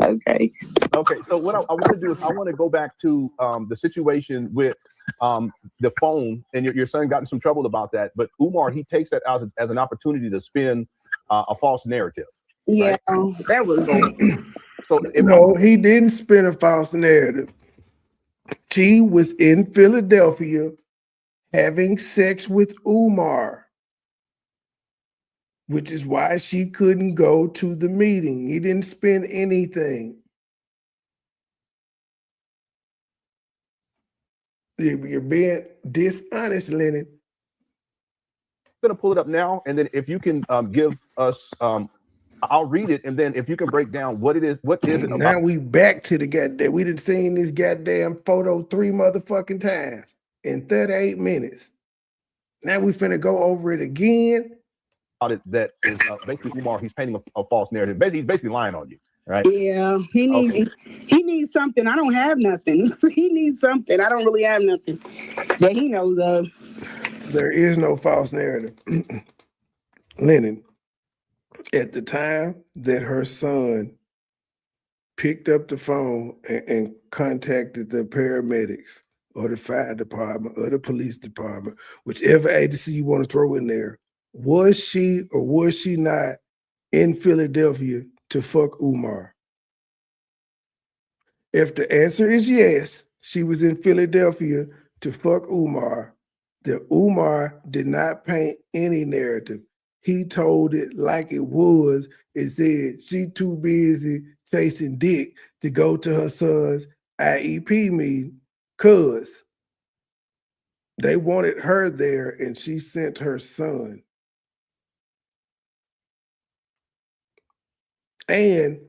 Okay. Okay, so what I want to do is I want to go back to the situation with the phone, and your son got in some trouble about that. But Umar, he takes that as an opportunity to spin a false narrative. Yeah, right? that was. No, he didn't spin a false narrative. She was in Philadelphia having sex with Umar, which is why she couldn't go to the meeting. He didn't spin anything. You're being dishonest, Lenae. I'm going to pull it up now, and then if you can give us, I'll read it, and then if you can break down what it is about. Now we back to the goddamn. We done seen this goddamn photo 3 motherfucking times in 38 minutes. Now we finna go over it again. That is basically Umar. He's painting a false narrative. He's basically lying on you, right? Yeah, he needs something. I don't have nothing. He needs something. I don't really have nothing that he knows of. There is no false narrative. Lenae, at the time that her son picked up the phone and contacted the paramedics or the fire department or the police department, whichever agency you want to throw in there, was she or was she not in Philadelphia to fuck Umar? If the answer is yes, she was in Philadelphia to fuck Umar, then Umar did not paint any narrative. He told it like it was and said she too busy chasing dick to go to her son's IEP meeting because they wanted her there and she sent her son. And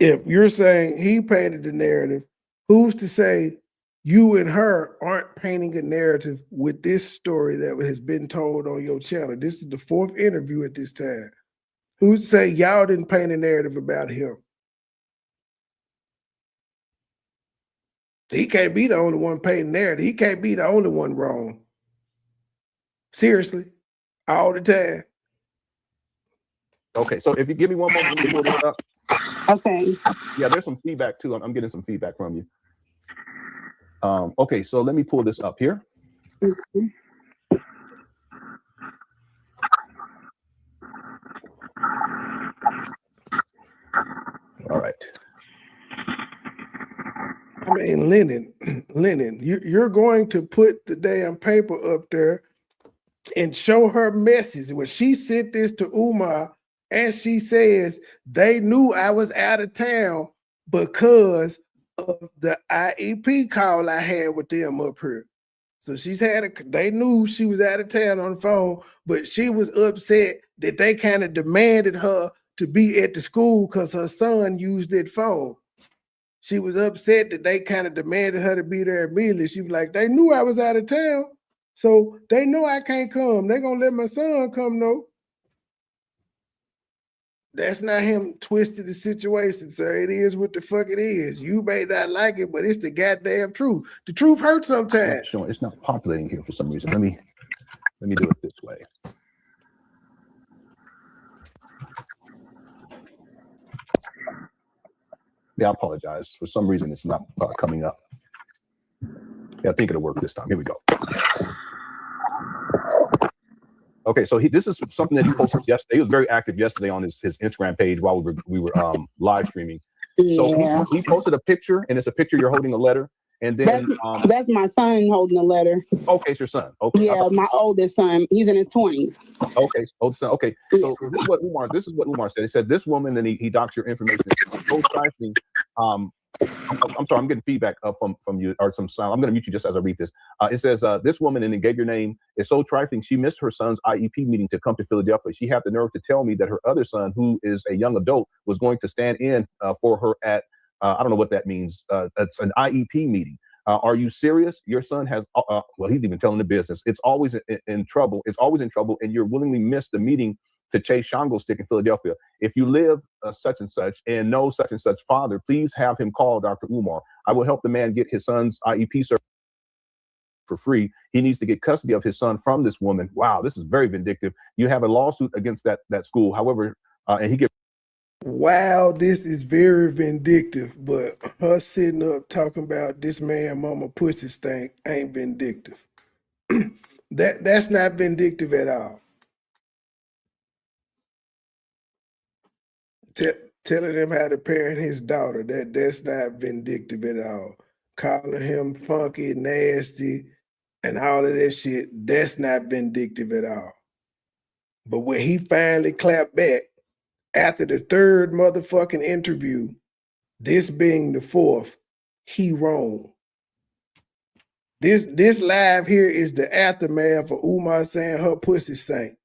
if you're saying he painted the narrative, who's to say you and her aren't painting a narrative with this story that has been told on your channel? This is the 4th interview at this time. Who's to say y'all didn't paint a narrative about him? He can't be the only one painting narrative. He can't be the only one wrong. Seriously, all the time. Okay, so if you give me one moment, let me pull this up. Okay. Yeah, there's some feedback too. I'm getting some feedback from you. Okay, so let me pull this up here. All right. I mean, Lenae, you're going to put the damn paper up there and show her message when she sent this to Umar, and she says they knew I was out of town because of the IEP call I had with them up here. So they knew she was out of town on the phone, but she was upset that they kind of demanded her to be at the school because her son used that phone. She was upset that they kind of demanded her to be there immediately. She was like, they knew I was out of town, so they know I can't come. They're going to let my son come, though. That's not him twisting the situation, sir. It is what the fuck it is. You may not like it, but it's the goddamn truth. The truth hurts sometimes. It's not populating here for some reason. Let me do it this way. Yeah, I apologize. For some reason, it's not coming up. Yeah, I think it'll work this time. Here we go. Okay, so this is something that he posted yesterday. He was very active yesterday on his Instagram page while we were live streaming. Yeah. So he posted a picture, and it's a picture you're holding a letter, and then that's my son holding a letter. Okay, it's your son. Okay, yeah, my oldest son. He's in his 20s. Okay, oldest son. Okay, so this is what Umar said. He said this woman, and he docs your information. So trifling. I'm sorry, I'm getting feedback from you or some sound. I'm going to mute you just as I read this. It says, this woman, and it gave your name, is so trifling. She missed her son's IEP meeting to come to Philadelphia. She had the nerve to tell me that her other son, who is a young adult, was going to stand in for her at, I don't know what that means. It's an IEP meeting. Are you serious? Your son has, well, he's even telling the business. It's always in trouble. It's always in trouble. And you're willingly missed the meeting to chase Shango Stick in Philadelphia. If you live such and such and know such and such father, please have him call Dr. Umar. I will help the man get his son's IEP service for free. He needs to get custody of his son from this woman. Wow, this is very vindictive. You have a lawsuit against that school. However, and he gets. Wow, this is very vindictive, but her sitting up talking about this man mama pussy stink ain't vindictive. That's not vindictive at all. Telling him how to parent his daughter, that's not vindictive at all. Calling him funky, nasty, and all of that shit, that's not vindictive at all. But when he finally clapped back after the third motherfucking interview, this being the fourth, he wrong. This live here is the aftermath for Umar saying her pussy stank.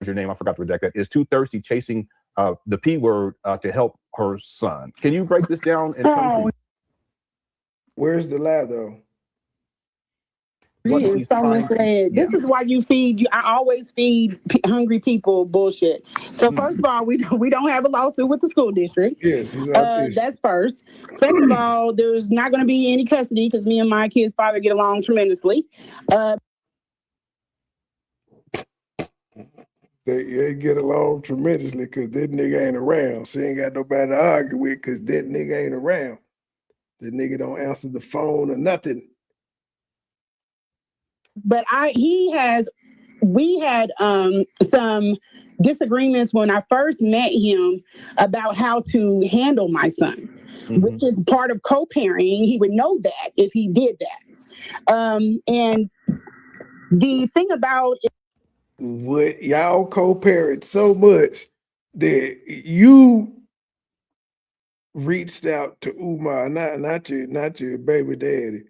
Your name, I forgot to redact that, is too thirsty chasing the P word to help her son. Can you break this down? And where's the lie though? He is so misled. This is why I always feed hungry people bullshit. So first of all, we don't have a lawsuit with the school district. Yes, that's first. Second of all, there's not going to be any custody because me and my kid's father get along tremendously. They get along tremendously because that nigga ain't around. She ain't got nobody to argue with because that nigga ain't around. That nigga don't answer the phone or nothing. But we had some disagreements when I first met him about how to handle my son, which is part of co-parenting. He would know that if he did that. And the thing about what y'all co-parent so much that you reached out to Umar, not your baby daddy.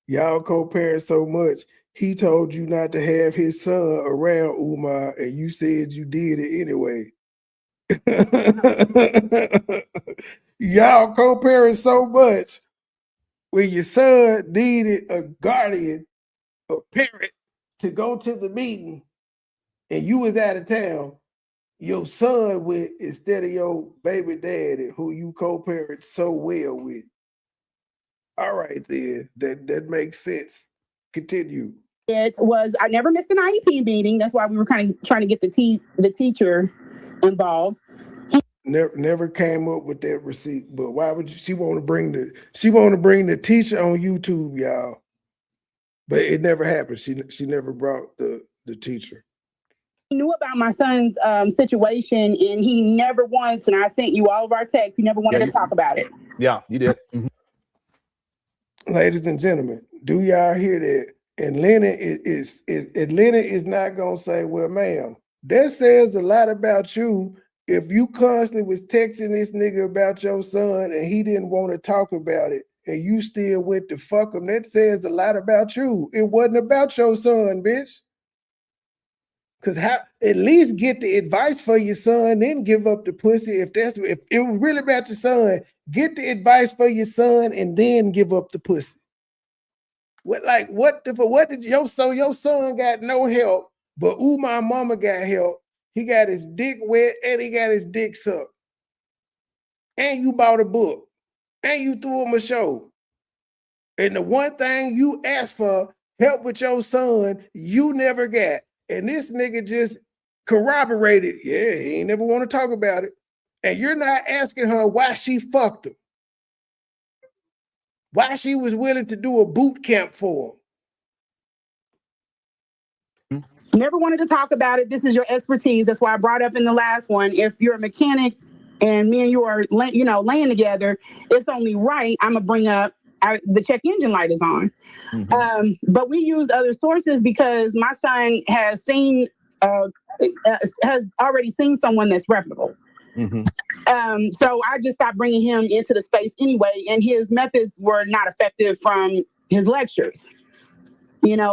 Y'all co-parent so much, he told you not to have his son around Umar, and you said you did it anyway. Y'all co-parent so much, when your son needed a guardian, a parent to go to the meeting, and you was out of town, your son went instead of your baby daddy, who you co-parent so well with. All right, then. That makes sense. Continue. It was, I never missed an IEP meeting. That's why we were kind of trying to get the teacher involved. Never came up with that receipt, but why would she want to bring the teacher on YouTube, y'all? But it never happened. She never brought the teacher. He knew about my son's situation, and he never once, and I sent you all of our texts, he never wanted to talk about it. Yeah, you did. Ladies and gentlemen, do y'all hear that? And Lenae is not gonna say, well, ma'am, that says a lot about you if you constantly was texting this nigga about your son and he didn't want to talk about it and you still went to fuck him, that says a lot about you. It wasn't about your son, bitch. Cause at least get the advice for your son, then give up the pussy. If it was really about your son, get the advice for your son and then give up the pussy. What did your son got no help, but my mama got help. He got his dick wet and he got his dick sucked. And you bought a book. And you threw him a show. And the one thing you asked for, help with your son, you never got. And this nigga just corroborated, yeah, he ain't never want to talk about it. And you're not asking her why she fucked him. Why she was willing to do a boot camp for him. Never wanted to talk about it. This is your expertise. That's why I brought up in the last one. If you're a mechanic and me and you are, laying together, it's only right. I'm gonna bring up the check engine light is on. Mm-hmm. But we use other sources because my son has already seen someone that's reputable. Mm-hmm. So I just stopped bringing him into the space anyway, and his methods were not effective from his lectures.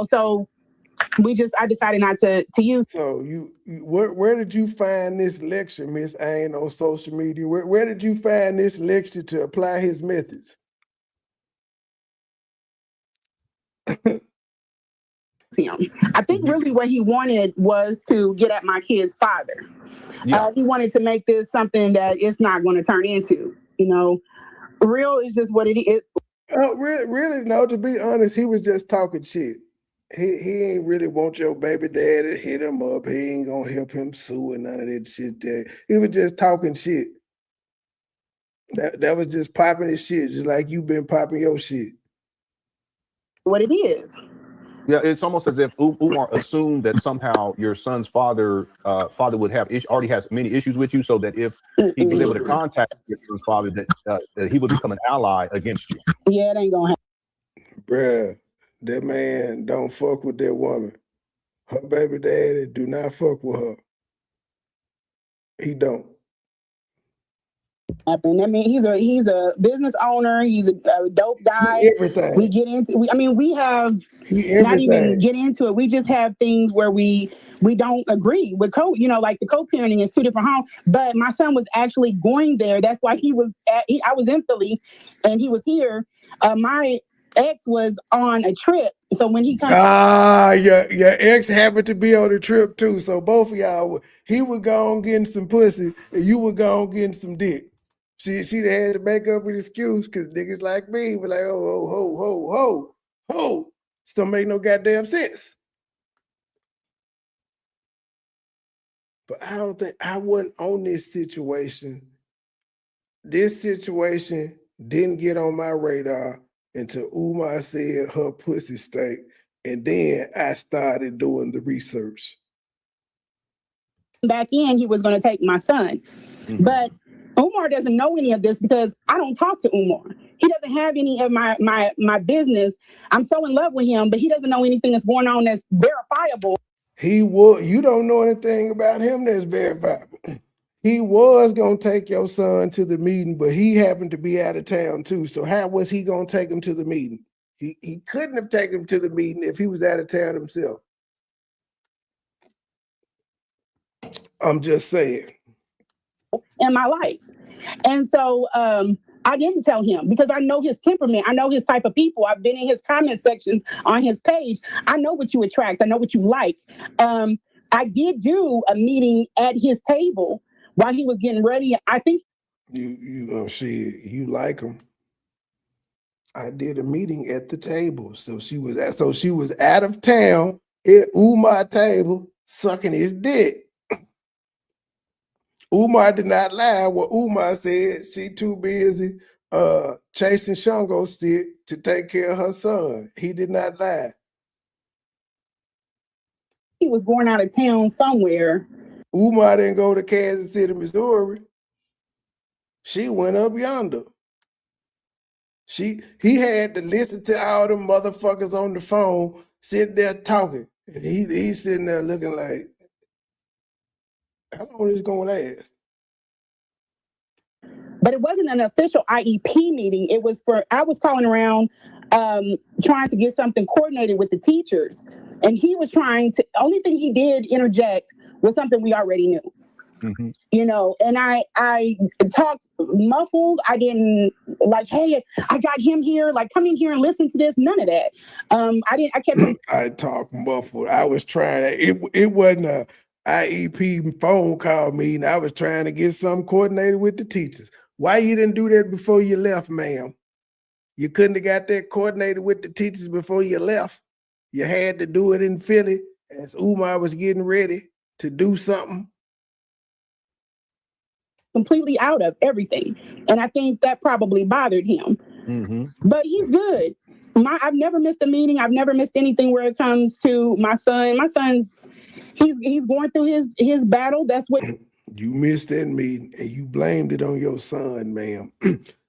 So I decided not to use. So where did you find this lecture, Miss? I ain't on social media. Where did you find this lecture to apply his methods? Him. I think really what he wanted was to get at my kid's father. Yeah. He wanted to make this something that it's not going to turn into. Real is just what it is. Really, no, to be honest, he was just talking shit. He ain't really want your baby daddy to hit him up. He ain't gonna help him sue and none of that shit there. He was just talking shit. That was just popping his shit, just like you been popping your shit. What it is. Yeah, it's almost as if Umar assumed that somehow your son's father would have already has many issues with you, so that if he was able to contact your son's father, that he would become an ally against you. Yeah, it ain't gonna happen. Bruh, that man don't fuck with that woman. Her baby daddy do not fuck with her. He don't. I mean, he's a business owner. He's a dope guy. Everything. We get into. We have not even get into it. We just have things where we don't agree with like the co-parenting is two different homes. But my son was actually going there. That's why he was. I was in Philly, and he was here. My ex was on a trip, so when he comes, your ex happened to be on the trip too. So both of y'all, he would go on getting some pussy, and you would go on getting some dick. She'd had to make up an excuse because niggas like me were like, ho. Still make no goddamn sense. But I don't think I wasn't on this situation. This situation didn't get on my radar until Umar said her pussy stank. And then I started doing the research. Back in, he was going to take my son. Mm-hmm. But Umar doesn't know any of this because I don't talk to Umar. He doesn't have any of my business. I'm so in love with him, but he doesn't know anything that's going on that's verifiable. You don't know anything about him that's verifiable. He was going to take your son to the meeting, but he happened to be out of town too. So how was he going to take him to the meeting? He couldn't have taken him to the meeting if he was out of town himself. I'm just saying. In my life. And so I didn't tell him because I know his temperament. I know his type of people. I've been in his comment sections on his page. I know what you attract. I know what you like. I did do a meeting at his table while he was getting ready. I think you like him. I did a meeting at the table. So she was out of town at Umar table sucking his dick. Umar did not lie. What Umar said, she too busy chasing Shango stick to take care of her son. He did not lie. He was born out of town somewhere. Umar didn't go to Kansas City, Missouri. She went up yonder. He had to listen to all them motherfuckers on the phone sitting there talking. And he's sitting there looking like, how long is it gonna last? but it wasn't an official IEP meeting. It was I was calling around trying to get something coordinated with the teachers. And he was only thing he did interject was something we already knew. Mm-hmm. You know, and I talked muffled. I didn't like, hey, I got him here, like come in here and listen to this. None of that. I kept I talked muffled. I was trying to, it wasn't a IEP phone call meeting. I was trying to get something coordinated with the teachers. Why you didn't do that before you left, ma'am? You couldn't have got that coordinated with the teachers before you left. You had to do it in Philly as Umar was getting ready to do something. Completely out of everything. And I think that probably bothered him. Mm-hmm. But he's good. I've never missed a meeting. I've never missed anything where it comes to my son. My son's he's going through his battle. That's what you missed that meeting and you blamed it on your son, ma'am.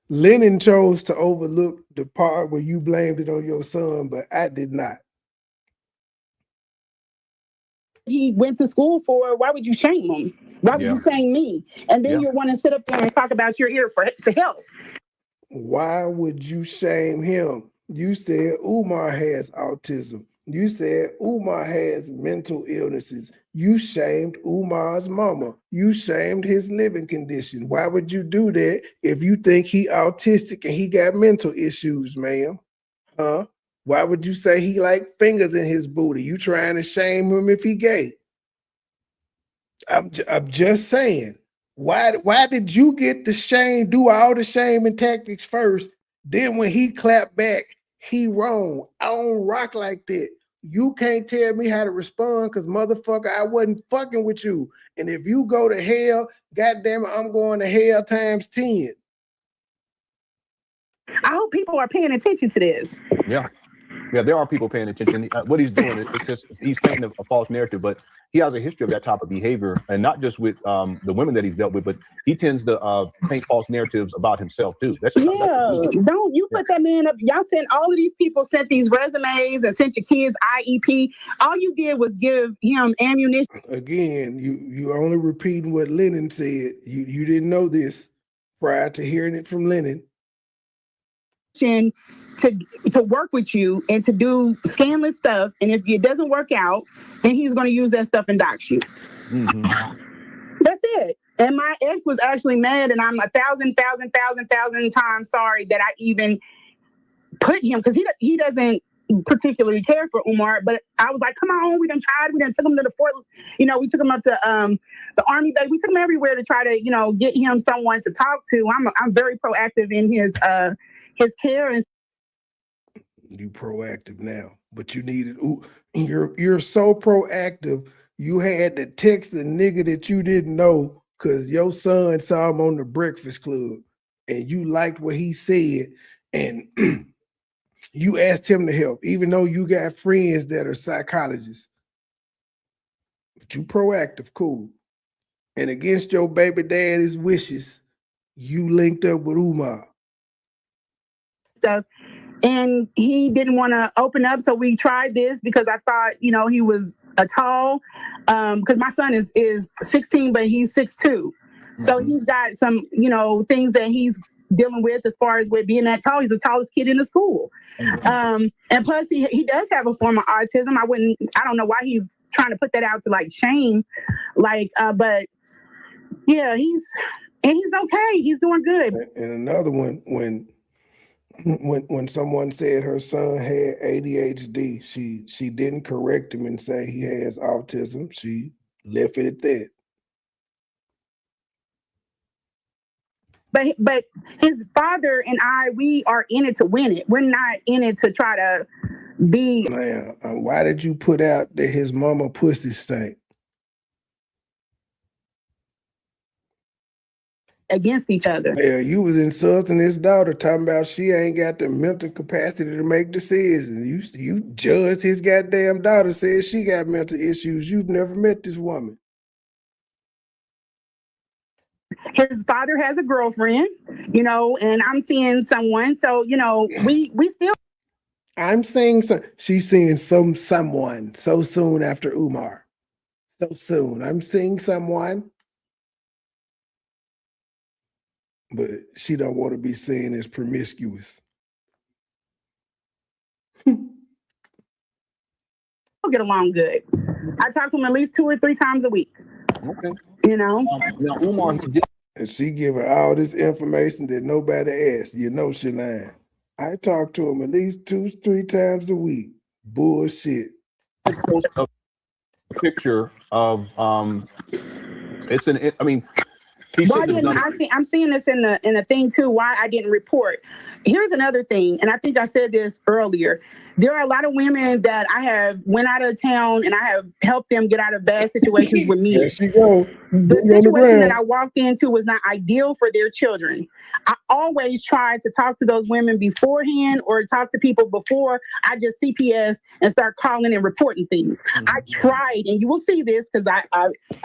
Lennon chose to overlook the part where you blamed it on your son, but I did not. He went to school for. Why would you shame him? Why would you shame me? And then you want to sit up there and talk about you're here to help. Why would you shame him? You said Umar has autism. You said Umar has mental illnesses. You shamed Umar's mama. You shamed his living condition. Why would you do that if you think he autistic and he got mental issues, ma'am? Huh? Why would you say he like fingers in his booty? You trying to shame him if he gay? I'm just saying. Why did you get the shame, do all the shaming tactics first? Then when he clapped back, he wrong. I don't rock like that. You can't tell me how to respond because motherfucker, I wasn't fucking with you. And if you go to hell, goddamn it, I'm going to hell times 10. I hope people are paying attention to this. Yeah, there are people paying attention. What he's doing is just he's painting a false narrative, but he has a history of that type of behavior, and not just with the women that he's dealt with, but he tends to paint false narratives about himself too. Don't you put that man up? Y'all sent all of these people sent these resumes and sent your kids IEP. All you did was give him ammunition. Again, you only repeating what Lennon said. You didn't know this prior to hearing it from Lennon. To work with you and to do scandalous stuff, and if it doesn't work out, then he's going to use that stuff and dox you. Mm-hmm. That's it. And my ex was actually mad, and I'm 1,000 times sorry that I even put him, because he doesn't particularly care for Umar. But I was like, come on, we done tried. We done took him to the fort. You know, we took him up to the army base. We took him everywhere to try to, get him someone to talk to. I'm very proactive in his care. And you proactive now, but you needed. You're so proactive. You had to text a nigga that you didn't know because your son saw him on the Breakfast Club, and you liked what he said, and you asked him to help, even though you got friends that are psychologists. But you proactive, cool. And against your baby daddy's wishes, you linked up with Umar. Stuff. And he didn't want to open up, so we tried this because I thought, he was a tall, because my son is 16, but he's 6'2". Mm-hmm. So he's got some, things that he's dealing with as far as with being that tall. He's the tallest kid in the school. Mm-hmm. And plus he does have a form of autism. I don't know why he's trying to put that out to like shame, but yeah, he's okay. He's doing good. And another one, when someone said her son had ADHD, she didn't correct him and say he has autism. She left it at that. But his father and we are in it to win it. We're not in it to try to be. Man, why did you put out that his mama pussy stank? Against each other. Yeah, you was insulting his daughter, talking about she ain't got the mental capacity to make decisions. You judged his goddamn daughter, said she got mental issues. You've never met this woman. His father has a girlfriend, and I'm seeing someone. So, we still. I'm seeing she's seeing someone so soon after Umar. So soon. I'm seeing someone. but she don't want to be seen as promiscuous. Get along good. I talk to him at least 2 or 3 times a week. Okay. You know. Now Umar, he did. And she giving all this information that nobody asked. You know she lying. I talk to him at least 2, 3 times a week. Bullshit. Post a picture of it's an. I mean, I'm seeing this in the thing too. Why I didn't report. Here's another thing, and I think I said this earlier. There are a lot of women that I have went out of town and I have helped them get out of bad situations with me. There she go. The situation that I walked into was not ideal for their children. I always try to talk to those women beforehand or talk to people before I just CPS and start calling and reporting things. I tried, and you will see this because I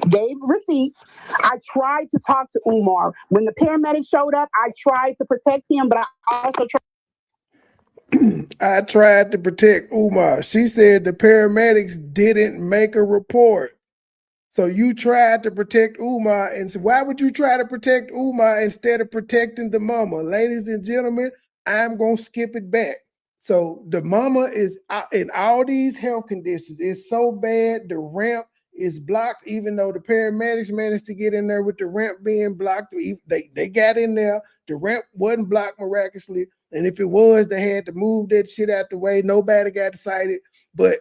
gave receipts. I tried to talk to Umar. When the paramedics showed up, I tried to protect him, but I also tried. I tried to protect Umar. She said the paramedics didn't make a report. So you tried to protect Umar, and so why would you try to protect Umar instead of protecting the mama? Ladies and gentlemen, I'm going to skip it back. So the mama is in all these health conditions. It's so bad, the ramp is blocked, even though the paramedics managed to get in there with the ramp being blocked. They got in there. The ramp wasn't blocked miraculously. And if it was, they had to move that shit out the way. Nobody got excited. But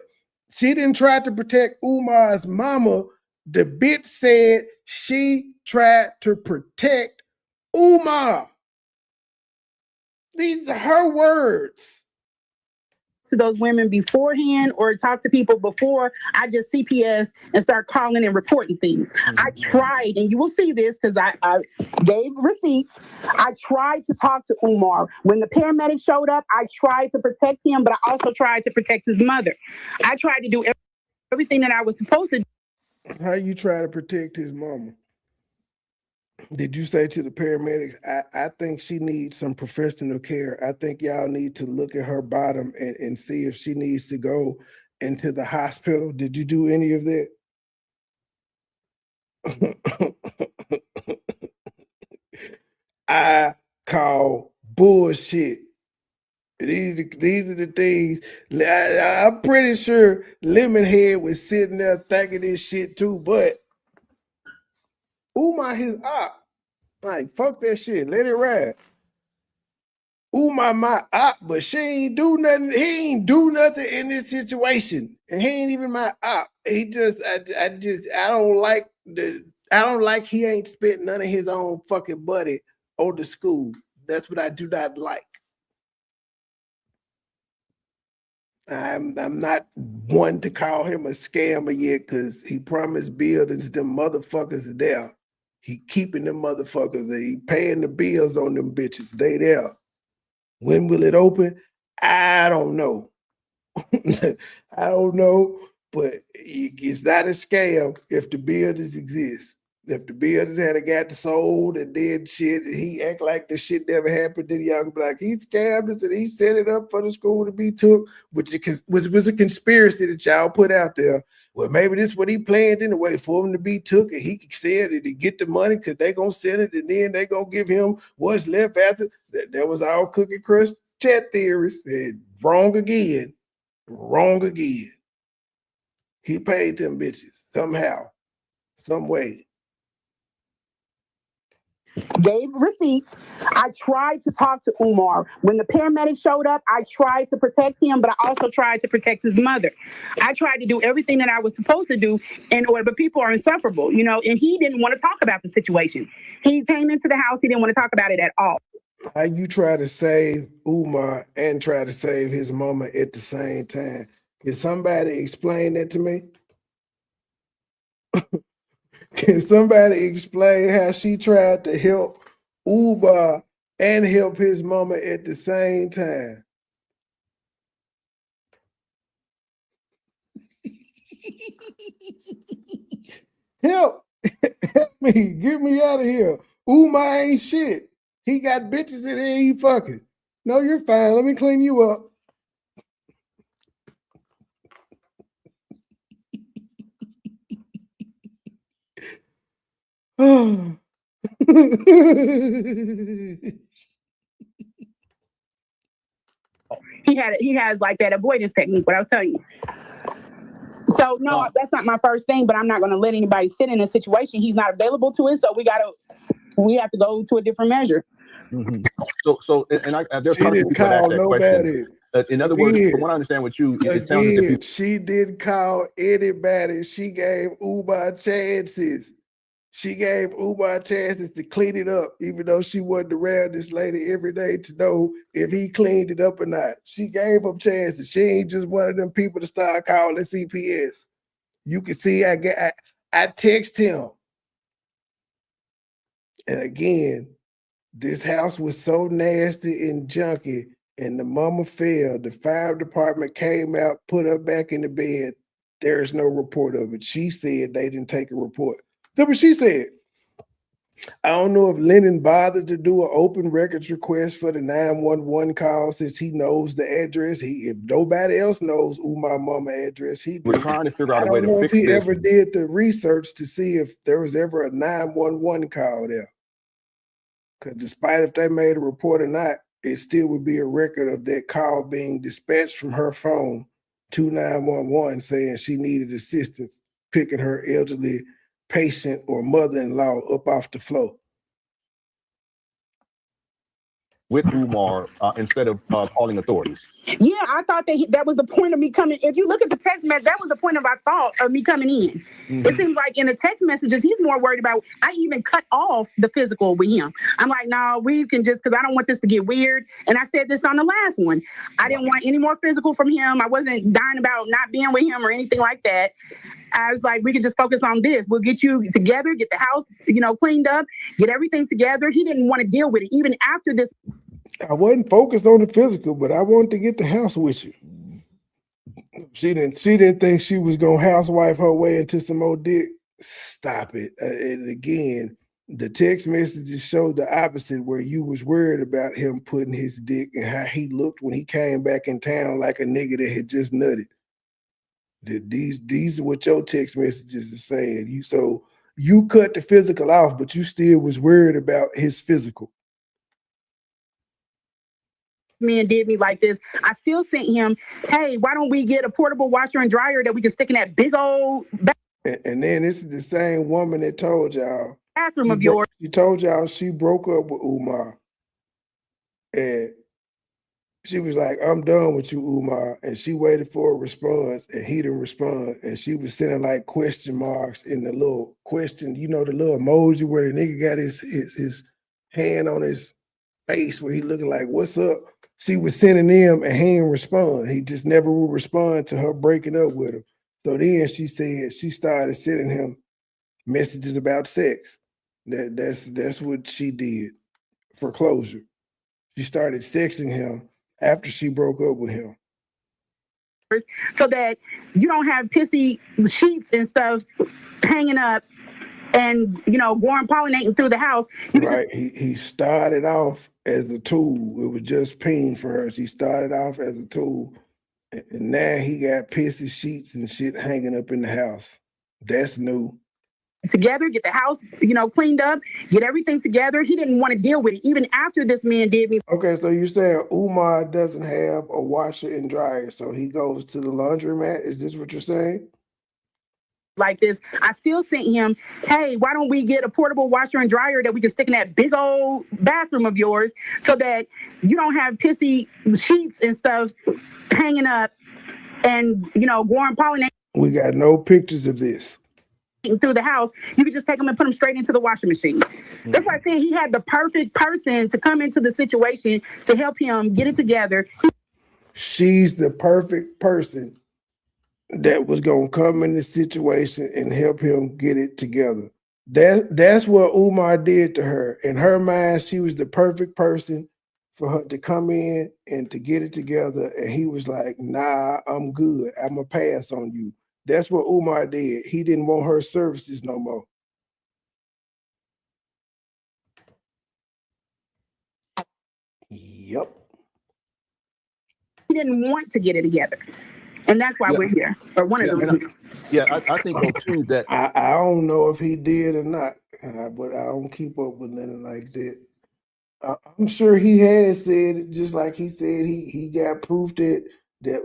she didn't try to protect Umar's mama. The bitch said she tried to protect Umar. These are her words. To those women beforehand or talk to people before I just CPS and start calling and reporting things. I tried, and you will see this because I gave receipts. I tried to talk to Umar. When the paramedics showed up, I tried to protect him, but I also tried to protect his mother. I tried to do everything that I was supposed to do. How you try to protect his mama? Did you say to the paramedics, I think she needs some professional care. I think y'all need to look at her bottom and see if she needs to go into the hospital. Did you do any of that? I call bullshit. These are the things. I'm pretty sure Lemonhead was sitting there thinking this shit too, but Umar his op. Like, fuck that shit. Let it ride. Umar my op, but she ain't do nothing. He ain't do nothing in this situation. And he ain't even my op. He just, I don't like he ain't spent none of his own fucking money on the school. That's what I do not like. I'm not one to call him a scammer yet because he promised buildings, them motherfuckers are there. He keeping them motherfuckers there. He paying the bills on them bitches. They there. When will it open? I don't know. I don't know, but it's not a scam if the buildings exist. If the buildings had got sold and did shit, and he act like the shit never happened, then y'all could be like, he scammed us and he set it up for the school to be took, which was a conspiracy that y'all put out there. Well, maybe this is what he planned anyway, for him to be took, and he said that he get the money because they gonna sell it, and then they gonna give him what's left after. That was all cookie crust chat theories. And wrong again. Wrong again. He paid them bitches somehow, some way. Gave receipts. I tried to talk to Umar. When the paramedics showed up, I tried to protect him, but I also tried to protect his mother. I tried to do everything that I was supposed to do in order, but people are insufferable, you know, and he didn't want to talk about the situation. He came into the house, he didn't want to talk about it at all. How you try to save Umar and try to save his mama at the same time? Can somebody explain that to me? Can somebody explain how she tried to help Umar and help his mama at the same time? Help! Help me! Get me out of here! Umar ain't shit. He got bitches that ain't fucking. No, you're fine. Let me clean you up. He has like that avoidance technique, what I was telling you. So no, that's not my first thing, but I'm not going to let anybody sit in a situation he's not available to it. So we have to go to a different measure. Mm-hmm. There's she didn't call nobody. In other words, from what I understand with you, it sounds as if she didn't call anybody. She gave Umar chances. She gave Umar chances to clean it up, even though she wasn't around this lady every day to know if he cleaned it up or not. She gave him chances. She ain't just one of them people to start calling CPS. You can see I text him. And again, this house was so nasty and junky, and the mama fell. The fire department came out, put her back in the bed. There is no report of it. She said they didn't take a report. That's what she said. I don't know if Lenae bothered to do an open records request for the 911 call since he knows the address. If nobody else knows Umar mama address, we're trying to figure out a way to fix this. I don't know if he this. ever did the research to see if there was ever a 911 call there. Because despite if they made a report or not, it still would be a record of that call being dispatched from her phone to 911 saying she needed assistance picking her elderly patient or mother-in-law up off the floor. With Umar instead of calling authorities. Yeah, I thought that was the point of me coming. If you look at the text message, that was the point I thought of me coming in. Mm-hmm. It seems like in the text messages, he's more worried about, I even cut off the physical with him. I'm like, no, we can just, because I don't want this to get weird. And I said this on the last one. I didn't want any more physical from him. I wasn't dying about not being with him or anything like that. I was like, we can just focus on this. We'll get you together, get the house, cleaned up, get everything together. He didn't want to deal with it. Even after this. I wasn't focused on the physical, but I wanted to get the house with you. She didn't think she was going to housewife her way into some more dick. Stop it. And again, the text messages showed the opposite, where you was worried about him putting his dick and how he looked when he came back in town like a nigga that had just nutted. These are what your text messages are saying. You cut the physical off, but you still was worried about his physical. Man did me like this. I still sent him, hey, why don't we get a portable washer and dryer that we can stick in that big old and then this is the same woman that told y'all bathroom of yours. She told y'all she broke up with Umar. And she was like, I'm done with you, Umar. And she waited for a response, and he didn't respond. And she was sending like question marks in the little question, the little emoji where the nigga got his hand on his face where he looking like, what's up? She was sending him and he didn't respond. He just never would respond to her breaking up with him. So then she said she started sending him messages about sex. That's what she did for closure. She started sexting him after she broke up with him. So that you don't have pissy sheets and stuff hanging up and, going pollinating through the house. Right. He started off as a tool. It was just pain for her. She started off as a tool. And now he got pissy sheets and shit hanging up in the house. That's new. Together, get the house, cleaned up, get everything together. He didn't want to deal with it, even after this man did me. Okay, so you're saying Umar doesn't have a washer and dryer, so he goes to the laundromat? Is this what you're saying? Like this, I still sent him, hey, why don't we get a portable washer and dryer that we can stick in that big old bathroom of yours so that you don't have pissy sheets and stuff hanging up and, going pollinating. We got no pictures of this. Through the house, you could just take them and put them straight into the washing machine. That's why I said he had the perfect person to come into the situation to help him get it together. She's the perfect person that was going to come in this situation and help him get it together. That's what Umar did to her. In her mind, she was the perfect person for her to come in and to get it together. And he was like, nah, I'm good. I'm going to pass on you. That's what Umar did. He didn't want her services no more. Yep. He didn't want to get it together. And that's why we're here. Or one of the reasons. I think though too that I don't know if he did or not. But I don't keep up with nothing like that. I'm sure he has said it, just like he said he got proof that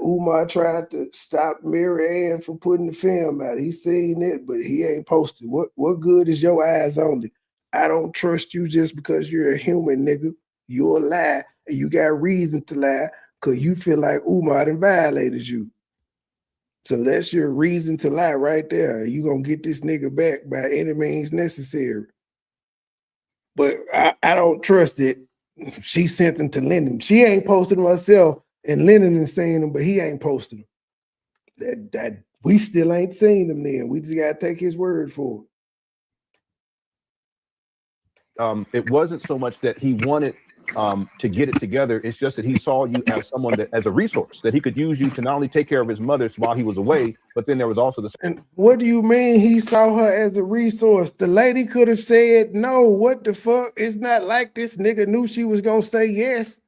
Umar tried to stop Mary Ann from putting the film out. He's seen it, but he ain't posted. What good is your eyes only? I don't trust you just because you're a human, nigga. You're a lie, and you got reason to lie because you feel like Umar done violated you. So that's your reason to lie right there. You gonna get this nigga back by any means necessary. But I don't trust it. She sent them to Lennon. She ain't posted them herself, and Lennon is saying them, but he ain't posted them. That we still ain't seen them then. We just gotta take his word for it. It wasn't so much that he wanted to get it together. It's just that he saw you as someone that, as a resource, that he could use you to not only take care of his mother while he was away, but then there was also the. And what do you mean he saw her as a resource? The lady could have said no. What the fuck? It's not like this nigga knew she was gonna say yes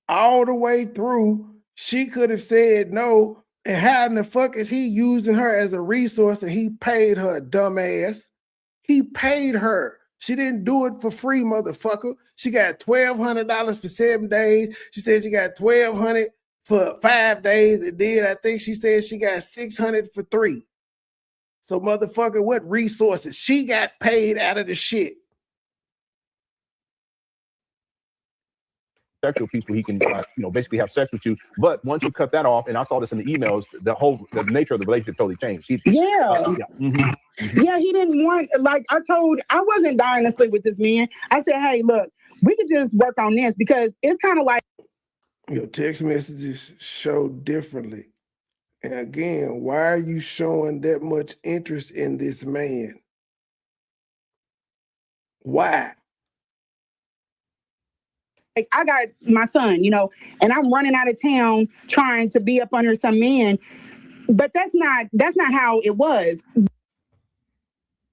all the way through. She could have said no. And how in the fuck is he using her as a resource and he paid her, dumbass? He paid her. She didn't do it for free, motherfucker. She got $1,200 for 7 days. She said she got $1,200 for 5 days. And then I think she said she got $600 for 3. So motherfucker, what resources? She got paid out of the shit. Sexual piece where he can, basically have sex with you. But once you cut that off, and I saw this in the emails, the nature of the relationship totally changed. Yeah, he didn't want, like I wasn't dying to sleep with this man. I said, hey, look, we could just work on this because it's kind of like. Your text messages show differently. And again, why are you showing that much interest in this man? Why? Like, I got my son, and I'm running out of town trying to be up under some man. But that's not how it was.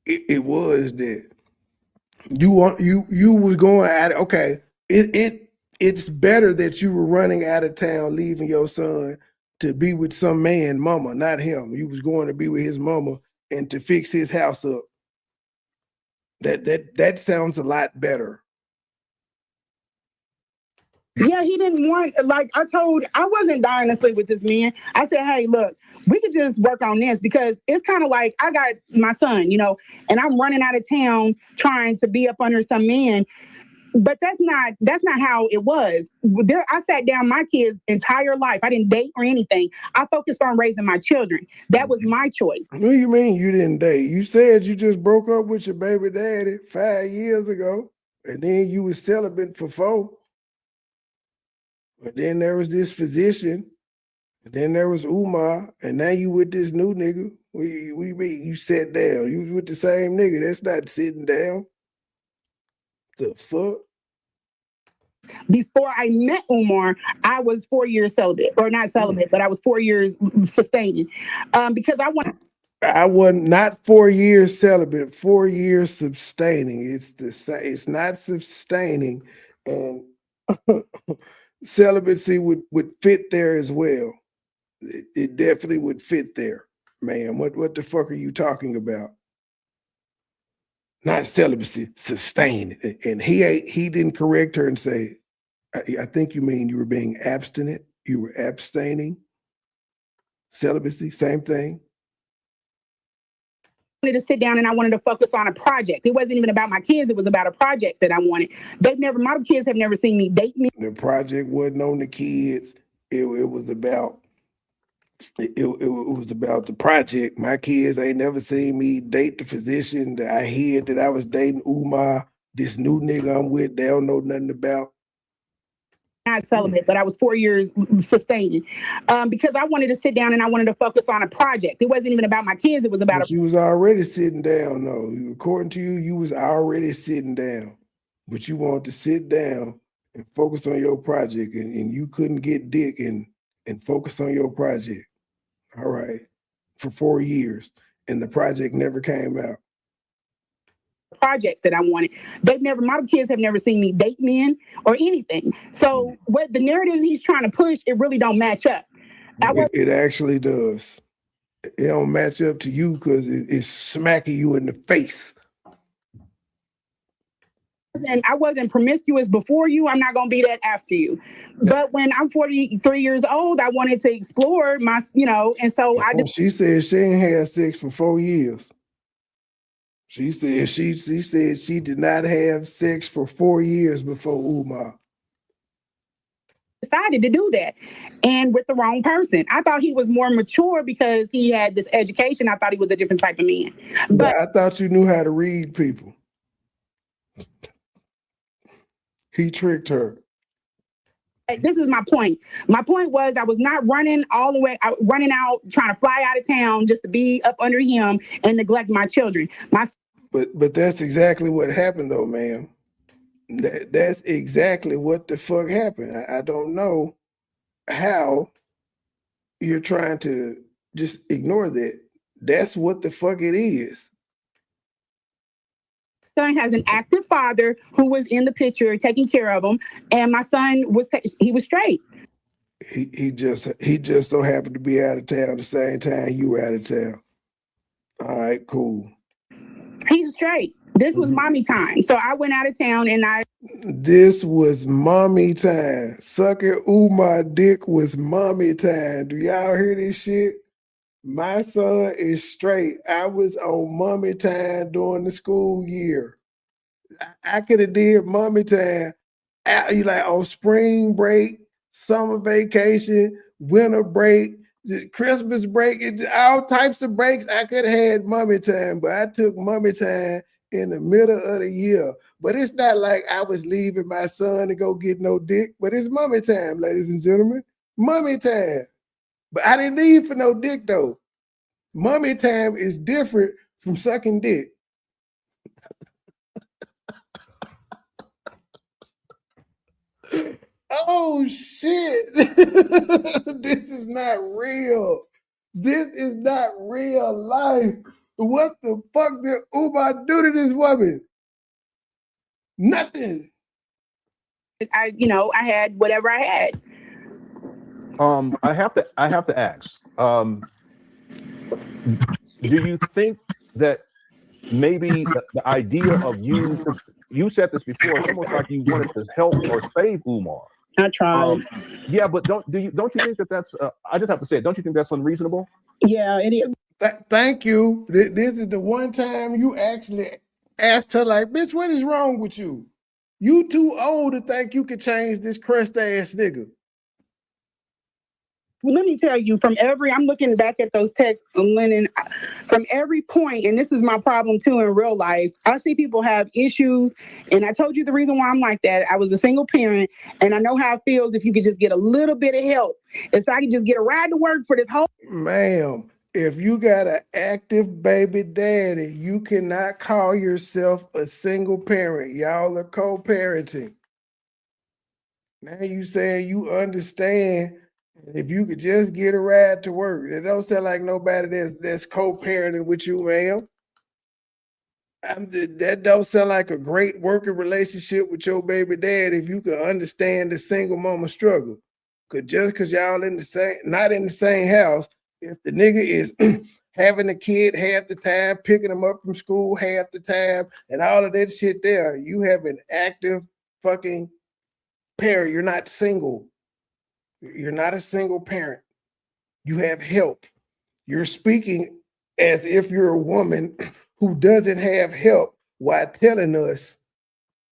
It was that you was going at it. Okay, it's better that you were running out of town, leaving your son to be with some man, mama, not him. You was going to be with his mama and to fix his house up. That sounds a lot better. Yeah, he didn't want, like I wasn't dying to sleep with this man. I said, hey, look, we could just work on this because it's kind of like I got my son, and I'm running out of town trying to be up under some man. But that's not how it was. I sat down my kids' entire life. I didn't date or anything. I focused on raising my children. That was my choice. What do you mean you didn't date? You said you just broke up with your baby daddy 5 years ago, and then you was celibate for 4. But then there was this physician, and then there was Umar, and now you with this new nigga. You sat down. You was with the same nigga. That's not sitting down. The fuck? Before I met Umar, I was 4 years celibate, or not celibate, but I was 4 years sustaining, because I wasn't not 4 years celibate, 4 years sustaining. It's not sustaining, and celibacy would fit there as well. It definitely would fit there, man. What the fuck are you talking about? Not celibacy, sustained. And he didn't correct her and say, I think you mean you were being abstinent, you were abstaining. Celibacy, same thing. I wanted to sit down and I wanted to focus on a project. It wasn't even about my kids, it was about a project that I wanted. My kids have never seen me date me. The project wasn't on the kids. It was about the project. My kids ain't never seen me date the physician. I heard that I was dating Umar, this new nigga I'm with, they don't know nothing about. Not celibate, but I was 4 years sustaining, because I wanted to sit down and I wanted to focus on a project. It wasn't even about my kids, it was about You was already sitting down, though. According to you was already sitting down. But you wanted to sit down and focus on your project, and you couldn't get dick and focus on your project. All right, for 4 years, and the project never came out. Project that I wanted. My kids have never seen me date men or anything. So what the narratives he's trying to push, it really don't match up. It actually does. It don't match up to you because it's smacking you in the face. And I wasn't promiscuous before you. I'm not gonna be that after you. But when I'm 43 years old, I wanted to explore my, and so I just. She said she ain't had sex for 4 years. She said she said she did not have sex for 4 years before Umar. Decided to do that, and with the wrong person. I thought he was more mature because he had this education. I thought he was a different type of man. But I thought you knew how to read people. He tricked her. This is my point. My point was I was not running all the way, running out, trying to fly out of town just to be up under him and neglect my children. But that's exactly what happened, though, ma'am. That's exactly what the fuck happened. I don't know how you're trying to just ignore that. That's what the fuck it is. Son has an active father who was in the picture taking care of him, and my son was straight. He just so happened to be out of town the same time you were out of town. All right, cool. He's straight. This was mommy time. So I went out of town and This was mommy time. Sucking Umar dick was mommy time. Do y'all hear this shit? My son is straight. I was on mommy time during the school year. I could have did mommy time. You like on spring break, summer vacation, winter break, Christmas break, all types of breaks. I could have had mommy time, but I took mommy time in the middle of the year. But it's not like I was leaving my son to go get no dick, but it's mommy time, ladies and gentlemen. Mommy time. But I didn't leave for no dick though. Mommy time is different from sucking dick. Oh shit. This is not real. This is not real life. What the fuck did Umar do to this woman? Nothing. I had whatever I had. I have to ask. Do you think that maybe the idea of you said this before, it's almost like you wanted to help or save Umar. I tried. Yeah, but don't you think that that's I just have to say it, don't you think that's unreasonable? Yeah, it is. Thank you. This is the one time you actually asked her, like, bitch, what is wrong with you? You too old to think you could change this crust ass nigga. Let me tell you, I'm looking back at those texts, Lennon, from every point, and this is my problem too in real life. I see people have issues, and I told you the reason why I'm like that. I was a single parent, and I know how it feels if you could just get a little bit of help. If I could just get a ride to work for this whole. Ma'am, if you got an active baby daddy, you cannot call yourself a single parent. Y'all are co-parenting. Now you saying you understand. If you could just get a ride to work, it don't sound like nobody that's co-parenting with you, ma'am. That don't sound like a great working relationship with your baby dad if you could understand the single mama struggle. Just because y'all not in the same house, if the nigga is having a kid half the time, picking them up from school half the time, and all of that shit there, you have an active fucking parent. You're not single. You're not a single parent. You have help. You're speaking as if you're a woman who doesn't have help while telling us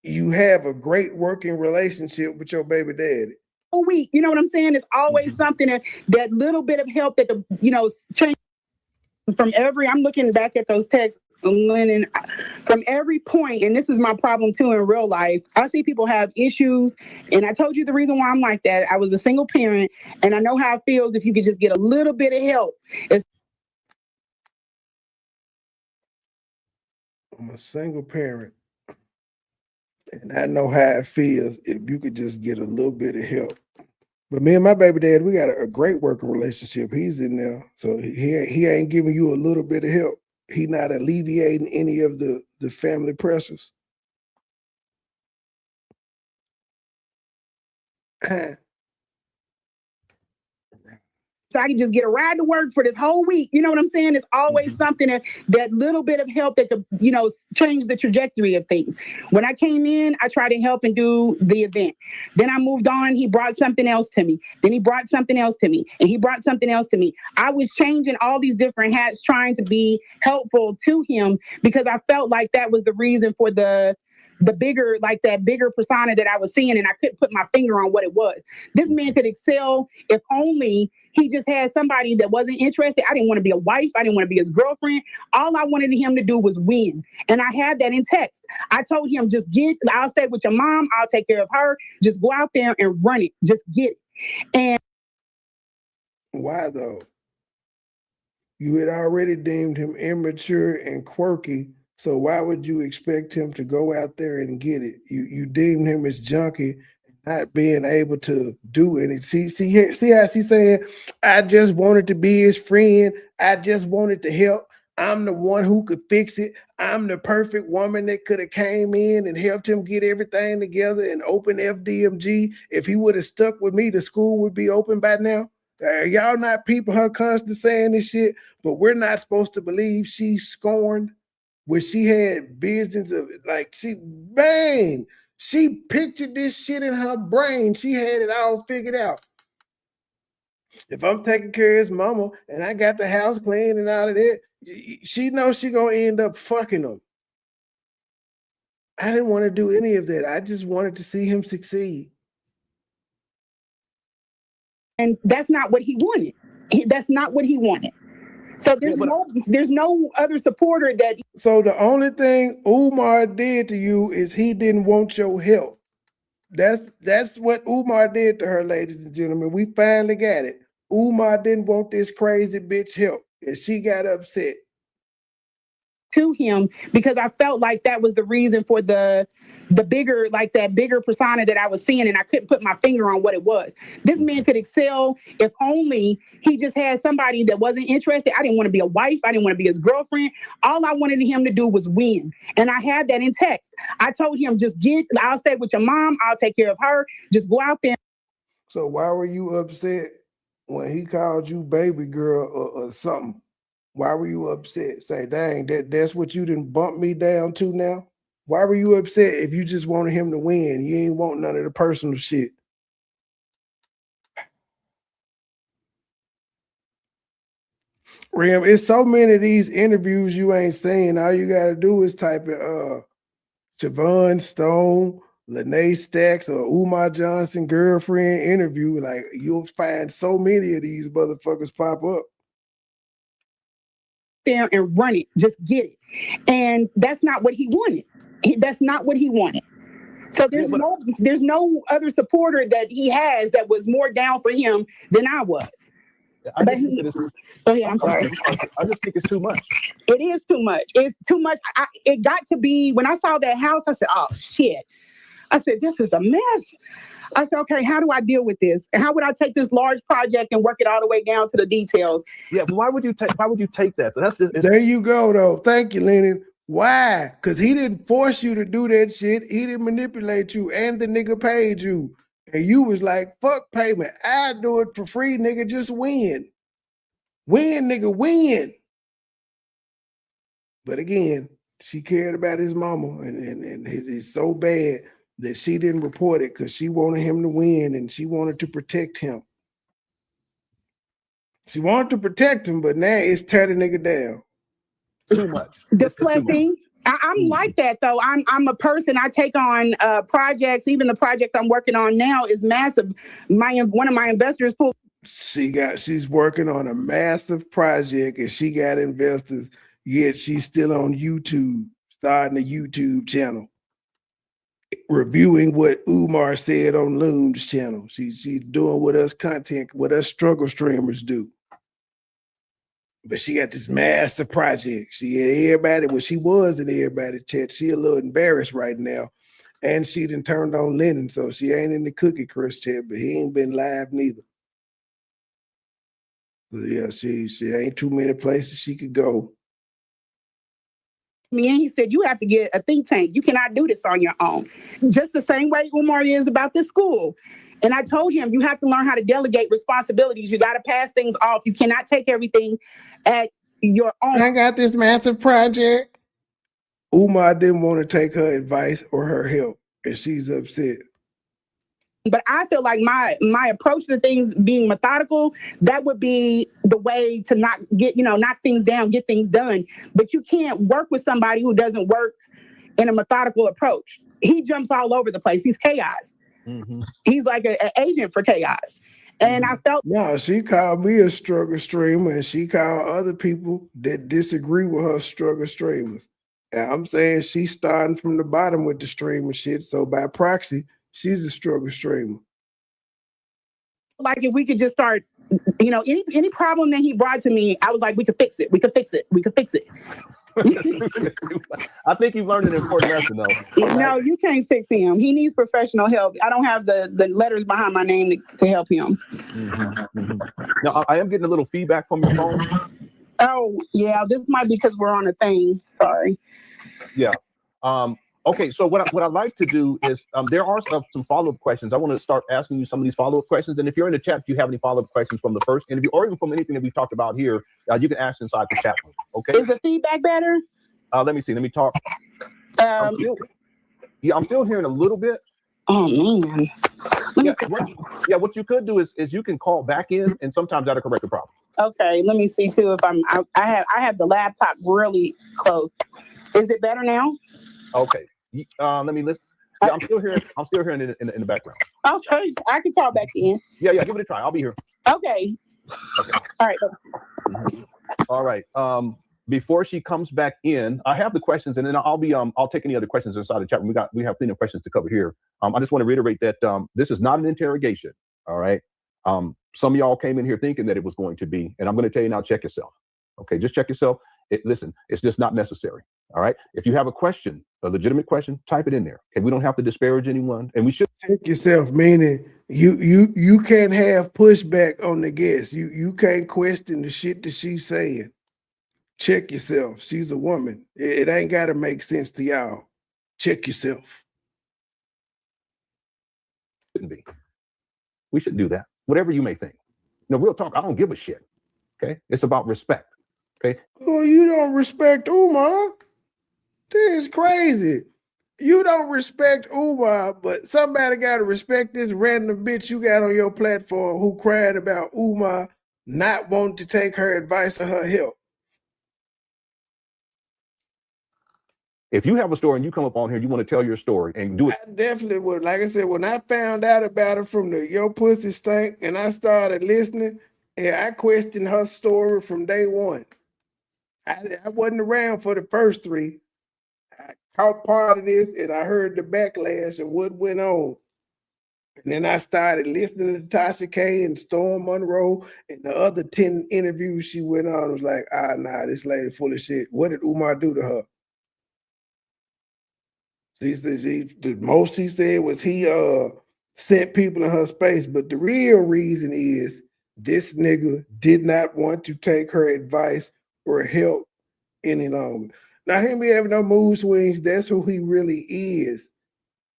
you have a great working relationship with your baby daddy. A week, you know what I'm saying? It's always something that little bit of help that change from I'm looking back at those texts, Lennon, from every point, and this is my problem too in real life. I see people have issues, and I told you the reason why I'm like that. I was a single parent, and I know how it feels if you could just get a little bit of help. I'm a single parent, and I know how it feels if you could just get a little bit of help. But me and my baby dad, we got a great working relationship. He's in there, so he ain't giving you a little bit of help. He not alleviating any of the family pressures. so I can just get a ride to work for this whole week. You know what I'm saying? It's always something that little bit of help that could, change the trajectory of things. When I came in, I tried to help and do the event. Then I moved on. He brought something else to me. Then he brought something else to me. And he brought something else to me. I was changing all these different hats, trying to be helpful to him because I felt like that was the reason for the bigger, like that bigger persona that I was seeing, and I couldn't put my finger on what it was. This man could excel if only he just had somebody that wasn't interested. I didn't want to be a wife. I didn't want to be his girlfriend. All I wanted him to do was win. And I had that in text. I told him, I'll stay with your mom. I'll take care of her. Just go out there and run it. Just get it. And why though? You had already deemed him immature and quirky. So why would you expect him to go out there and get it? You deemed him as junky, not being able to do it. See how she's saying, I just wanted to be his friend. I just wanted to help. I'm the one who could fix it. I'm the perfect woman that could have came in and helped him get everything together and open FDMG. If he would have stuck with me, the school would be open by now. Y'all not people her constantly saying this shit, but we're not supposed to believe she's scorned. Where she had visions of like she pictured this shit in her brain. She had it all figured out. If I'm taking care of his mama and I got the house clean and all of that, she knows she gonna end up fucking him. I didn't want to do any of that. I just wanted to see him succeed. And that's not what he wanted. That's not what he wanted. So there's no other supporter that. So the only thing Umar did to you is he didn't want your help. That's what Umar did to her, ladies and gentlemen. We finally got it. Umar didn't want this crazy bitch help, and she got upset. To him because I felt like that was the reason for the bigger, like that bigger persona that I was seeing, and I couldn't put my finger on what it was. This man could excel if only he just had somebody that wasn't interested. I didn't want to be a wife. I didn't want to be his girlfriend. All I wanted him to do was win. And I had that in text. I told him, I'll stay with your mom. I'll take care of her. Just go out there. So why were you upset when he called you baby girl or something? Why were you upset? Say, dang, that's what you didn't bump me down to now? Why were you upset if you just wanted him to win? You ain't want none of the personal shit. Rim, it's so many of these interviews you ain't seen. All you got to do is type in Siobhan Stone, Lenae Stackz, or Umar Johnson girlfriend interview. Like, you'll find so many of these motherfuckers pop up. There and run it, just get it. And that's not what he wanted. That's not what he wanted. So there's no other supporter that he has that was more down for him than I was. I'm sorry. I just think it's too much. It is too much. It's too much. It got to be, when I saw that house, I said, oh shit. I said, this is a mess. I said, okay, how do I deal with this? And how would I take this large project and work it all the way down to the details? Yeah, but why would you take that? There you go, though. Thank you, Lenae. Why? Because he didn't force you to do that shit. He didn't manipulate you, and the nigga paid you. And you was like, fuck payment. I do it for free, nigga. Just win. Win, nigga, win. But again, she cared about his mama, and it's so bad that she didn't report it because she wanted him to win and she wanted to protect him. She wanted to protect him, but now it's tear the nigga down. Too much. Deflecting. I'm like that though. I'm a person. I take on projects. Even the project I'm working on now is massive. One of my investors pulled. She's working on a massive project and she got investors. Yet she's still on YouTube, starting a YouTube channel, reviewing what Umar said on Loon's channel. She's doing what us struggle streamers do. But she got this massive project. She had everybody, when she was in everybody's chat, she a little embarrassed right now. And she done turned on Lennon, so she ain't in the Cookie Crush chat, but he ain't been live neither. So yeah, she ain't too many places she could go. Me and he said, you have to get a think tank. You cannot do this on your own. Just the same way Umar is about this school. And I told him, you have to learn how to delegate responsibilities. You got to pass things off. You cannot take everything at your own. I got this massive project. Umar didn't want to take her advice or her help, and she's upset. But I feel like my approach to things being methodical, that would be the way to knock things down, get things done. But you can't work with somebody who doesn't work in a methodical approach. He jumps all over the place. He's chaos. Mm-hmm. He's like an agent for chaos. And I felt... No, she called me a struggle streamer, and she called other people that disagree with her struggle streamers. And I'm saying she's starting from the bottom with the streamer shit. So by proxy, she's a struggle streamer. Like if we could just start, any problem that he brought to me, I was like, we could fix it. We could fix it. We could fix it. I think you've learned an important lesson, though. No, you can't fix him. He needs professional help. I don't have the letters behind my name to help him. Mm-hmm. Mm-hmm. Now, I am getting a little feedback from your phone. Oh, yeah. This might be because we're on a thing. Sorry. Yeah. Okay, so what I'd like to do is there are some follow-up questions. I want to start asking you some of these follow-up questions. And if you're in the chat, if you have any follow-up questions from the first interview or even from anything that we talked about here, you can ask inside the chat room. Okay. Is the feedback better? Let me see. Let me talk. I'm still hearing a little bit. Oh man. What you could do is you can call back in, and sometimes that'll correct the problem. Okay. Let me see too if I have the laptop really close. Is it better now? Okay. Let me listen. Yeah, I'm still hearing it in the background. Okay, I can call back in. Yeah, give it a try. I'll be here. Okay. All right. Mm-hmm. All right. Before she comes back in, I have the questions, and then I'll take any other questions inside the chat room. We have plenty of questions to cover here. I just want to reiterate that this is not an interrogation. All right. Some of y'all came in here thinking that it was going to be, and I'm going to tell you now, check yourself. Okay, just check yourself. Listen, it's just not necessary. All right. If you have a question, a legitimate question, type it in there. Okay. We don't have to disparage anyone, and we should check yourself. Meaning, you can't have pushback on the guest. You can't question the shit that she's saying. Check yourself. She's a woman. It ain't got to make sense to y'all. Check yourself. Shouldn't be. We should do that. Whatever you may think. Real talk. I don't give a shit. Okay. It's about respect. Okay. Well, you don't respect Umar. This is crazy. You don't respect Umar, but somebody got to respect this random bitch you got on your platform who cried about Umar not wanting to take her advice or her help. If you have a story and you come up on here, you want to tell your story and do it. I definitely would. Like I said, when I found out about it from the Yo Pussy Stink and I started listening, and I questioned her story from day one. I wasn't around for the first three. I caught part of this and I heard the backlash of what went on. And then I started listening to Tasha K and Storm Monroe and the other 10 interviews she went on. I was like, nah, this lady full of shit. What did Umar do to her? She said the most he said was he sent people in her space. But the real reason is this nigga did not want to take her advice or help any longer. Now, him be having no mood swings. That's who he really is.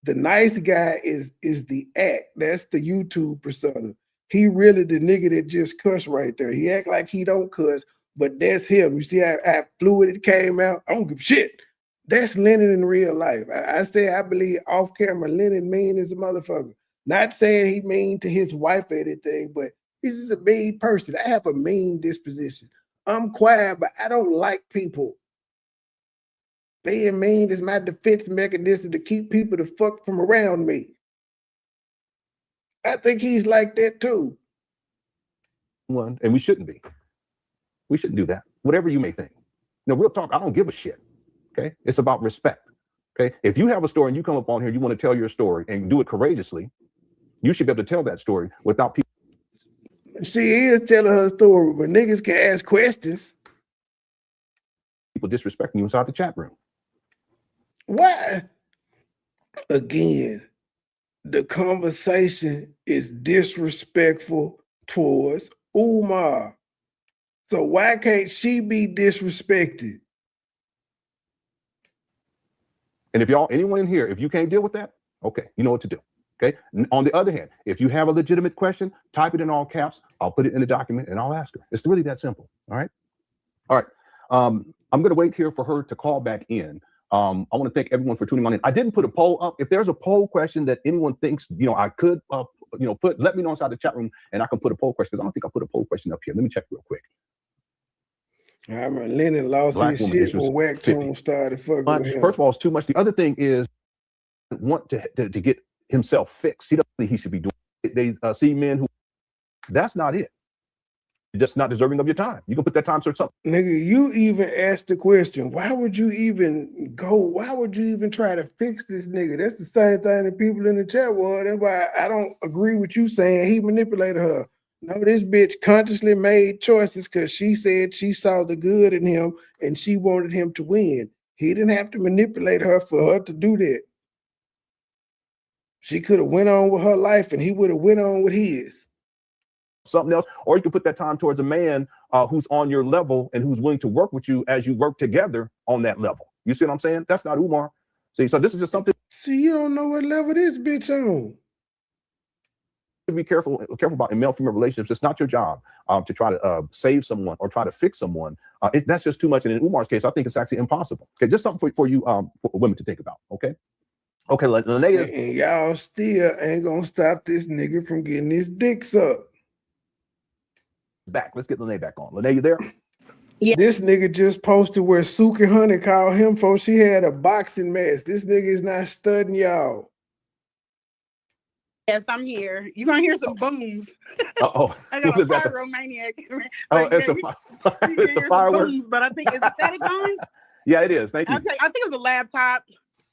The nice guy is the act. That's the YouTube persona. He really the nigga that just cuss right there. He act like he don't cuss, but that's him. You see how fluid it came out? I don't give a shit. That's Lenae in real life. I say I believe off camera, Lenae mean as a motherfucker. Not saying he mean to his wife or anything, but he's just a mean person. I have a mean disposition. I'm quiet, but I don't like people. Being mean is my defense mechanism to keep people the fuck from around me. I think he's like that too. And we shouldn't be. We shouldn't do that. Whatever you may think. Real talk, I don't give a shit. Okay. It's about respect. Okay. If you have a story and you come up on here, you want to tell your story and do it courageously, you should be able to tell that story without people. She is telling her story, but niggas can ask questions. People disrespecting you inside the chat room. Why? Again, the conversation is disrespectful towards Umar. So why can't she be disrespected? And if anyone in here, if you can't deal with that, okay, you know what to do. Okay. On the other hand, if you have a legitimate question, type it in all caps. I'll put it in the document and I'll ask her. It's really that simple. All right. All right. I'm going to wait here for her to call back in. I want to thank everyone for tuning on in. I didn't put a poll up. If there's a poll question that anyone thinks, I could, let me know inside the chat room and I can put a poll question, because I don't think I put a poll question up here. Let me check real quick. I remember Lennon lost Black his woman shit when Whack Tone started fucking with him. First of all, it's too much. The other thing is, want to get himself fixed. He doesn't think he should be doing it. They see men who, that's not it. You're just not deserving of your time. You can put that time towards something. Nigga, you even asked the question, why would you even try to fix this nigga? That's the same thing that people in the chat were. That's why I don't agree with you saying he manipulated her. No, this bitch consciously made choices because she said she saw the good in him and she wanted him to win. He didn't have to manipulate her for her to do that. She could have went on with her life and he would have went on with his. Something else, or you can put that time towards a man who's on your level and who's willing to work with you as you work together on that level. You see what I'm saying? That's not Umar. See, so this is just something. See, you don't know what level this bitch on. To be careful about in male-female relationships. It's not your job to try to save someone or try to fix someone. That's just too much. And in Umar's case, I think it's actually impossible. Okay, just something for you for women to think about. Okay. Okay, Lenae. And y'all still ain't gonna stop this nigga from getting his dick sucked. Back. Let's get Lenae back on. Lenae, you there? Yeah. This nigga just posted where Suki Honey called him for she had a boxing match. This nigga is not studying y'all. Yes, I'm here. You're gonna hear some booms. Uh-oh. I got a pyromaniac. Oh, it's the fireworks. Booms, but I think, is the static on? Yeah, it is. Thank you. Okay, I think it was a laptop.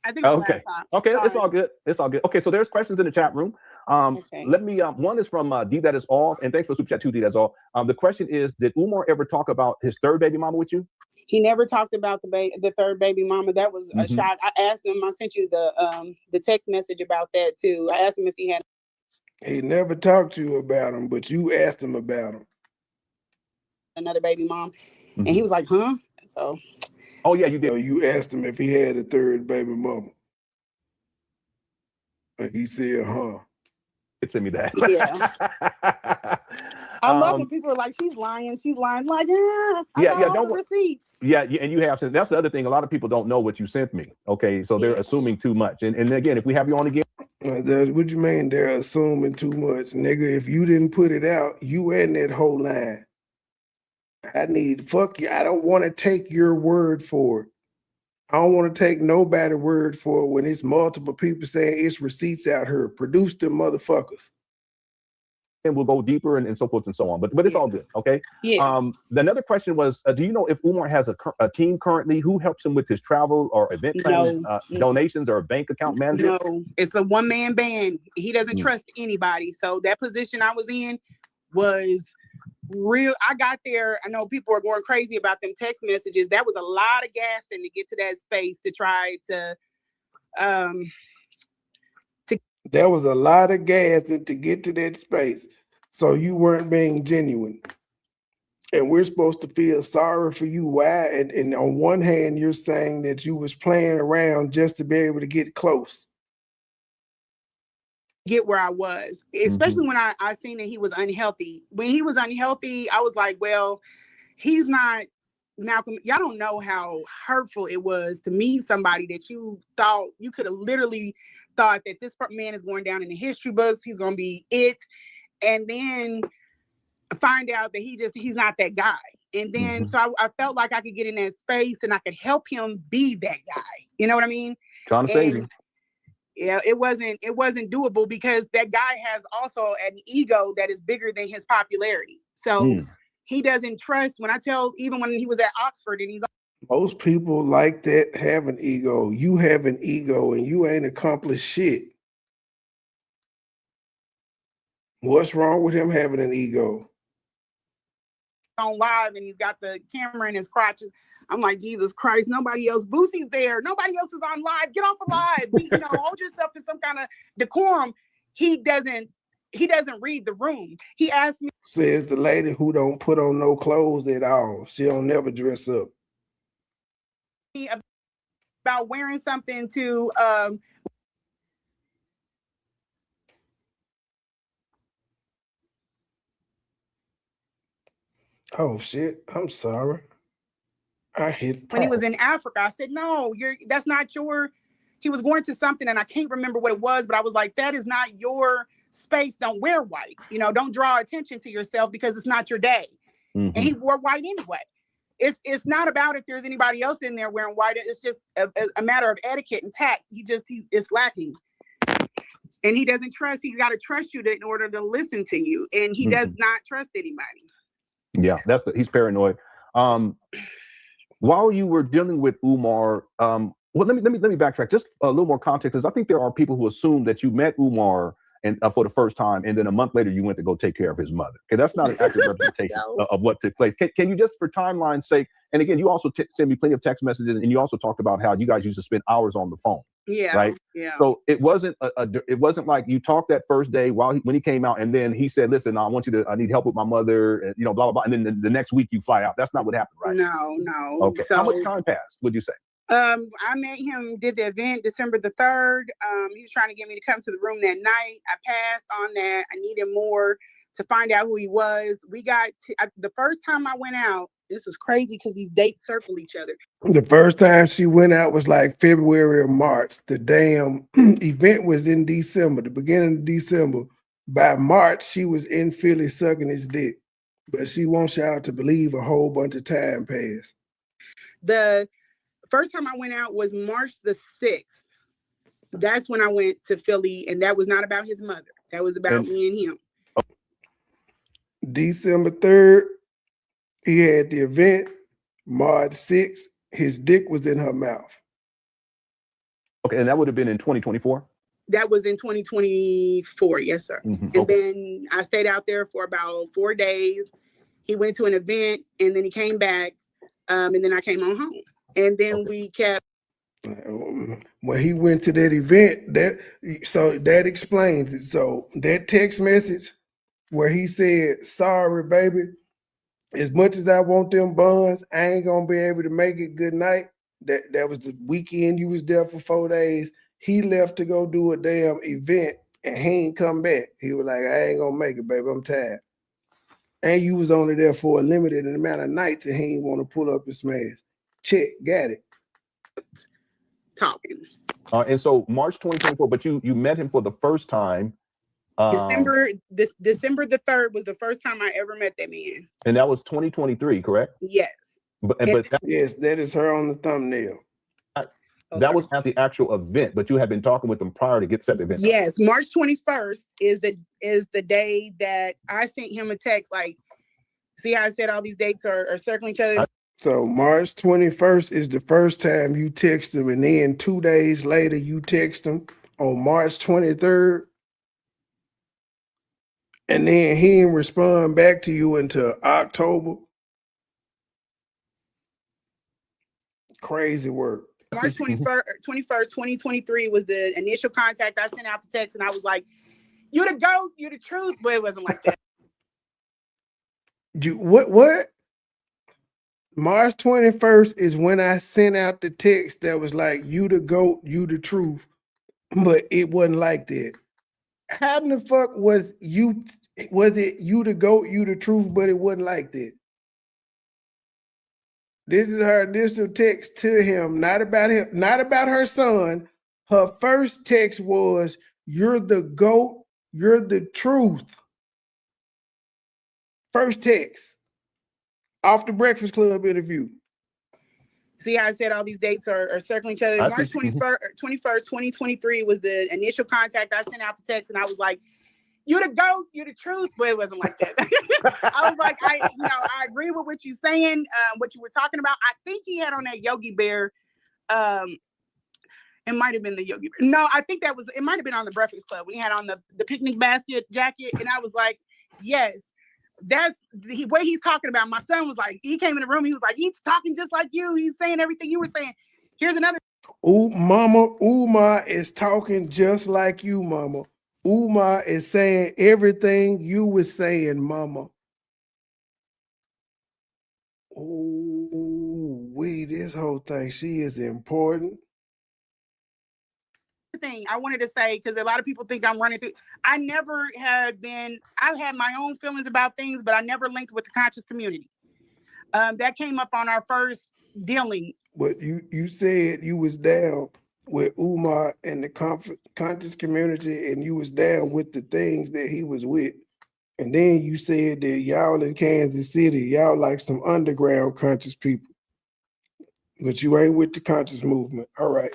I think it was a laptop. Okay, sorry. it's all good. It's all good. Okay, so there's questions in the chat room. Let me, one is from D That Is All, and thanks for super chat too, D That Is All. The question is, did Umar ever talk about his third baby mama with you? He never talked about the third baby mama. That was a shock. I asked him, I sent you the text message about that too. I asked him if he had. He never talked to you about him, but you asked him about him. Another baby mom. And he was like, huh? So. Oh yeah, you did. So you asked him if he had a third baby mama. And he said, huh. Send me that. Yeah. I love when people are like, she's lying. Like, I got all the receipts. Yeah, and you have. That's the other thing. A lot of people don't know what you sent me. Okay, so they're assuming too much. And again, if we have you on again. What you mean they're assuming too much? Nigga, if you didn't put it out, you in that whole line. Fuck you. I don't want to take your word for it. I don't want to take nobody's word for it when it's multiple people saying it's receipts out here. Produce them motherfuckers. And we'll go deeper and so forth and so on. But it's all good, okay? Yeah. Another question was, do you know if Umar has a team currently who helps him with his travel or event planning, donations or a bank account manager? No, it's a one-man band. He doesn't trust anybody. So that position I was in was real. I got there. I know people are going crazy about them text messages. That was a lot of gassing to get to that space to try to There was a lot of gas to get to that space. So you weren't being genuine. And we're supposed to feel sorry for you. Why? And on one hand, you're saying that you was playing around just to be able to get close. Get where I was, especially when I seen that he was unhealthy. When he was unhealthy, I was like, well, he's not Malcolm. Y'all don't know how hurtful it was to meet somebody that you thought you could have literally thought that this man is going down in the history books. He's going to be it. And then find out that he's not that guy. And then, so I felt like I could get in that space and I could help him be that guy. You know what I mean? Trying to save you. Yeah, it wasn't doable because that guy has also an ego that is bigger than his popularity. So he doesn't trust. Even when he was at Oxford and he's. Most people like that have an ego. You have an ego and you ain't accomplished shit. What's wrong with him having an ego? On live and he's got the camera in his crotches. I'm like, Jesus Christ, nobody else. Boosie's there. Nobody else is on live. Get off of live. Hold yourself to some kind of decorum. He doesn't read the room. He asked me. Says the lady who don't put on no clothes at all. She don't never dress up. About wearing something to Oh shit! I'm sorry. I hit When he was pause. in Africa, I said, no, that's not your. He was going to something, and I can't remember what it was, but I was like, that is not your space. Don't wear white. Don't draw attention to yourself because it's not your day. Mhm. And he wore white anyway. It's not about if there's anybody else in there wearing white. It's just a matter of etiquette and tact. He is lacking. And he doesn't trust. He's got to trust you in order to listen to you. And he does not trust anybody. Yeah, he's paranoid. While you were dealing with Umar, well, let me backtrack just a little more context, because I think there are people who assume that you met Umar and for the first time, and then a month later you went to go take care of his mother. Okay, that's not an accurate representation of what took place. Can you just, for timeline's sake, and again, you also send me plenty of text messages, and you also talked about how you guys used to spend hours on the phone. Yeah. Right. Yeah. So it wasn't like you talked that first day when he came out, and then he said, "Listen, I need help with my mother," and, blah blah blah. And then the next week you fly out. That's not what happened, right? No. Okay. So, how much time passed, would you say? I met him, did the event December the 3rd. He was trying to get me to come to the room that night. I passed on that. I needed more to find out who he was. We got the first time I went out. This was crazy because these dates circle each other. The first time she went out was like February or March. The damn event was in December, the beginning of December. By March, she was in Philly sucking his dick. But she wants y'all to believe a whole bunch of time passed. The first time I went out was March the 6th. That's when I went to Philly, and that was not about his mother. That was about me and him. December 3rd, he had the event. March 6th, his dick was in her mouth. Okay, and that would have been in 2024? That was in 2024, yes, sir. And then I stayed out there for about 4 days. He went to an event, and then he came back, and then I came on home. And then we kept. When he went to that event, that explains it. So that text message where he said, "Sorry, baby, as much as I want them buns, I ain't gonna be able to make it. Good night." That was the weekend you was there for 4 days. He left to go do a damn event, and he ain't come back. He was like, "I ain't gonna make it, baby. I'm tired." And you was only there for a limited amount of nights, and he ain't want to pull up and smash. Check, got it. Talking. And so March 2024, but you met him for the first time. December the 3rd was the first time I ever met that man. And that was 2023, correct? Yes. Yes, that is her on the thumbnail. That was at the actual event, but you had been talking with them prior to get set the event. Yes, March 21st is the day that I sent him a text like, see how I said all these dates are circling each other? So March 21st is the first time you text him, and then 2 days later you text him on March 23rd. And then he didn't respond back to you until October. Crazy work. March 21st, 2023 was the initial contact. I sent out the text and I was like, "You the GOAT, you the truth," but it wasn't like that. What? March 21st is when I sent out the text that was like, "You the GOAT, you the truth," but it wasn't like that. How in the fuck was it you the GOAT, you the truth, but it wasn't like that? This is her initial text to him, not about him, not about her son. Her first text was, "You're the GOAT, you're the truth." First text off the Breakfast Club interview. See how I said all these dates are circling each other? March 21st, 2023 was the initial contact. I sent out the text and I was like, "You the GOAT, you the truth," but it wasn't like that. I was like, I agree with what you're saying, what you were talking about. I think he had on that Yogi Bear. It might have been the Yogi Bear. No, I think it might have been on the Breakfast Club. We had on the picnic basket jacket, and I was like, yes, that's the way he's talking about. My son was like, he came in the room, he was like, he's talking just like you. He's saying everything you were saying. Here's another. Oh, mama, Umar is talking just like you, mama. Umar is saying everything you were saying, mama. Oh, this whole thing, she is important. Thing I wanted to say, because a lot of people think I'm running through. I've had my own feelings about things, but I never linked with the conscious community. That came up on our first dealing. But you said you was down with Umar and the conscious community, and you was down with the things that he was with. And then you said that y'all in Kansas City, y'all like some underground conscious people. But you ain't with the conscious movement. All right.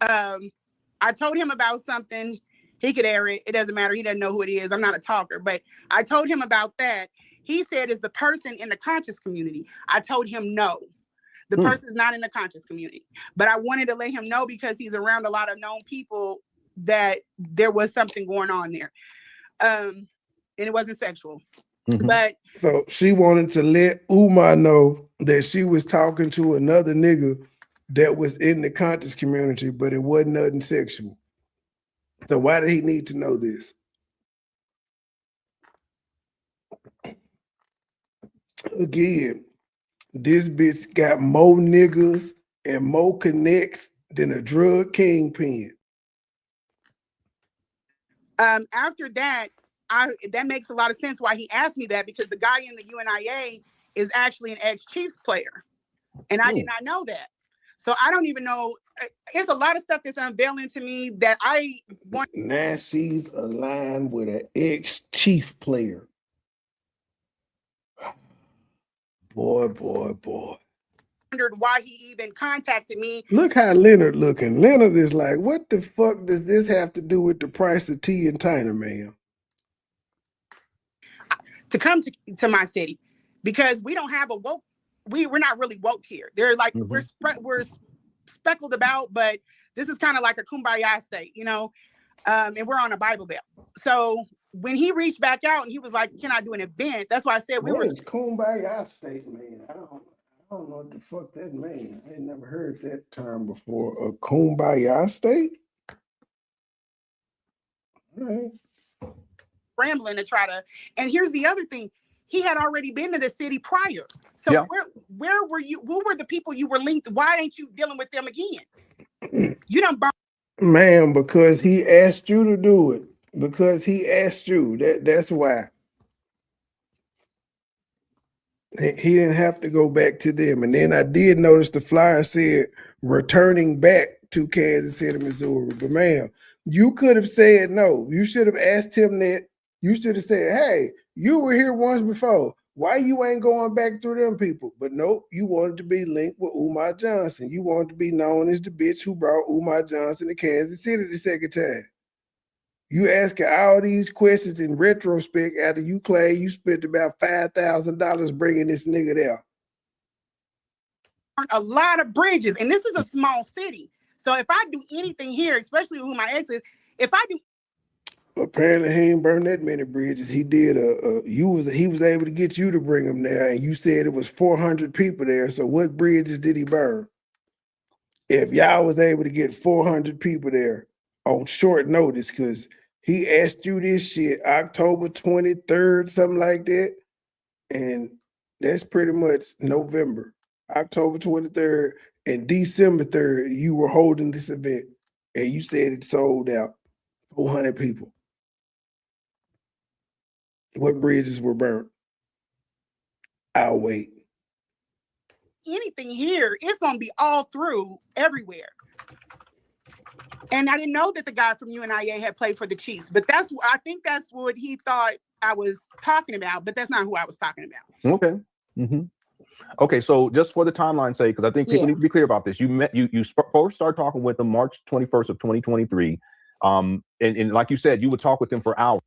I told him about something. He could air it. It doesn't matter. He doesn't know who it is. I'm not a talker. But I told him about that. He said, is the person in the conscious community? I told him no. The person is not in the conscious community. But I wanted to let him know because he's around a lot of known people that there was something going on there. And it wasn't sexual. But so she wanted to let Umar know that she was talking to another nigga that was in the conscious community, but it wasn't nothing sexual. So why did he need to know this? Again, this bitch got more niggas and more connects than a drug kingpin. After that, that makes a lot of sense why he asked me that, because the guy in the UNIA is actually an ex-Chiefs player. And I did not know that. So I don't even know. It's a lot of stuff that's unveiling to me that I want. Now she's aligned with an ex-Chief player. Boy. Wondered why he even contacted me. Look how Leonard looking. Leonard is like, what the fuck does this have to do with the price of tea and China, man? To come to my city, because we don't have a woke. We're not really woke here. They're like we're speckled about, but this is kind of like a kumbaya state, you know. And we're on a Bible Belt. So when he reached back out and he was like, "Can I do an event?" That's why I said what is kumbaya state, man? I don't know what the fuck that means. I ain't never heard that term before. A kumbaya state? All right. Rambling to try to, and here's the other thing. He had already been to the city prior. So where were you? Who were the people you were linked? Why ain't you dealing with them again? You don't burn. Man, because he asked you to do it. Because he asked you. That's why. He didn't have to go back to them. And then I did notice the flyer said returning back to Kansas City, Missouri. But man, you could have said no. You should have asked him that. You should have said, hey, you were here once before. Why you ain't going back through them people? But nope, you wanted to be linked with Umar Johnson. You wanted to be known as the bitch who brought Umar Johnson to Kansas City the second time. You asking all these questions in retrospect after you claim you spent about $5,000 bringing this nigga there. A lot of bridges, and this is a small city. So if I do anything here, especially with who my ex is, if I do. Apparently he ain't burned that many bridges. He did he was able to get you to bring him there, and you said it was 400 people there. So what bridges did he burn? If y'all was able to get 400 people there on short notice, because he asked you this shit October 23rd, something like that, and that's pretty much November. October 23rd and December 3rd, you were holding this event, and you said it sold out 400 people. What bridges were burnt? I'll wait. Anything here, it's going to be all through everywhere. And I didn't know that the guy from UNIA had played for the Chiefs, but I think that's what he thought I was talking about, but that's not who I was talking about. Okay. Okay, so just for the timeline's sake, because I think people need to be clear about this. You first started talking with them March 21st of 2023. And like you said, you would talk with them for hours.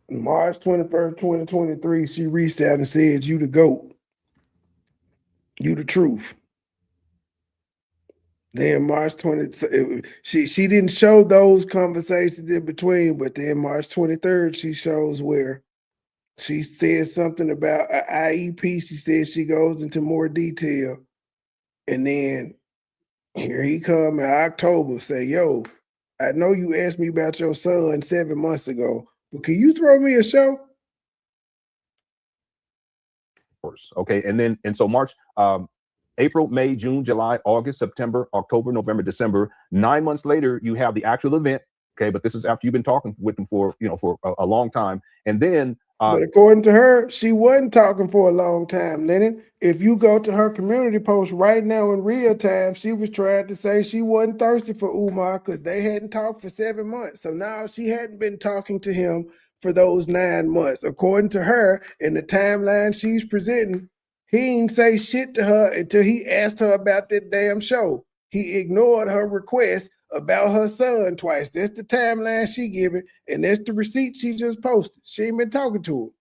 March 21st, 2023, she reached out and said, you the GOAT. You the truth. Then March 20th, she didn't show those conversations in between, but then March 23rd, she shows where she said something about an IEP. She said she goes into more detail. And then here he come in October, say, yo, I know you asked me about your son 7 months ago, but can you throw me a show? Okay, and so March, April, May, June, July, August, September, October, November, December. 9 months later, you have the actual event. Okay, but this is after you've been talking with them for a long time. And then But according to her, she wasn't talking for a long time, Lennon. If you go to her community post right now in real time, she was trying to say she wasn't thirsty for Umar because they hadn't talked for 7 months. So now she hadn't been talking to him for those 9 months. According to her, in the timeline she's presenting, he didn't say shit to her until he asked her about that damn show. He ignored her request about her son twice. That's the timeline she giving, and that's the receipt she just posted. She ain't been talking to him.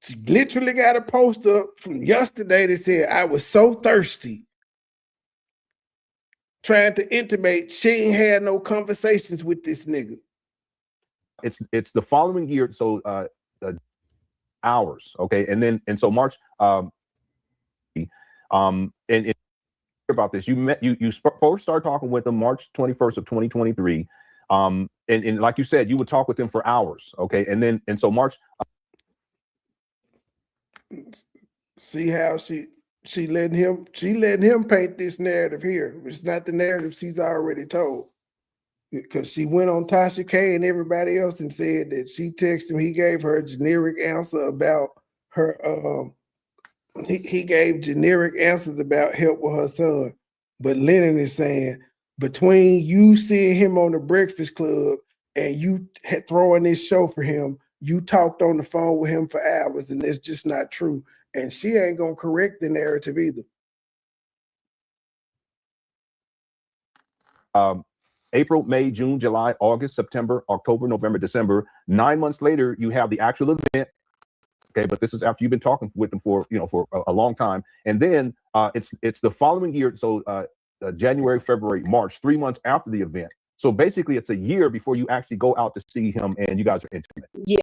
She literally got a post up from yesterday that said, I was so thirsty, trying to intimate she ain't had no conversations with this nigga. It's the following year, so hours, okay, and so March, and about this, you first started talking with him March 21st of 2023, and like you said, you would talk with him for hours, okay, and so March. See how she letting him paint this narrative here. It's not the narrative she's already told. Because she went on Tasha K and everybody else and said that she texted him. He gave her a generic answer about her. He gave generic answers about help with her son. But Lennon is saying between you seeing him on the Breakfast Club and you throwing this show for him, you talked on the phone with him for hours, and that's just not true. And she ain't gonna correct the narrative either. April, May, June, July, August, September, October, November, December. 9 months later, you have the actual event. Okay, but this is after you've been talking with them for a long time, and then it's the following year. So January, February, March, 3 months after the event. So basically, it's a year before you actually go out to see him, and you guys are intimate. Yes.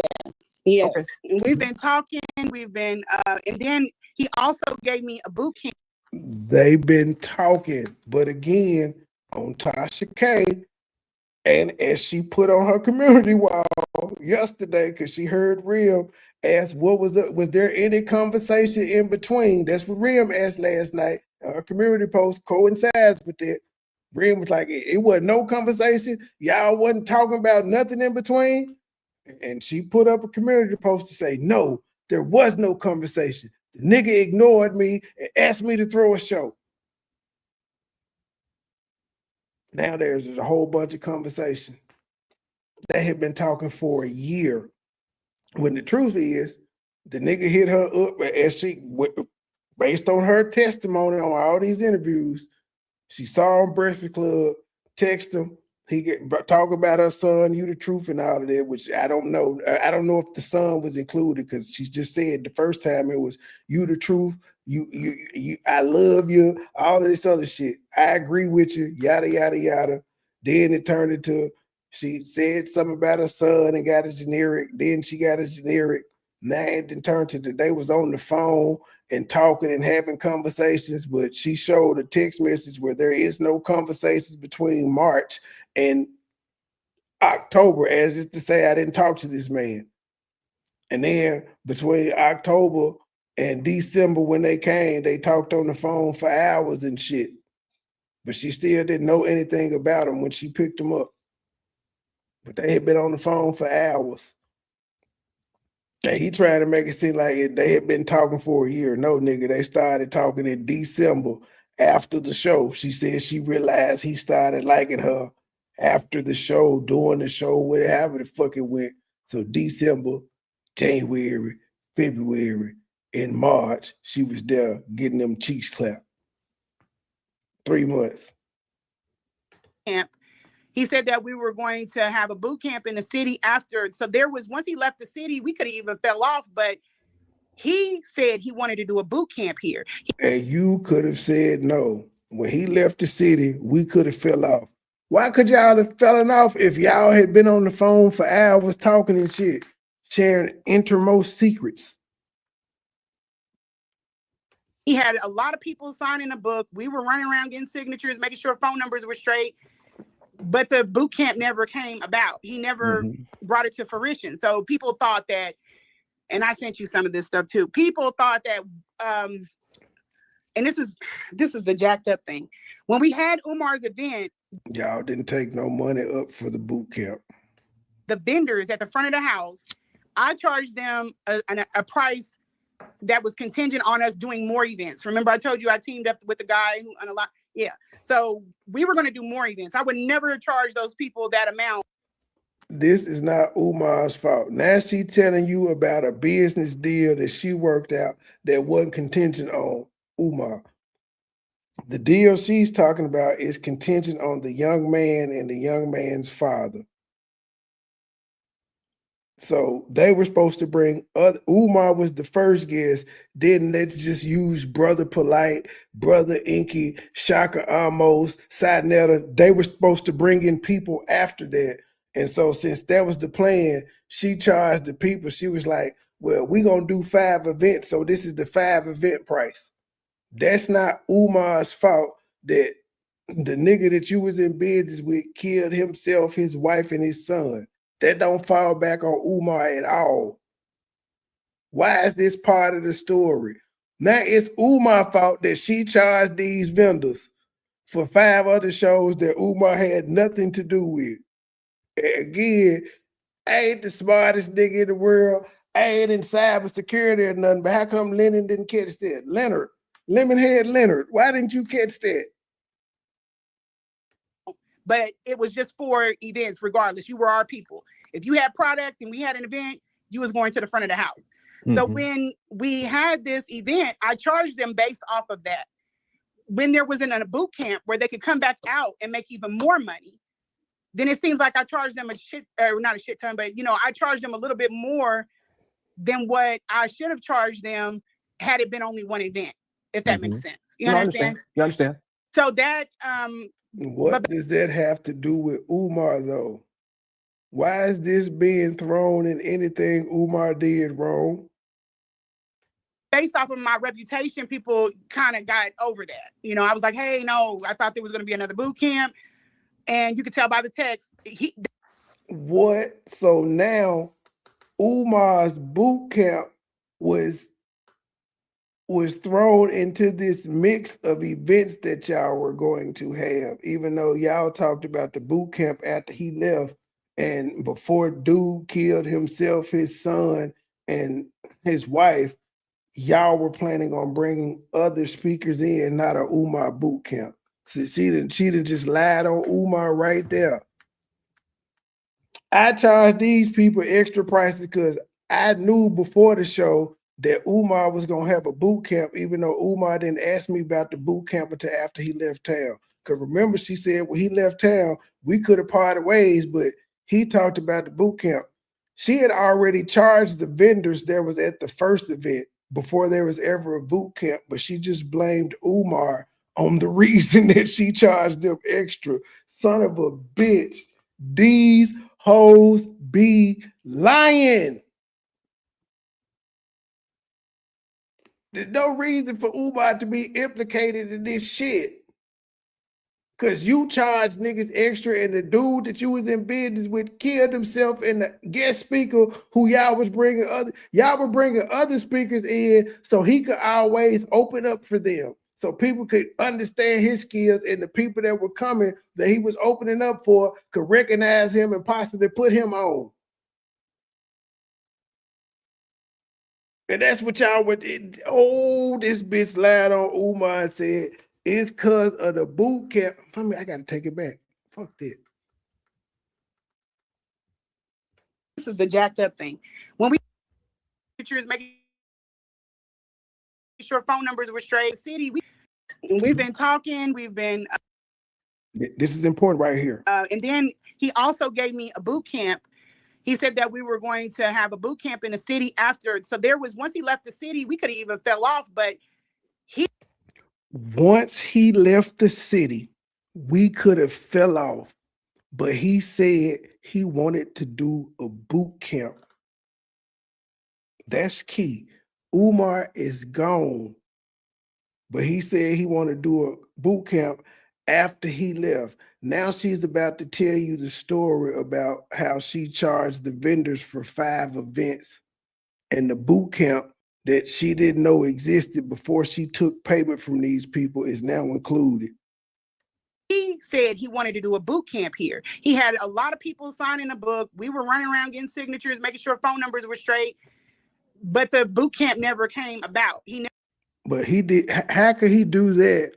Okay. We've been talking. We've been, and then he also gave me a boot camp. They've been talking, but again, on Tasha K, and as she put on her community wall yesterday, because she heard Rim ask, what was it? Was there any conversation in between? That's what Rim asked last night. Her community post coincides with that. Rim was like, it wasn't no conversation. Y'all wasn't talking about nothing in between. And she put up a community post to say, no, there was no conversation. The nigga ignored me and asked me to throw a show. Now there's a whole bunch of conversation. They had been talking for a year. When the truth is, the nigga hit her up as she, based on her testimony on all these interviews, she saw him Breakfast Club, text him, talk about her son, you the truth and all of that, which I don't know. I don't know if the son was included because she just said the first time it was you the truth, you I love you, all of this other shit. I agree with you, yada, yada, yada. Then it turned into, she said something about her son and got a generic. Then she got a generic. Now it then turned to they was on the phone and talking and having conversations, but she showed a text message where there is no conversations between March and October, as if to say I didn't talk to this man. And then between October and December when they came, they talked on the phone for hours and shit. But she still didn't know anything about him when she picked him up. But they had been on the phone for hours. And he trying to make it seem like they had been talking for a year. No, nigga, they started talking in December after the show. She said she realized he started liking her after the show, doing the show, whatever the fuck it went. So December, January, February, in March, she was there getting them cheeks clapped. 3 months. Camp. He said that we were going to have a boot camp in the city after. So there was, once he left the city, we could have even fell off, but he said he wanted to do a boot camp here. And you could have said no. When he left the city, we could have fell off. Why could y'all have fallen off if y'all had been on the phone for hours talking and shit, sharing innermost secrets? He had a lot of people signing a book. We were running around getting signatures, making sure phone numbers were straight. But the boot camp never came about. He never brought it to fruition. So people thought that, and I sent you some of this stuff too. People thought that, and this is the jacked up thing. When we had Umar's event, y'all didn't take no money up for the boot camp. The vendors at the front of the house I charged them a price that was contingent on us doing more events. Remember, I told you I teamed up with the guy who unlocked. Yeah. So we were going to do more events. I would never charge those people that amount. This is not Umar's fault. Now she telling you about a business deal that she worked out that wasn't contingent on Umar. The deal she's talking about is contingent on the young man and the young man's father. So they were supposed to bring Umar was the first guest. Then let's just use Brother Polite, Brother Inky, Shaka Amos, Sidnetta. They were supposed to bring in people after that. And so since that was the plan, she charged the people. She was like, well, we're going to do 5 events. So this is the 5 event price. That's not Umar's fault that the nigga that you was in business with killed himself, his wife, and his son. That don't fall back on Umar at all. Why is this part of the story? Now it's Umar's fault that she charged these vendors for 5 other shows that Umar had nothing to do with. Again, I ain't the smartest nigga in the world. I ain't in cybersecurity or nothing, but how come Lennon didn't catch that? Lemonhead Leonard, why didn't you catch that? But it was just for events, regardless. You were our people. If you had product and we had an event, you was going to the front of the house. Mm-hmm. So when we had this event, I charged them based off of that. When there was a boot camp where they could come back out and make even more money, then it seems like I charged them not a shit ton, but I charged them a little bit more than what I should have charged them had it been only one event, if that makes sense. You understand? You understand? So that what does that have to do with Umar though? Why is this being thrown in anything Umar did wrong? Based off of my reputation, people kind of got over that. I was like, hey, no, I thought there was going to be another boot camp. And you could tell by the text. What? So now Umar's boot camp was thrown into this mix of events that y'all were going to have, even though y'all talked about the boot camp after he left and before dude killed himself, his son, and his wife, y'all were planning on bringing other speakers in, not a Umar boot camp. So she didn't just lied on Umar right there. I charged these people extra prices because I knew before the show that Umar was going to have a boot camp, even though Umar didn't ask me about the boot camp until after he left town. Because remember, she said when he left town, we could have parted ways, but he talked about the boot camp. She had already charged the vendors that was at the first event before there was ever a boot camp, but she just blamed Umar on the reason that she charged them extra. Son of a bitch. These hoes be lying. There's no reason for Umar to be implicated in this shit. Because you charged niggas extra and the dude that you was in business with killed himself and the guest speaker who y'all were bringing other speakers in so he could always open up for them. So people could understand his skills and the people that were coming that he was opening up for could recognize him and possibly put him on. And that's what y'all would, oh, this bitch lied on Umar and said, it's because of the boot camp. For me, I got to take it back. Fuck that. This is the jacked up thing. When we pictures, making sure phone numbers were straight, city, we've been talking, we've been. This is important right here. And then he also gave me a boot camp. He said that we were going to have a boot camp in the city after. So there was, once he left the city, we could have even fell off, but once he left the city, we could have fell off, but he said he wanted to do a boot camp. That's key. Umar is gone, but he said he wanted to do a boot camp after he left. Now she's about to tell you the story about how she charged the vendors for 5 events and the boot camp that she didn't know existed before she took payment from these people is now included. He said he wanted to do a boot camp here. He had a lot of people signing a book. We were running around getting signatures, making sure phone numbers were straight. But the boot camp never came about. But he did. How could he do that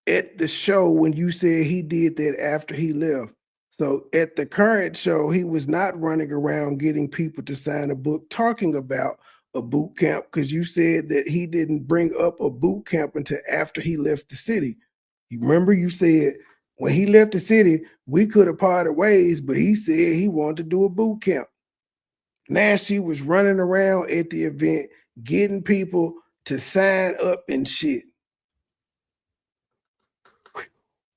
at the show when you said he did that after he left? So at the current show, he was not running around getting people to sign a book talking about a boot camp, because you said that he didn't bring up a boot camp until after he left the city. You remember you said when he left the city, we could have parted ways, but he said he wanted to do a boot camp. Now she was running around at the event, getting people to sign up and shit.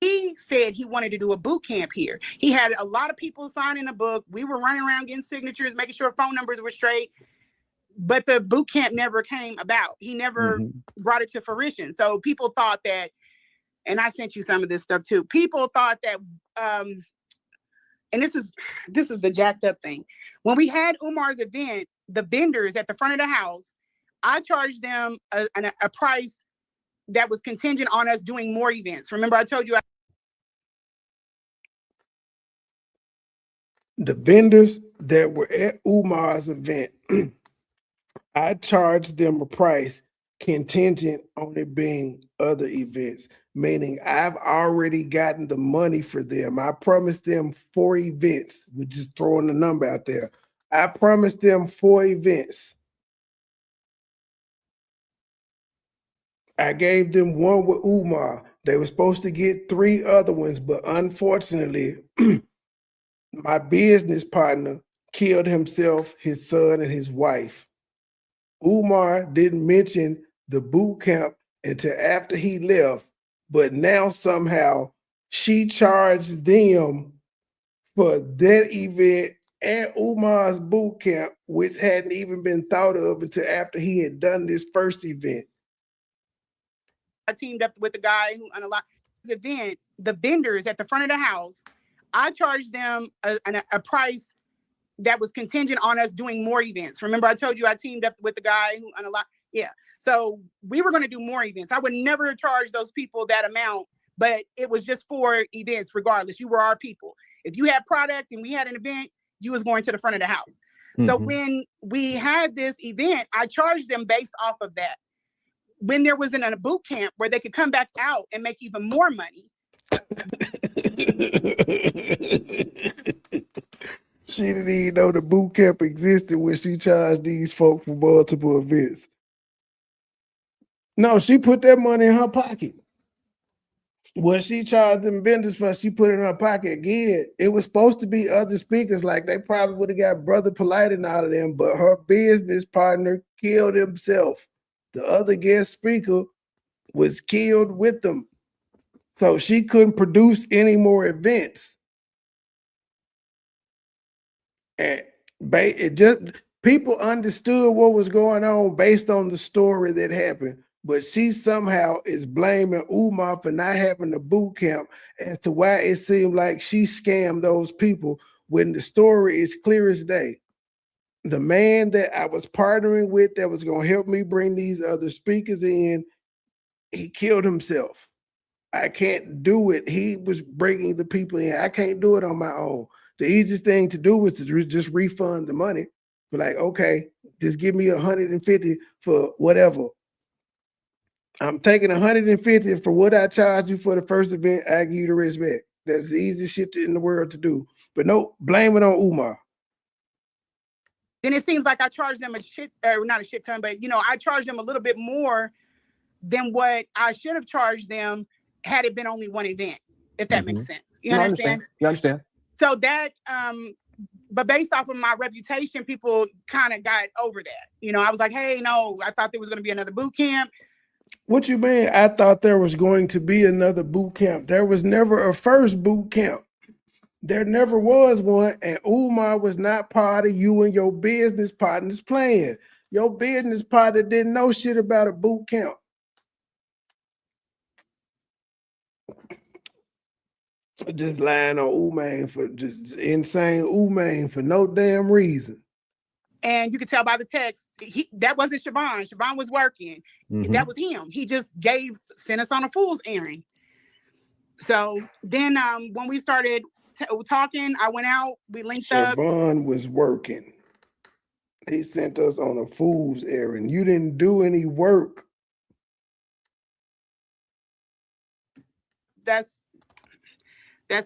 He said he wanted to do a boot camp here. He had a lot of people signing a book. We were running around getting signatures, making sure phone numbers were straight. But the boot camp never came about. He never brought it to fruition. So people thought that, and I sent you some of this stuff too. People thought that, and this is the jacked up thing. When we had Umar's event, the vendors at the front of the house, I charged them a price that was contingent on us doing more events. Remember, I told you. The vendors that were at Umar's event, I charged them a price contingent on it being other events, meaning I've already gotten the money for them. I promised them 4 events. We're just throwing the number out there. I promised them 4 events. I gave them 1 with Umar. They were supposed to get 3 other ones, but unfortunately, my business partner killed himself, his son, and his wife. Umar didn't mention the boot camp until after he left, but now somehow she charged them for that event and Umar's boot camp, which hadn't even been thought of until after he had done this first event. I teamed up with the guy who unlocked this event, the vendors at the front of the house. I charged them a price that was contingent on us doing more events. Remember, I told you I teamed up with the guy who unlocked. Yeah. So we were going to do more events. I would never charge those people that amount, but it was just 4 events regardless. You were our people. If you had product and we had an event, you was going to the front of the house. So when we had this event, I charged them based off of that. When there wasn't a boot camp where they could come back out and make even more money. She didn't even know the boot camp existed when she charged these folks for multiple events. No, she put that money in her pocket. What she charged them vendors for, she put it in her pocket again. It was supposed to be other speakers, like they probably would have got Brother Polite and all of them, but her business partner killed himself. The other guest speaker was killed with them. So she couldn't produce any more events. And it just people understood what was going on based on the story that happened, but she somehow is blaming Umar for not having the boot camp as to why it seemed like she scammed those people when the story is clear as day. The man that I was partnering with that was going to help me bring these other speakers in, he killed himself. I can't do it. He was bringing the people in. I can't do it on my own. The easiest thing to do was to just refund the money. But like, okay, just give me 150 for whatever. I'm taking 150 for what I charged you for the first event. I give you the rest back. That's the easiest shit in the world to do. But no, blame it on Umar. Then it seems like I charged them not a shit ton, but I charged them a little bit more than what I should have charged them had it been only 1 event, if that makes sense. You understand? You understand. So that, but based off of my reputation, people kind of got over that. I was like, hey, no, I thought there was going to be another boot camp. What you mean? I thought there was going to be another boot camp. There was never a first boot camp. There never was one, and Umar was not part of you and your business partner's plan. Your business partner didn't know shit about a boot camp. Just lying on Umar for just insane Umar for no damn reason. And you could tell by the text, that wasn't Siobhan. Siobhan was working. That was him. He just sent us on a fool's errand. So then when we started talking, I went out, we linked up. Siobhan was working. He sent us on a fool's errand. You didn't do any work. That's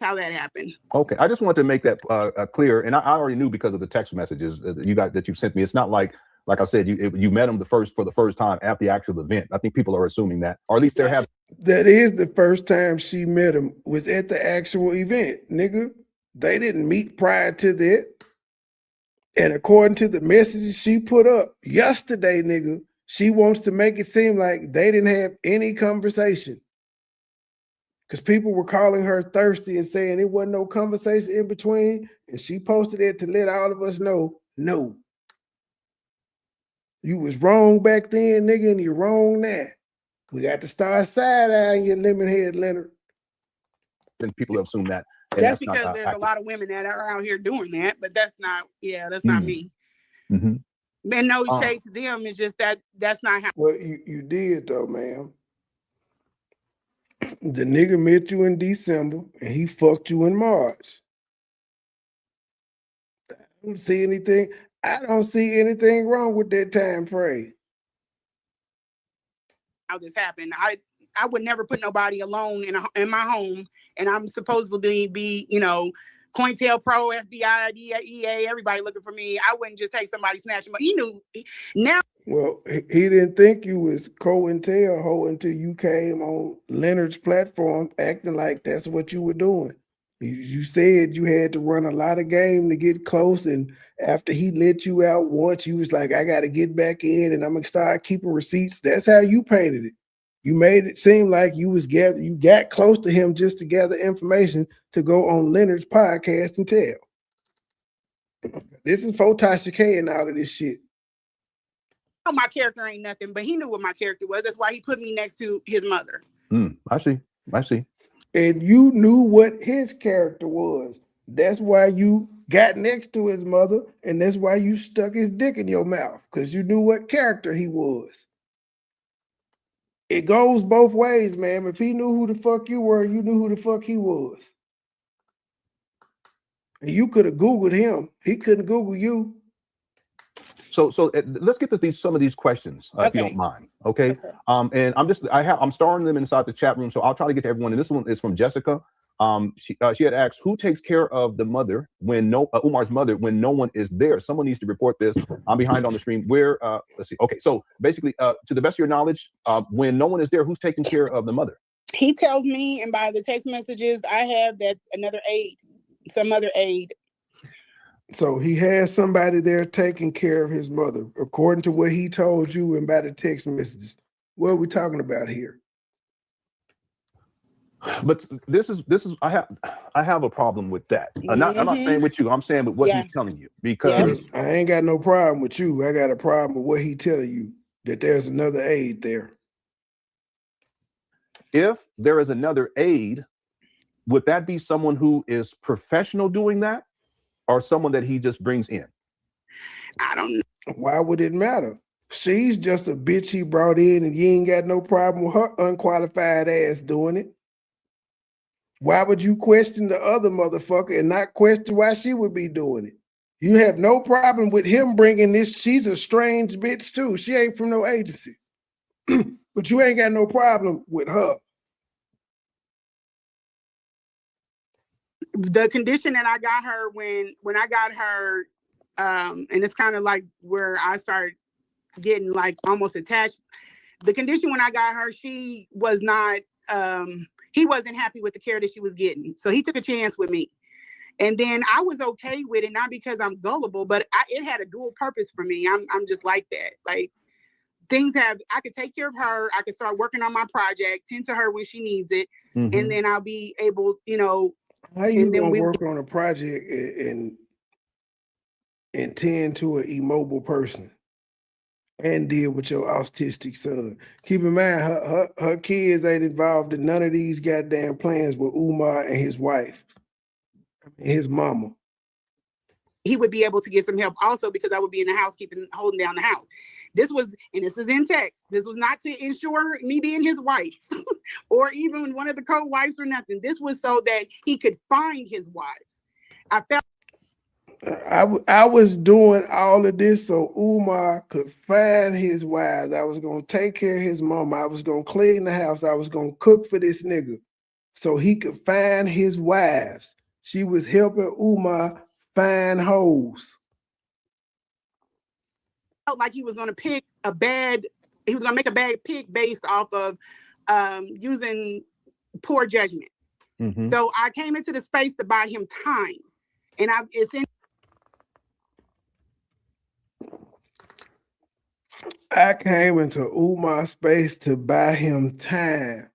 how that happened. Okay, I just wanted to make that clear, and I already knew because of the text messages that you sent me. It's not like I said, you met him for the first time at the actual event. I think people are assuming that, or at least they're having. That is the first time she met him, was at the actual event, nigga. They didn't meet prior to that. And according to the messages she put up yesterday, nigga, she wants to make it seem like they didn't have any conversation. Because people were calling her thirsty and saying there wasn't no conversation in between. And she posted it to let all of us know, no. You was wrong back then, nigga, and you're wrong now. We got to start side-eyeing your lemon head, Leonard. And people have assumed that. That's because there's a lot of women that are out here doing that, but that's not me. Mm-hmm. And no shade to them. It's just that's not how. Well, you did though, ma'am. The nigga met you in December and he fucked you in March. I don't see anything wrong with that time frame. How this happened. I would never put nobody alone in my home, and I'm supposed to be COINTELPRO, FBI, DEA, everybody looking for me. I wouldn't just take somebody, snatch him up. He knew now. Well, he didn't think you was COINTELPRO until you came on Leonard's platform acting like that's what you were doing. You said you had to run a lot of game to get close, and after he let you out once, you was like, I got to get back in, and I'm gonna start keeping receipts. That's how you painted it. You made it seem like you got close to him just to gather information to go on Leonard's podcast and tell. This is for Tasha K and all of this shit. My character ain't nothing, but he knew what my character was. That's why he put me next to his mother. I see. And you knew what his character was. That's why you got next to his mother, and that's why you stuck his dick in your mouth, because you knew what character he was. It goes both ways, man. If he knew who the fuck you were, you knew who the fuck he was. And you could have Googled him. He couldn't Google you. So let's get to some of these questions, if you don't mind. Okay. And I'm starring them inside the chat room, so I'll try to get to everyone. And this one is from Jessica. She had asked, who takes care of the mother when Umar's mother when no one is there? Someone needs to report this. I'm behind on the stream. Let's see. Okay, so basically, to the best of your knowledge, when no one is there, who's taking care of the mother? He tells me, and by the text messages I have, that some other aide. So he has somebody there taking care of his mother, according to what he told you and by the text messages. What are we talking about here? But this is I have a problem with that. I'm not saying with you. I'm saying with what he's telling you, because I ain't got no problem with you. I got a problem with what he telling you, that there's another aide there. If there is another aide, would that be someone who is professional doing that, or someone that he just brings in? I don't know. Why would it matter? She's just a bitch he brought in, and you ain't got no problem with her unqualified ass doing it. Why would you question the other motherfucker and not question why she would be doing it? You have no problem with him bringing this. She's a strange bitch too. She ain't from no agency. But you ain't got no problem with her. The condition that I got her when I got her, and it's kind of like where I started getting like almost attached. The condition when I got her, she was not, he wasn't happy with the care that she was getting. So he took a chance with me. And then I was okay with it, not because I'm gullible, but it had a dual purpose for me. I'm just like that. Like I could take care of her. I could start working on my project, tend to her when she needs it. And then I'll be able, How you gonna work on a project and tend to an immobile person and deal with your autistic son? Keep in mind, her kids ain't involved in none of these goddamn plans with Umar and his wife, his mama. He would be able to get some help also, because I would be in the house holding down the house. This is in text. This was not to ensure me being his wife. or even one of the co-wives or nothing. This was so that he could find his wives. I felt I was doing all of this so Umar could find his wives. I was gonna take care of his mama. I was gonna clean the house. I was gonna cook for this nigga so he could find his wives. She was helping Umar find hoes. Felt like he was gonna pick a bad. He was gonna make a bad pick based off of using poor judgment. Mm-hmm. So I came into the space to buy him time, and it's in. I came into Umar's space to buy him time.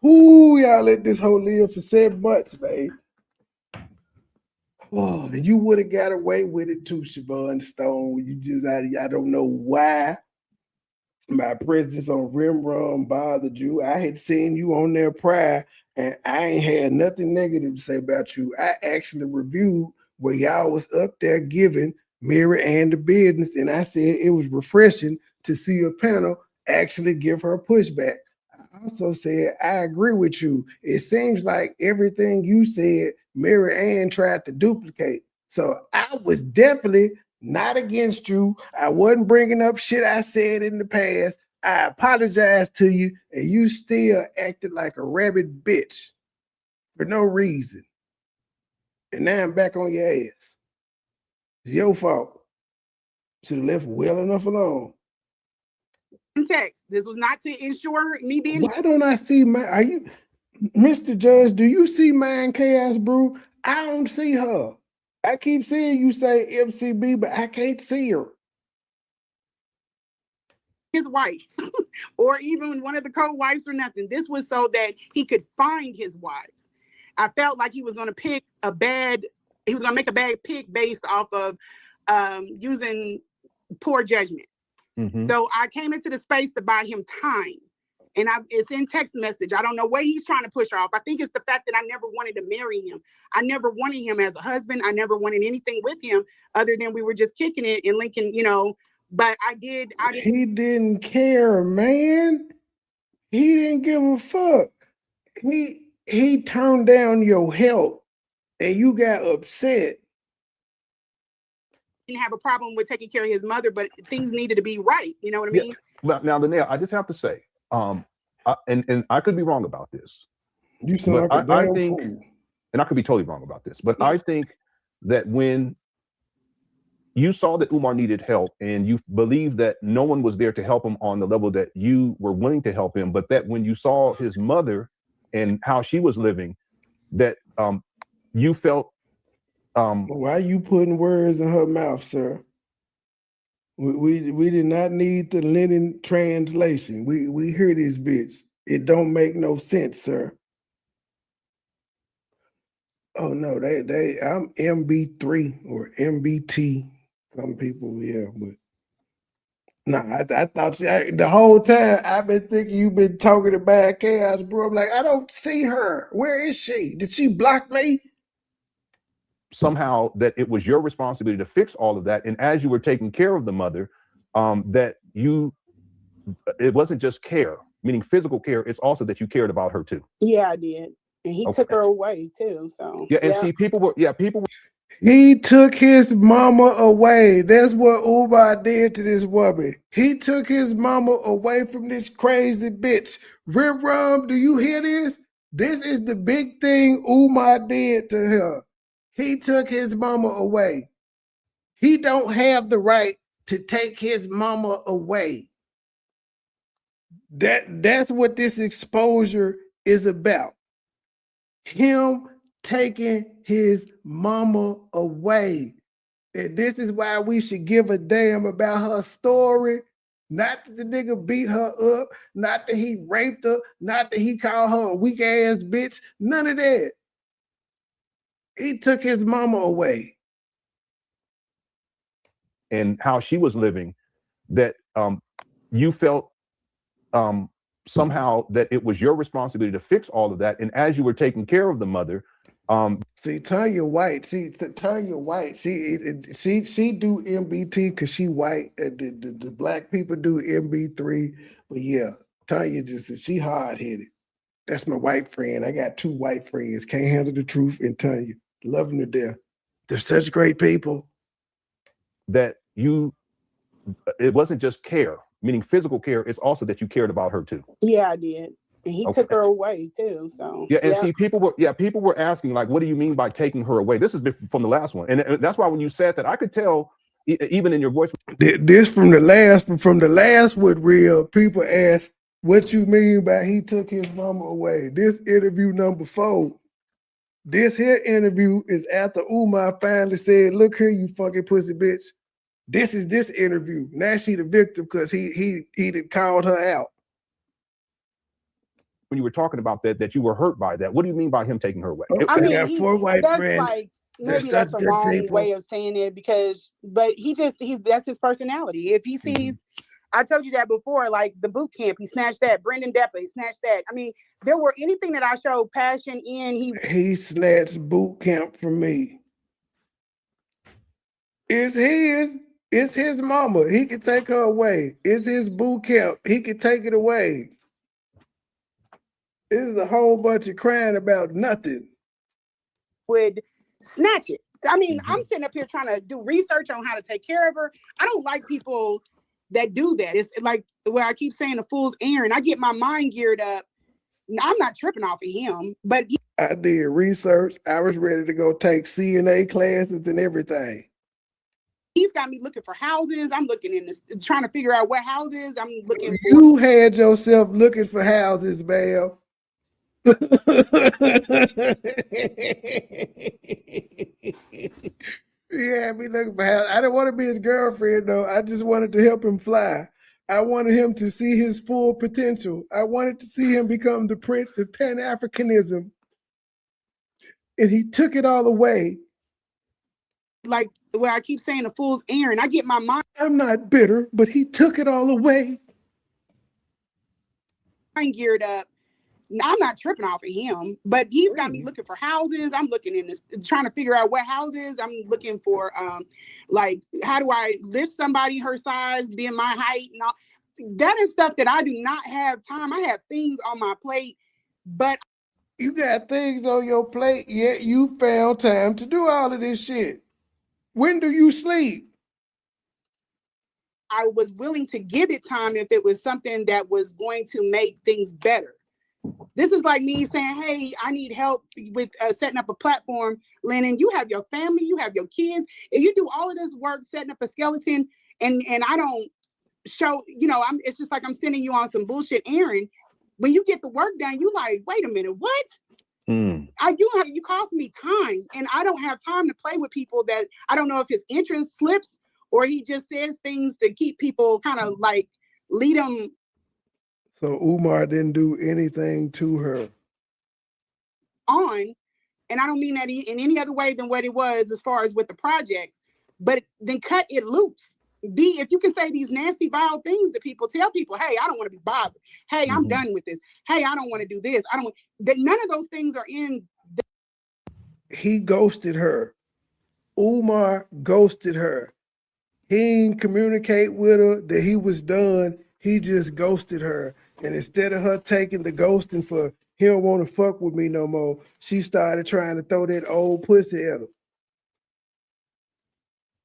Ooh, y'all let this whole live for 7 months, babe. Oh, you would have got away with it too, Siobhan Stone. You just, I don't know why my presence on Rim Rum bothered you. I had seen you on there prior, and I ain't had nothing negative to say about you. I actually reviewed where y'all was up there giving Mary Ann the business, and I said it was refreshing to see a panel actually give her pushback. I also said I agree with you. It seems like everything you said, Mary Ann tried to duplicate. So I was definitely not against you. I wasn't bringing up shit I said in the past. I apologized to you, and you still acted like a rabid bitch for no reason. And now I'm back on your ass. It's your fault. Should have left well enough alone. Text. This was not to ensure me being. Why don't I see my? Are you, Mr. Judge? Do you see mine, Chaos Brew? I don't see her. I keep seeing you say MCB, but I can't see her. His wife, or even one of the co-wives or nothing. This was so that he could find his wives. I felt like he was going to pick a bad. He was going to make a bad pick based off of using poor judgment. Mm-hmm. So I came into the space to buy him time, and it's in text message. I don't know what he's trying to push her off. I think it's the fact that I never wanted to marry him. I never wanted him as a husband. I never wanted anything with him other than we were just kicking it and linking, you know. But I did. He didn't care, man. He didn't give a fuck. He turned down your help, and you got upset. Didn't have a problem with taking care of his mother, but things needed to be right. You know what I mean? Yeah. Now, Lenae, I just have to say, and I could be wrong about this. You sound like a damn fool. And I could be totally wrong about this, but Yeah. I think that when you saw that Umar needed help and you believed that no one was there to help him on the level that you were willing to help him, but that when you saw his mother and how she was living, that you felt. Why are you putting words in her mouth, sir? We did not need the Lenin translation. We hear this bitch. It don't make no sense, sir. Oh no, I'm MB3 or MBT. Some people, yeah, but I thought the whole time I've been thinking you've been talking about Chaos, bro. I'm like, I don't see her. Where is she? Did she block me? Somehow that it was your responsibility to fix all of that, and as you were taking care of the mother, that it wasn't just care, meaning physical care, it's also that you cared about her too. Yeah, I did, and he took her away too. So see, people were. He took his mama away. That's what Umar did to this woman. He took his mama away from this crazy bitch. Rim Rum, do you hear this? This is the big thing Umar did to her. He took his mama away. He don't have the right to take his mama away. That's what this exposure is about. Him taking his mama away. And this is why we should give a damn about her story. Not that the nigga beat her up, not that he raped her, not that he called her a weak ass bitch, none of that. He took his mama away. And how she was living, that you felt somehow that it was your responsibility to fix all of that. And as you were taking care of the mother, See, Tanya White. Tanya White. She do MBT because she white. The black people do MB3. But yeah, Tanya she hard headed. That's my white friend. I got 2 white friends. Can't handle the truth and Tanya. Love them to death. They're such great people. That it wasn't just care, meaning physical care. It's also that you cared about her too. Yeah, I did. And he took her away too. So yeah, and see, people were asking, like, what do you mean by taking her away? This is from the last one, and that's why when you said that, I could tell even in your voice. This from the last with real people ask, what you mean by he took his mama away? This interview number 4. This here interview is after Umar finally said, look here, you fucking pussy bitch. This is this interview. Now she the victim because he called her out. When you were talking about that you were hurt by that. What do you mean by him taking her away? I mean, got 4 white that's friends. like, maybe that's a wrong way of saying it but that's his personality. If he sees, I told you that before, like the boot camp, he snatched that. Brendan Deppa, he snatched that. I mean, there were anything that I showed passion in, he snatched boot camp from me. It's his mama. He could take her away. It's his boot camp. He could take it away. This is a whole bunch of crying about nothing. Would snatch it. I mean, I'm sitting up here trying to do research on how to take care of her. I don't like people that do that. It's like where I keep saying, the fool's errand. I get my mind geared up. I'm not tripping off of him, but I did research. I was ready to go take CNA classes and everything. He's got me looking for houses. I'm looking in this, trying to figure out what houses I'm looking for. You had yourself looking for houses, Belle. You had me looking for houses. I didn't want to be his girlfriend, though. I just wanted to help him fly. I wanted him to see his full potential. I wanted to see him become the prince of Pan-Africanism. And he took it all away. Like where I keep saying, the fool's errand. I get my mind. I'm not bitter, but he took it all away. Geared up. I'm not tripping off of him, but he's got me looking for houses. I'm looking in this, trying to figure out what houses I'm looking for. Like, how do I lift somebody her size, being my height, and all that is stuff that I do not have time. I have things on my plate, but you got things on your plate, yet you found time to do all of this shit. When do you sleep? I was willing to give it time if it was something that was going to make things better. This is like me saying, hey, I need help with setting up a platform. Lennon, you have your family, you have your kids. If you do all of this work, setting up a skeleton, and I don't show, it's just like I'm sending you on some bullshit errand. When you get the work done, you like, wait a minute, what? You cost me time, and I don't have time to play with people that I don't know if his interest slips or he just says things to keep people kind of like lead them. So Umar didn't do anything to her. On, and I don't mean that in any other way than what it was as far as with the projects, but then cut it loose. If you can say these nasty, vile things to people, tell people, hey, I don't want to be bothered. Hey, I'm done with this. Hey, I don't want to do this. None of those things are in. He ghosted her. Umar ghosted her. He didn't communicate with her that he was done. He just ghosted her. And instead of her taking the ghosting for he don't want to fuck with me no more, she started trying to throw that old pussy at him.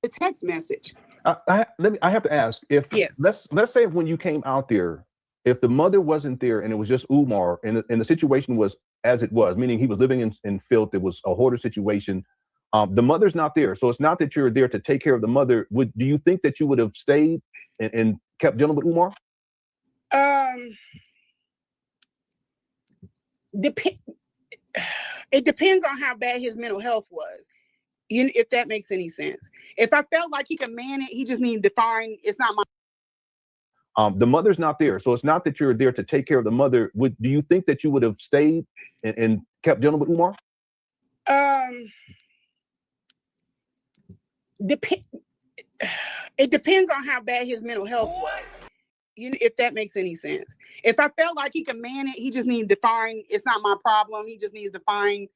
The text message. I have to ask, if yes, let's say when you came out there, if the mother wasn't there and it was just Umar and the situation was as it was, meaning he was living in filth, it was a hoarder situation. The mother's not there, so it's not that you're there to take care of the mother. Do you think that you would have stayed and kept dealing with Umar? It depends on how bad his mental health was. If that makes any sense. If I felt like he could man it, he just needed to find. It's not my. The mother's not there, so it's not that you're there to take care of the mother. Do you think that you would have stayed and kept dealing with Umar? It depends on how bad his mental health was. If that makes any sense. If I felt like he could man it, he just needed to find. It's not my problem. He just needs to find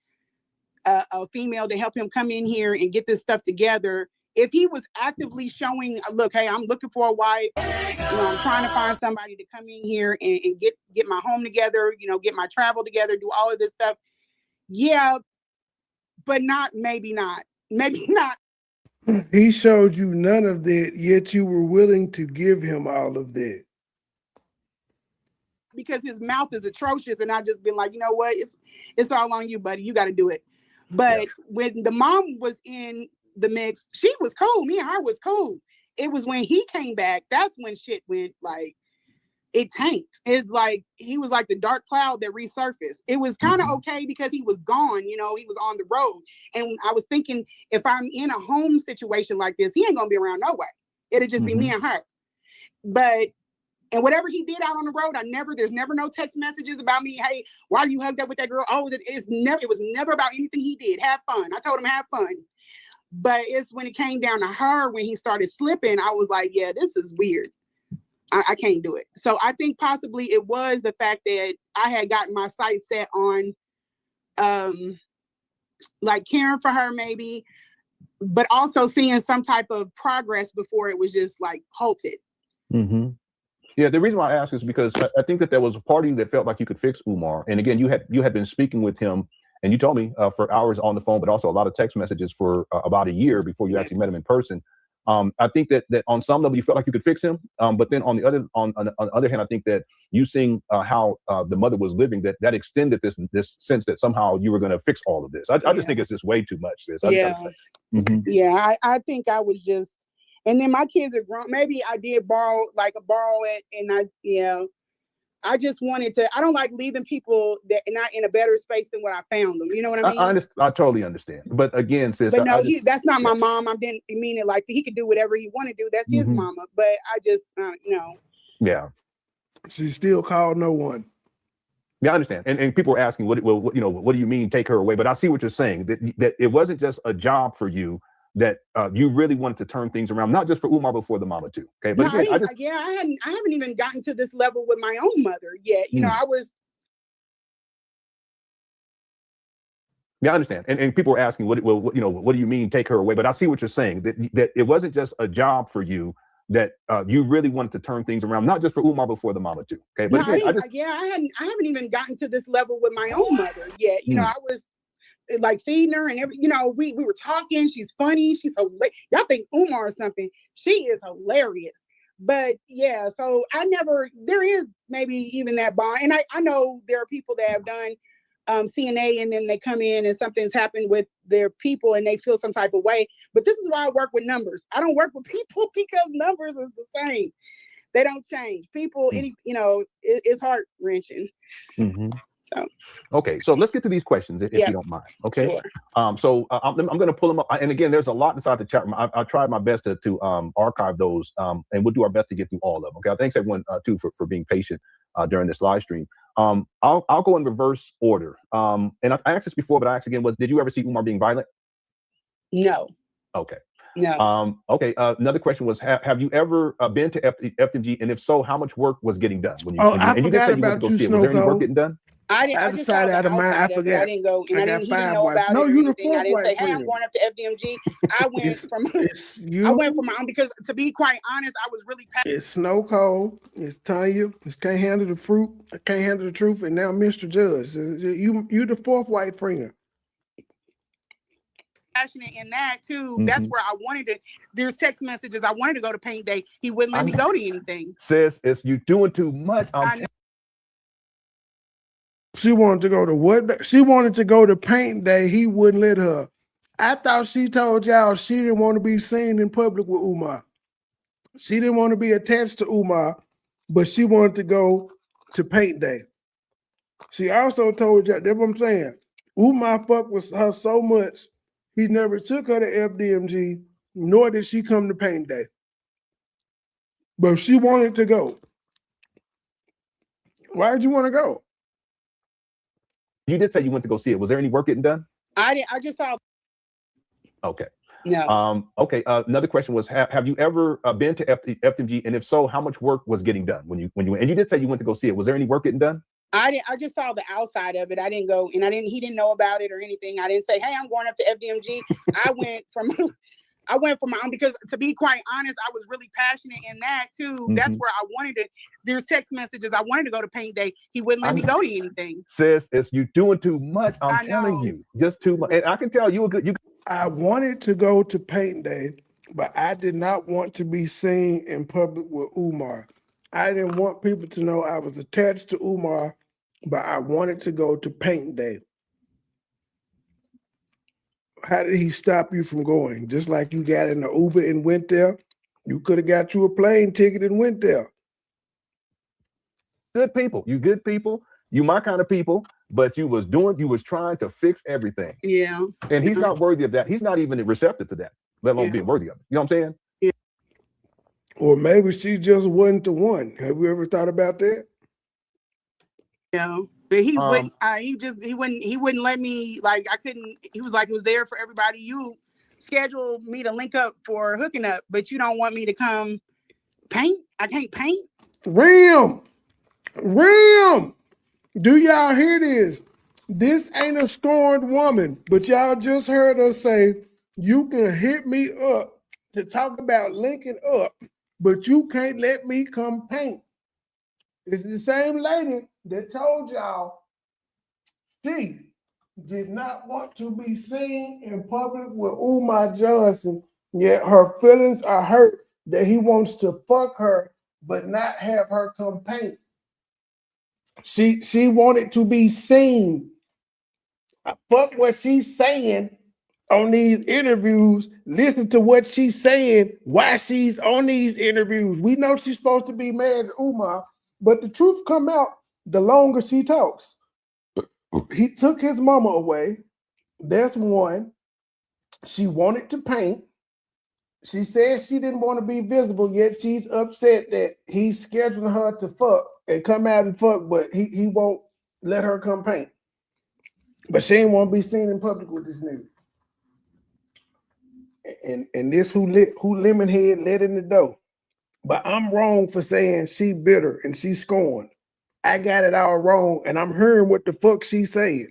a female to help him come in here and get this stuff together. If he was actively showing, look, hey, I'm looking for a wife, I'm trying to find somebody to come in here and get my home together, get my travel together, do all of this stuff. Yeah, but maybe not. He showed you none of that, yet you were willing to give him all of that. Because his mouth is atrocious, and I just been like, you know what, it's all on you, buddy. You got to do it. But when the mom was in the mix, she was cool. Me and her was cool. It was when he came back, that's when shit went like, it tanked. It's like he was like the dark cloud that resurfaced. It was kind of okay because he was gone, he was on the road. And I was thinking, if I'm in a home situation like this, he ain't gonna be around no way. It'll just be me and her. And whatever he did out on the road, there's never no text messages about me. Hey, why are you hugged up with that girl? Oh, it was never about anything he did. Have fun. I told him have fun. But it's when it came down to her, when he started slipping, I was like, yeah, this is weird. I can't do it. So I think possibly it was the fact that I had gotten my sights set on like caring for her maybe, but also seeing some type of progress before it was just like halted. Yeah, the reason why I ask is because I think that there was a part of you that felt like you could fix Umar. And again, you had been speaking with him, and you told me for hours on the phone, but also a lot of text messages for about a year before you actually met him in person. I think that on some level you felt like you could fix him, but then on the other hand, I think that you seeing how the mother was living, that extended this sense that somehow you were going to fix all of this. I just think it's just way too much. I think I was just, and then my kids are grown. Maybe I did borrow it, and I just wanted to. I don't like leaving people that are not in a better space than what I found them. You know what I mean? I totally understand. But again, sis, but no, that's not my mom. I didn't mean it like he could do whatever he want to do. That's his mama. But I just, Yeah. She still called no one. Yeah, I understand. And people are asking, what do you mean take her away? But I see what you're saying. That it wasn't just a job for you. That you really wanted to turn things around, not just for Umar, but for the mama too. Okay, but no, I haven't even gotten to this level with my own mother yet. I was. Yeah, I understand. And people are asking, what do you mean take her away? But I see what you're saying. That it wasn't just a job for you. That you really wanted to turn things around, not just for Umar, but for the mama too. Okay, but no, I haven't even gotten to this level with my own mother yet. I was like feeding her and we were talking. She's funny. She's hilarious. Y'all think Umar or something. She is hilarious. But yeah, so there is maybe even that bond. And I know there are people that have done CNA and then they come in and something's happened with their people and they feel some type of way. But this is why I work with numbers. I don't work with people because numbers is the same. They don't change. People, it's heart wrenching. So okay, so let's get to these questions if you don't mind. Okay, sure. So I'm going to pull them up, and again, there's a lot inside the chat room. I tried my best to archive those, and we'll do our best to get through all of them. Okay, thanks everyone too for being patient during this live stream. I'll go in reverse order. And I asked this before, but I asked again: did you ever see Umar being violent? No. Okay. No. Okay. Another question was: have you ever been to FMG, and if so, how much work was getting done? I forgot about you, Snow. Was there any work getting done? I decided out of mind. I forgot. I didn't go, and he didn't know about it. No, you the fourth. I didn't say, "Hey, I'm going up to FDMG." I went from my own because, to be quite honest, I was really passionate. It's Snow Cold. It's Tanya. It's can't handle the fruit. I can't handle the truth, and now Mr. Judge. You the fourth white friend. Passionate in that too. That's where I wanted to. There's text messages. I wanted to go to paint day. He wouldn't let me go to anything. Sis, it's you doing too much. She wanted to go to what? She wanted to go to paint day. He wouldn't let her. I thought she told y'all she didn't want to be seen in public with Umar. She didn't want to be attached to Umar, but she wanted to go to paint day. She also told y'all, that's what I'm saying. Umar fucked with her so much, he never took her to FDMG, nor did she come to paint day. But she wanted to go. Why did you want to go? You did say you went to go see it. Was there any work getting done? I didn't. I just saw. Okay. No. Okay. Another question was: have you ever been to FMG, and if so, how much work was getting done when you? And you did say you went to go see it. Was there any work getting done? I just saw the outside of it. I didn't go, and he didn't know about it or anything. I didn't say, hey, I'm going up to FDMG. I went from my own, because to be quite honest, I was really passionate in that too. Mm-hmm. That's where I wanted to. There's text messages. I wanted to go to paint day. He wouldn't let me go to anything. Sis, it's you doing too much. I'm telling you, just too much. And I can tell you were good. I wanted to go to paint day, but I did not want to be seen in public with Umar. I didn't want people to know I was attached to Umar, but I wanted to go to paint day. How did he stop you from going? Just like you got in the Uber and went there, you could have got you a plane ticket and went there. Good people. You good people. You my kind of people, but you was trying to fix everything. Yeah. And he's not worthy of that. He's not even receptive to that, let alone being worthy of it. You know what I'm saying? Yeah. Or maybe she just wasn't the one. Have you ever thought about that? Yeah. But he wouldn't. He wouldn't let me. Like I couldn't. He was like, it was there for everybody. You scheduled me to link up for hooking up, but you don't want me to come paint. I can't paint. Ram. Do y'all hear this? This ain't a scorned woman, but y'all just heard her say, you can hit me up to talk about linking up, but you can't let me come paint. It's the same lady that told y'all she did not want to be seen in public with Umar Johnson, yet her feelings are hurt that he wants to fuck her, but not have her come paint. She wanted to be seen. Fuck what she's saying on these interviews. Listen to what she's saying, why she's on these interviews. We know she's supposed to be mad at Umar, but the truth come out the longer she talks. He took his mama away. That's one. She wanted to paint. She said she didn't want to be visible, yet she's upset that he's scheduling her to fuck and come out and fuck, but he won't let her come paint. But she ain't want to be seen in public with this nigga. And this who Lemonhead let in the door. But I'm wrong for saying she bitter and she scorned. I got it all wrong, and I'm hearing what the fuck she said.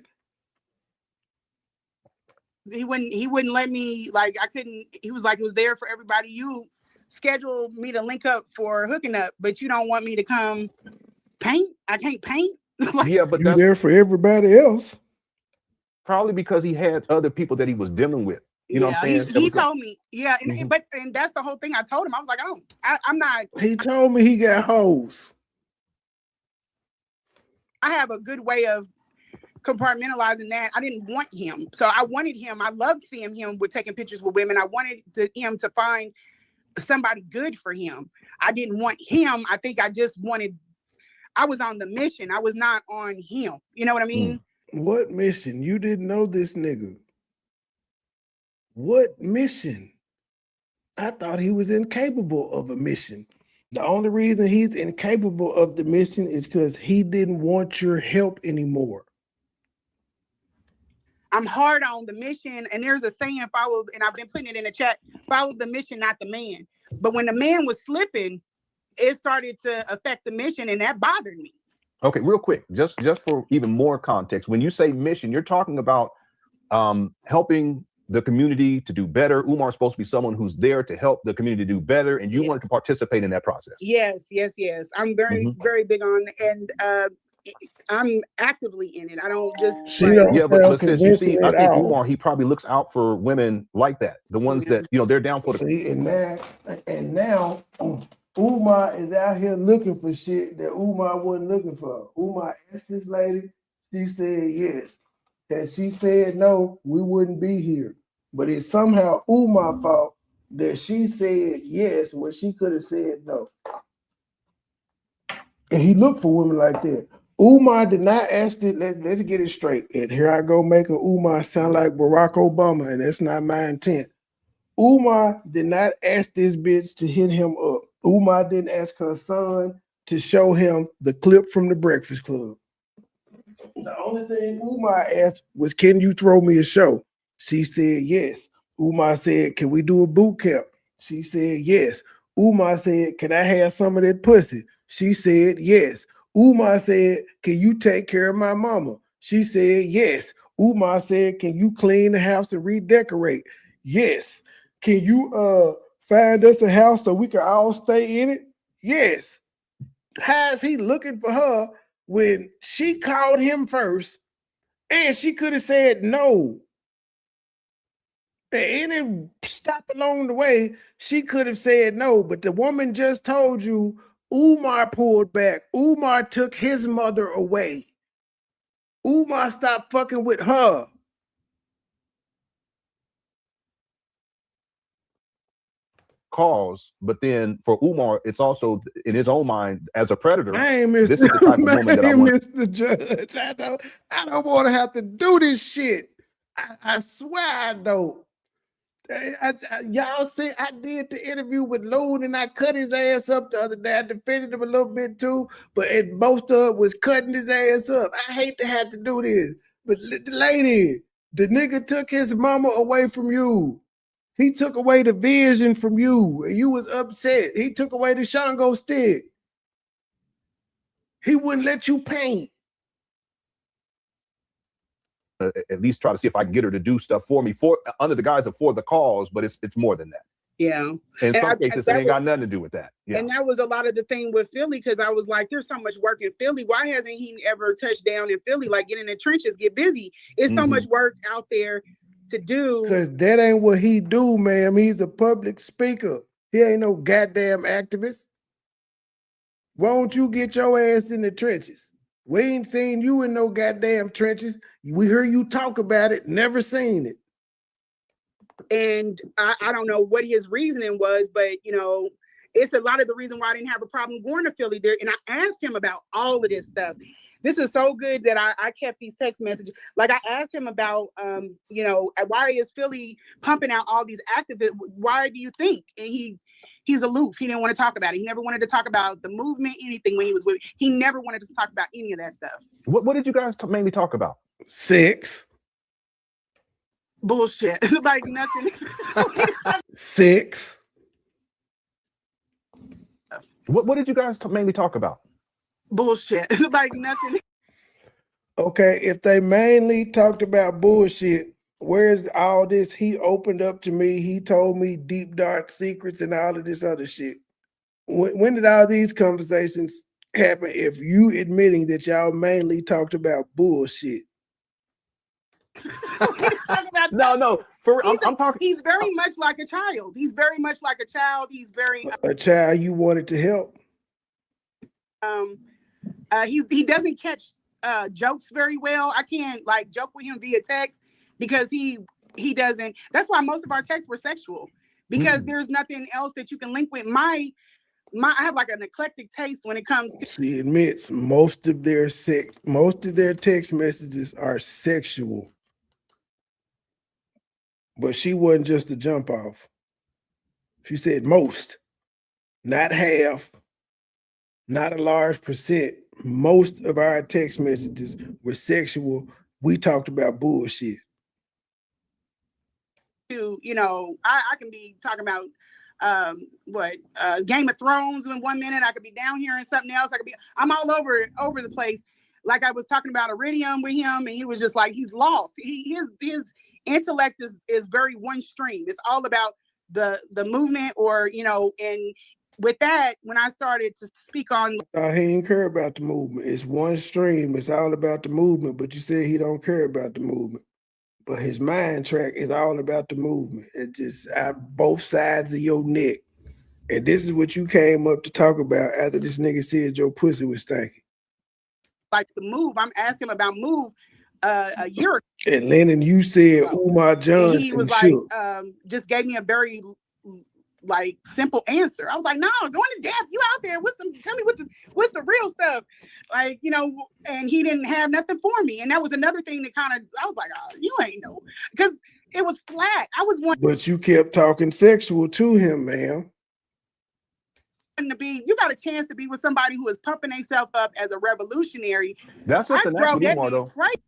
He wouldn't let me, like I couldn't. He was like, it was there for everybody. You scheduled me to link up for hooking up, but you don't want me to come paint. I can't paint. But you're there for everybody else. Probably because he had other people that he was dealing with. You know what I'm saying? He told me, and that's the whole thing. I told him, I was like, I'm not. He told me he got hoes. I have a good way of compartmentalizing that. I didn't want him, so I wanted him. I loved seeing him with taking pictures with women. I wanted him to find somebody good for him. I didn't want him. I think I just wanted. I was on the mission. I was not on him. You know what I mean? What mission? You didn't know this nigga. What mission? I thought he was incapable of a mission. The only reason he's incapable of the mission is because he didn't want your help anymore. I'm hard on the mission, and there's a saying, follow, and I've been putting it in the chat, follow the mission, not the man. But when the man was slipping, it started to affect the mission, and that bothered me. Okay, real quick, just for even more context, when you say mission, you're talking about helping the community to do better. Umar's supposed to be someone who's there to help the community do better, and you wanted to participate in that process. Yes. I'm very, very big on, and I'm actively in it. I don't just but since you see, I think Umar, he probably looks out for women like that, the ones that they're down for. And now Umar is out here looking for shit that Umar wasn't looking for. Umar asked this lady, she said yes. Had she said no, we wouldn't be here. But it's somehow Umar's fault that she said yes when she could have said no. And he looked for women like that. Umar did not ask it. Let's get it straight. And here I go making Umar sound like Barack Obama, and that's not my intent. Umar did not ask this bitch to hit him up. Umar didn't ask her son to show him the clip from the Breakfast Club. The only thing Umar asked was, can you throw me a show? She said yes. Umar said, can we do a boot camp? She said yes. Umar said, can I have some of that pussy? She said yes. Umar said, can you take care of my mama? She said, yes. Umar said, can you clean the house and redecorate? Yes. Can you find us a house so we can all stay in it? Yes. How is he looking for her when she called him first and she could have said no? At any stop along the way, she could have said no, but the woman just told you Umar pulled back. Umar took his mother away. Umar stopped fucking with her. Cause, but then for Umar, it's also in his own mind as a predator. I ain't Mr. This is the type of woman that I want. Mr. Judge. I don't want to have to do this shit. I swear I don't. Y'all see, I did the interview with Loon and I cut his ass up the other day. I defended him a little bit too, but most of it was cutting his ass up. I hate to have to do this, but lady, the nigga took his mama away from you. He took away the vision from you. You was upset. He took away the Shango stick. He wouldn't let you paint. At least try to see if I can get her to do stuff for me under the guise of for the cause, but it's more than that. Yeah. In some cases, it ain't got nothing to do with that. Yeah. And that was a lot of the thing with Philly, because I was like, there's so much work in Philly. Why hasn't he ever touched down in Philly? Like, get in the trenches, get busy. It's so much work out there to do. Because that ain't what he do, ma'am. He's a public speaker. He ain't no goddamn activist. Why don't you get your ass in the trenches? We ain't seen you in no goddamn trenches. We heard you talk about it, never seen it. And I don't know what his reasoning was, but, you know, it's a lot of the reason why I didn't have a problem going to Philly there. And I asked him about all of this stuff. This is so good that I kept these text messages. Like, I asked him about, you know, why is Philly pumping out all these activists? Why do you think? And he's aloof. He didn't want to talk about it. He never wanted to talk about the movement, anything when he was with. He never wanted to talk about any of that stuff. What did you guys mainly talk about? Sex. Bullshit. Like nothing. Sex. What did you guys mainly talk about? Bullshit. Like nothing. Okay, if they mainly talked about bullshit, where's all this? He opened up to me. He told me deep, dark secrets and all of this other shit. When did all these conversations happen if you admitting that y'all mainly talked about bullshit? No. I'm talking. He's very much like a child. He's very much like a child. He's very a child you wanted to help. He doesn't catch jokes very well. I can't like joke with him via text because he doesn't. That's why most of our texts were sexual, because there's nothing else that you can link with. I have like an eclectic taste when it comes to. She admits most of their text messages are sexual. But she wasn't just a jump off. She said most, not half, not a large percent. Most of our text messages were sexual. We talked about bullshit. You know, I can be talking about Game of Thrones in 1 minute. I could be down here and something else. I'm all over the place. Like I was talking about Iridium with him, and he was just like, he's lost. His intellect is very one stream. It's all about the movement, or, you know, and with that, when I started to speak on, he ain't care about the movement. It's one stream. It's all about the movement. But you said he don't care about the movement. But his mind track is all about the movement. It just both sides of your neck. And this is what you came up to talk about after this nigga said your pussy was stinking. Like the move, I'm asking him about move a year ago. And Lennon, you said Umar Johnson. He was like, just gave me a very like simple answer. I was like, no, go into depth. You out there with some, tell me what's the real stuff. Like, you know, and he didn't have nothing for me. And that was another thing that kind of, I was like, oh, you ain't know. Because it was flat. I was wanting. But you kept talking sexual to him, ma'am. You got a chance to be with somebody who is pumping themselves up as a revolutionary. That's just an Umar, though. Right.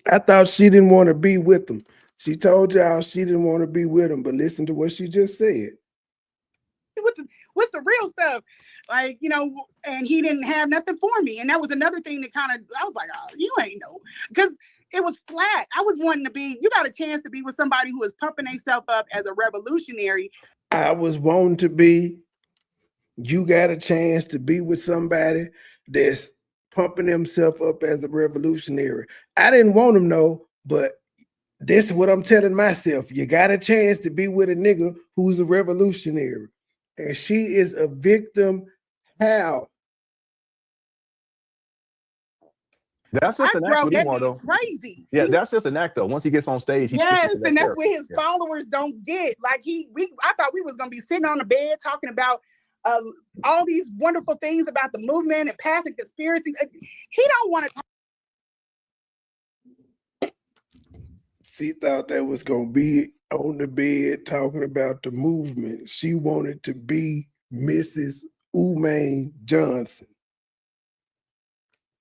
I thought she didn't want to be with him. She told y'all she didn't want to be with him, but listen to what she just said. what's the real stuff? Like, you know, and he didn't have nothing for me. And that was another thing that kind of, I was like, oh, you ain't know. Because it was flat. I was wanting to be, you got a chance to be with somebody who is pumping themselves up as a revolutionary. I was wanting to be, you got a chance to be with somebody that's pumping themselves up as a revolutionary. I didn't want him, no, but this is what I'm telling myself. You got a chance to be with a nigga who's a revolutionary. And she is a victim. How? That's just an act with Umar, though. Crazy. Yeah, that's just an act, though. Once he gets on stage, yes, and that's what his followers don't get. Like I thought we was gonna be sitting on the bed talking about all these wonderful things about the movement and passing conspiracies. He don't want to talk. She thought that was gonna be on the bed talking about the movement. She wanted to be Mrs. Umar Johnson.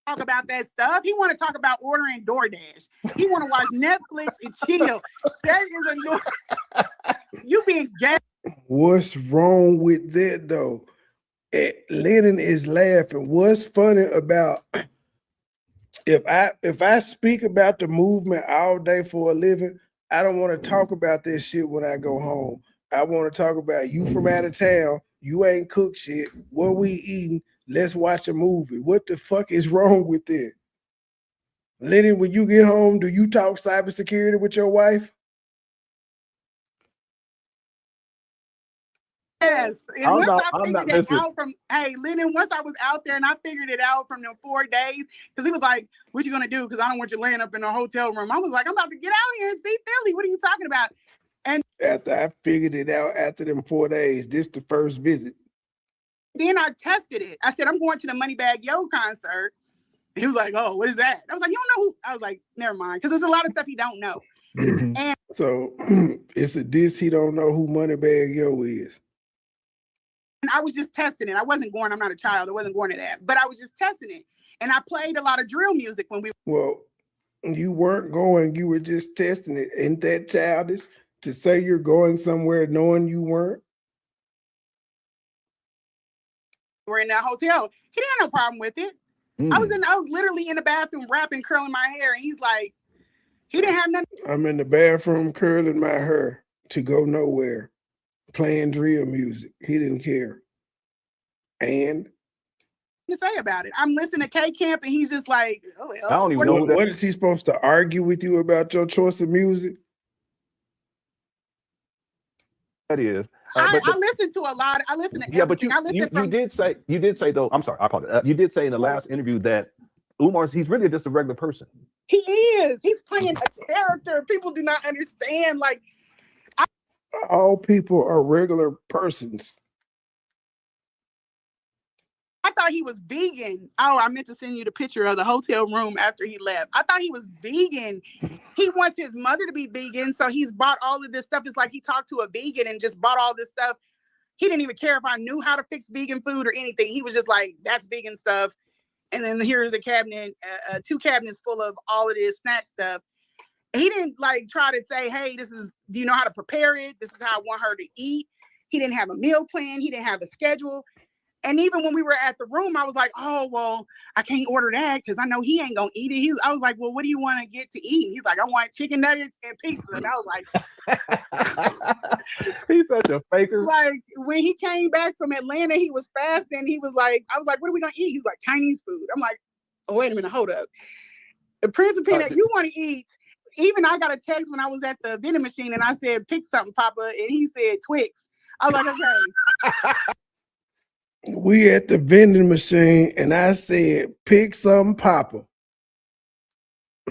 Talk about that stuff. He want to talk about ordering DoorDash. He want to watch Netflix and chill. That is a you being gay. What's wrong with that though? Lennon is laughing. What's funny about if I speak about the movement all day for a living, I don't want to talk about this shit when I go home. I want to talk about you from out of town. You ain't cooked shit. What we eating? Let's watch a movie. What the fuck is wrong with it? Lennon, when you get home, do you talk cybersecurity with your wife? Yes. And once I figured it out from, hey, Lennon, once I was out there and I figured it out from them 4 days, because he was like, what you going to do? Because I don't want you laying up in a hotel room. I was like, I'm about to get out here and see Philly. What are you talking about? And after I figured it out after them 4 days, this the first visit. Then I tested it. I said, I'm going to the Moneybag Yo concert. He was like, oh, what is that? I was like, you don't know who? I was like, never mind. Because there's a lot of stuff he don't know. And so it's a diss he don't know who Moneybag Yo is. And I was just testing it. I wasn't going, I'm not a child. I wasn't going to that. But I was just testing it. And I played a lot of drill music when we. Well, you weren't going, you were just testing it. Ain't that childish to say you're going somewhere knowing you weren't? We're in that hotel. He didn't have no problem with it. I was literally in the bathroom rapping, curling my hair, and he's like, he didn't have nothing. I'm in the bathroom curling my hair to go nowhere, playing drill music. He didn't care. And to say about it. I'm listening to K Camp, and he's just like, oh, well, I don't even know what is he supposed to argue with you about your choice of music? That is. I listen to a lot. I listen to everything. Yeah, but you did say though. I'm sorry, I apologize. You did say in the last interview that Umar's he's really just a regular person. He is. He's playing a character. People do not understand. Like all people are regular persons. I thought he was vegan. Oh, I meant to send you the picture of the hotel room after he left. I thought he was vegan. He wants his mother to be vegan, so he's bought all of this stuff. It's like he talked to a vegan and just bought all this stuff. He didn't even care if I knew how to fix vegan food or anything. He was just like, that's vegan stuff. And then here's a cabinet, 2 cabinets full of all of this snack stuff. He didn't like try to say, hey, do you know how to prepare it? This is how I want her to eat. He didn't have a meal plan. He didn't have a schedule. And even when we were at the room, I was like, oh, well, I can't order that because I know he ain't going to eat it. I was like, well, what do you want to get to eat? He's like, I want chicken nuggets and pizza. And I was like, he's such a faker. Like when he came back from Atlanta, he was fasting. He was like, I was like, what are we going to eat? He was like, Chinese food. I'm like, oh, wait a minute, hold up. The Prince of Peanut, you want to eat. Even I got a text when I was at the vending machine and I said, pick something, Papa. And he said, Twix. I was like, okay. We at the vending machine and I said, pick some Papa.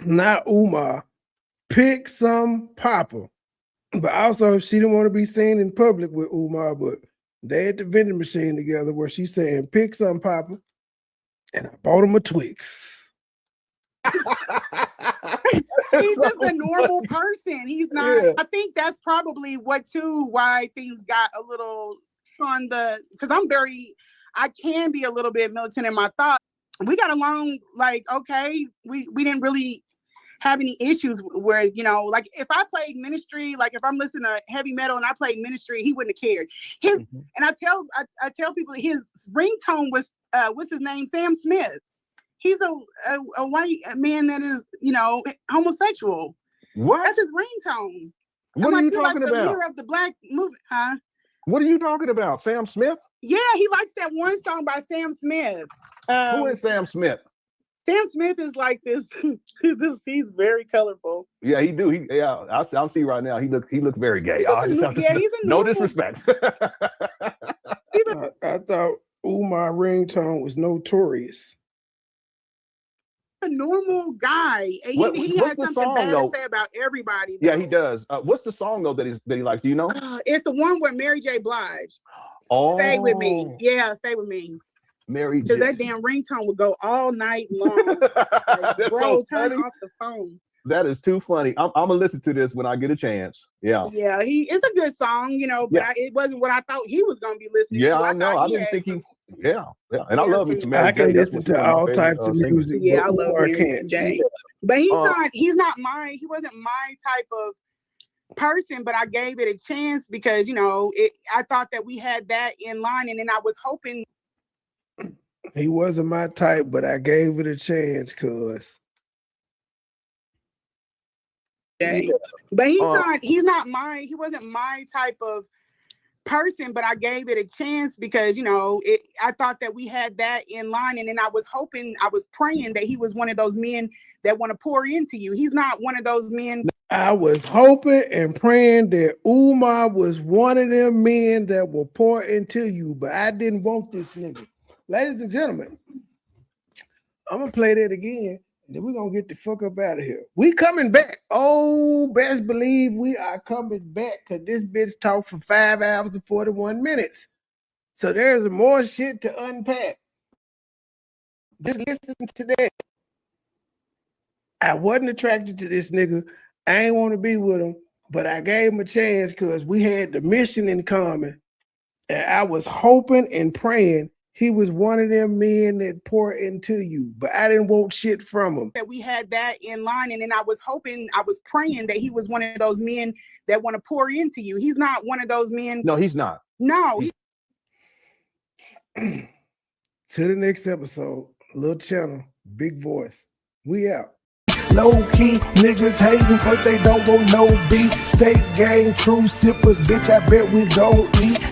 Not Umar. Pick some Papa. But also she didn't want to be seen in public with Umar, but they at the vending machine together where she's saying, pick some Papa. And I bought him a Twix. He's just a normal person. He's not, I think that's probably why things got a little on because I can be a little bit militant in my thought. We got along like, okay, we didn't really have any issues where, you know, like if I played Ministry, like if I'm listening to heavy metal and I played Ministry, he wouldn't have cared. And I tell people his ringtone was what's his name? Sam Smith. He's a white man that is, you know, homosexual. What? That's his ringtone. What are you talking like the about? leader of the black movement, huh? What are you talking about? Sam Smith? Yeah, he likes that one song by Sam Smith. Who is Sam Smith? Sam Smith is like this. He's very colorful. Yeah, he do. I'll see right now. He looks very gay. He's a no disrespect. I thought Umar ringtone was notorious. A normal guy. And he has something bad to say about everybody. Yeah, he does. What's the song though that he likes? Do you know? It's the one where Mary J. Blige. Oh, Stay with me. Yeah, stay with me. Mary J. Because that damn ringtone would go all night long. Like, bro, turn off the phone. That is too funny. I'm gonna listen to this when I get a chance. Yeah. Yeah, it's a good song, you know, but it wasn't what I thought he was gonna be listening to. Yeah, I know. I didn't think he. Yeah. And I love it. I can listen to all types of music. Yeah, I love Mary J. But he wasn't my type of person, but I gave it a chance because, you know, I thought that we had that in line, and then I was hoping. He wasn't my type, but I gave it a chance, cuz. But he wasn't my type of person, but I gave it a chance because, you know, I thought that we had that in line, and then I was praying that he was one of those men that want to pour into you. He's not one of those men. I was hoping and praying that Umar was one of them men that will pour into you, but I didn't want this nigga. Ladies and gentlemen, I'm gonna play that again. Then we're gonna get the fuck up out of here. We coming back. Oh, best believe we are coming back because this bitch talked for 5 hours and 41 minutes. So there's more shit to unpack. Just listen to that. I wasn't attracted to this nigga. I ain't want to be with him, but I gave him a chance because we had the mission in common. And I was hoping and praying he was one of them men that pour into you, but I didn't want shit from him. That we had that in line, and then I was praying that he was one of those men that want to pour into you. He's not one of those men. No, he's not. No. To the next episode, little channel, big voice. We out. Low key niggas hating, but they don't want no beef. State gang, true sippers, bitch. I bet we gon' eat.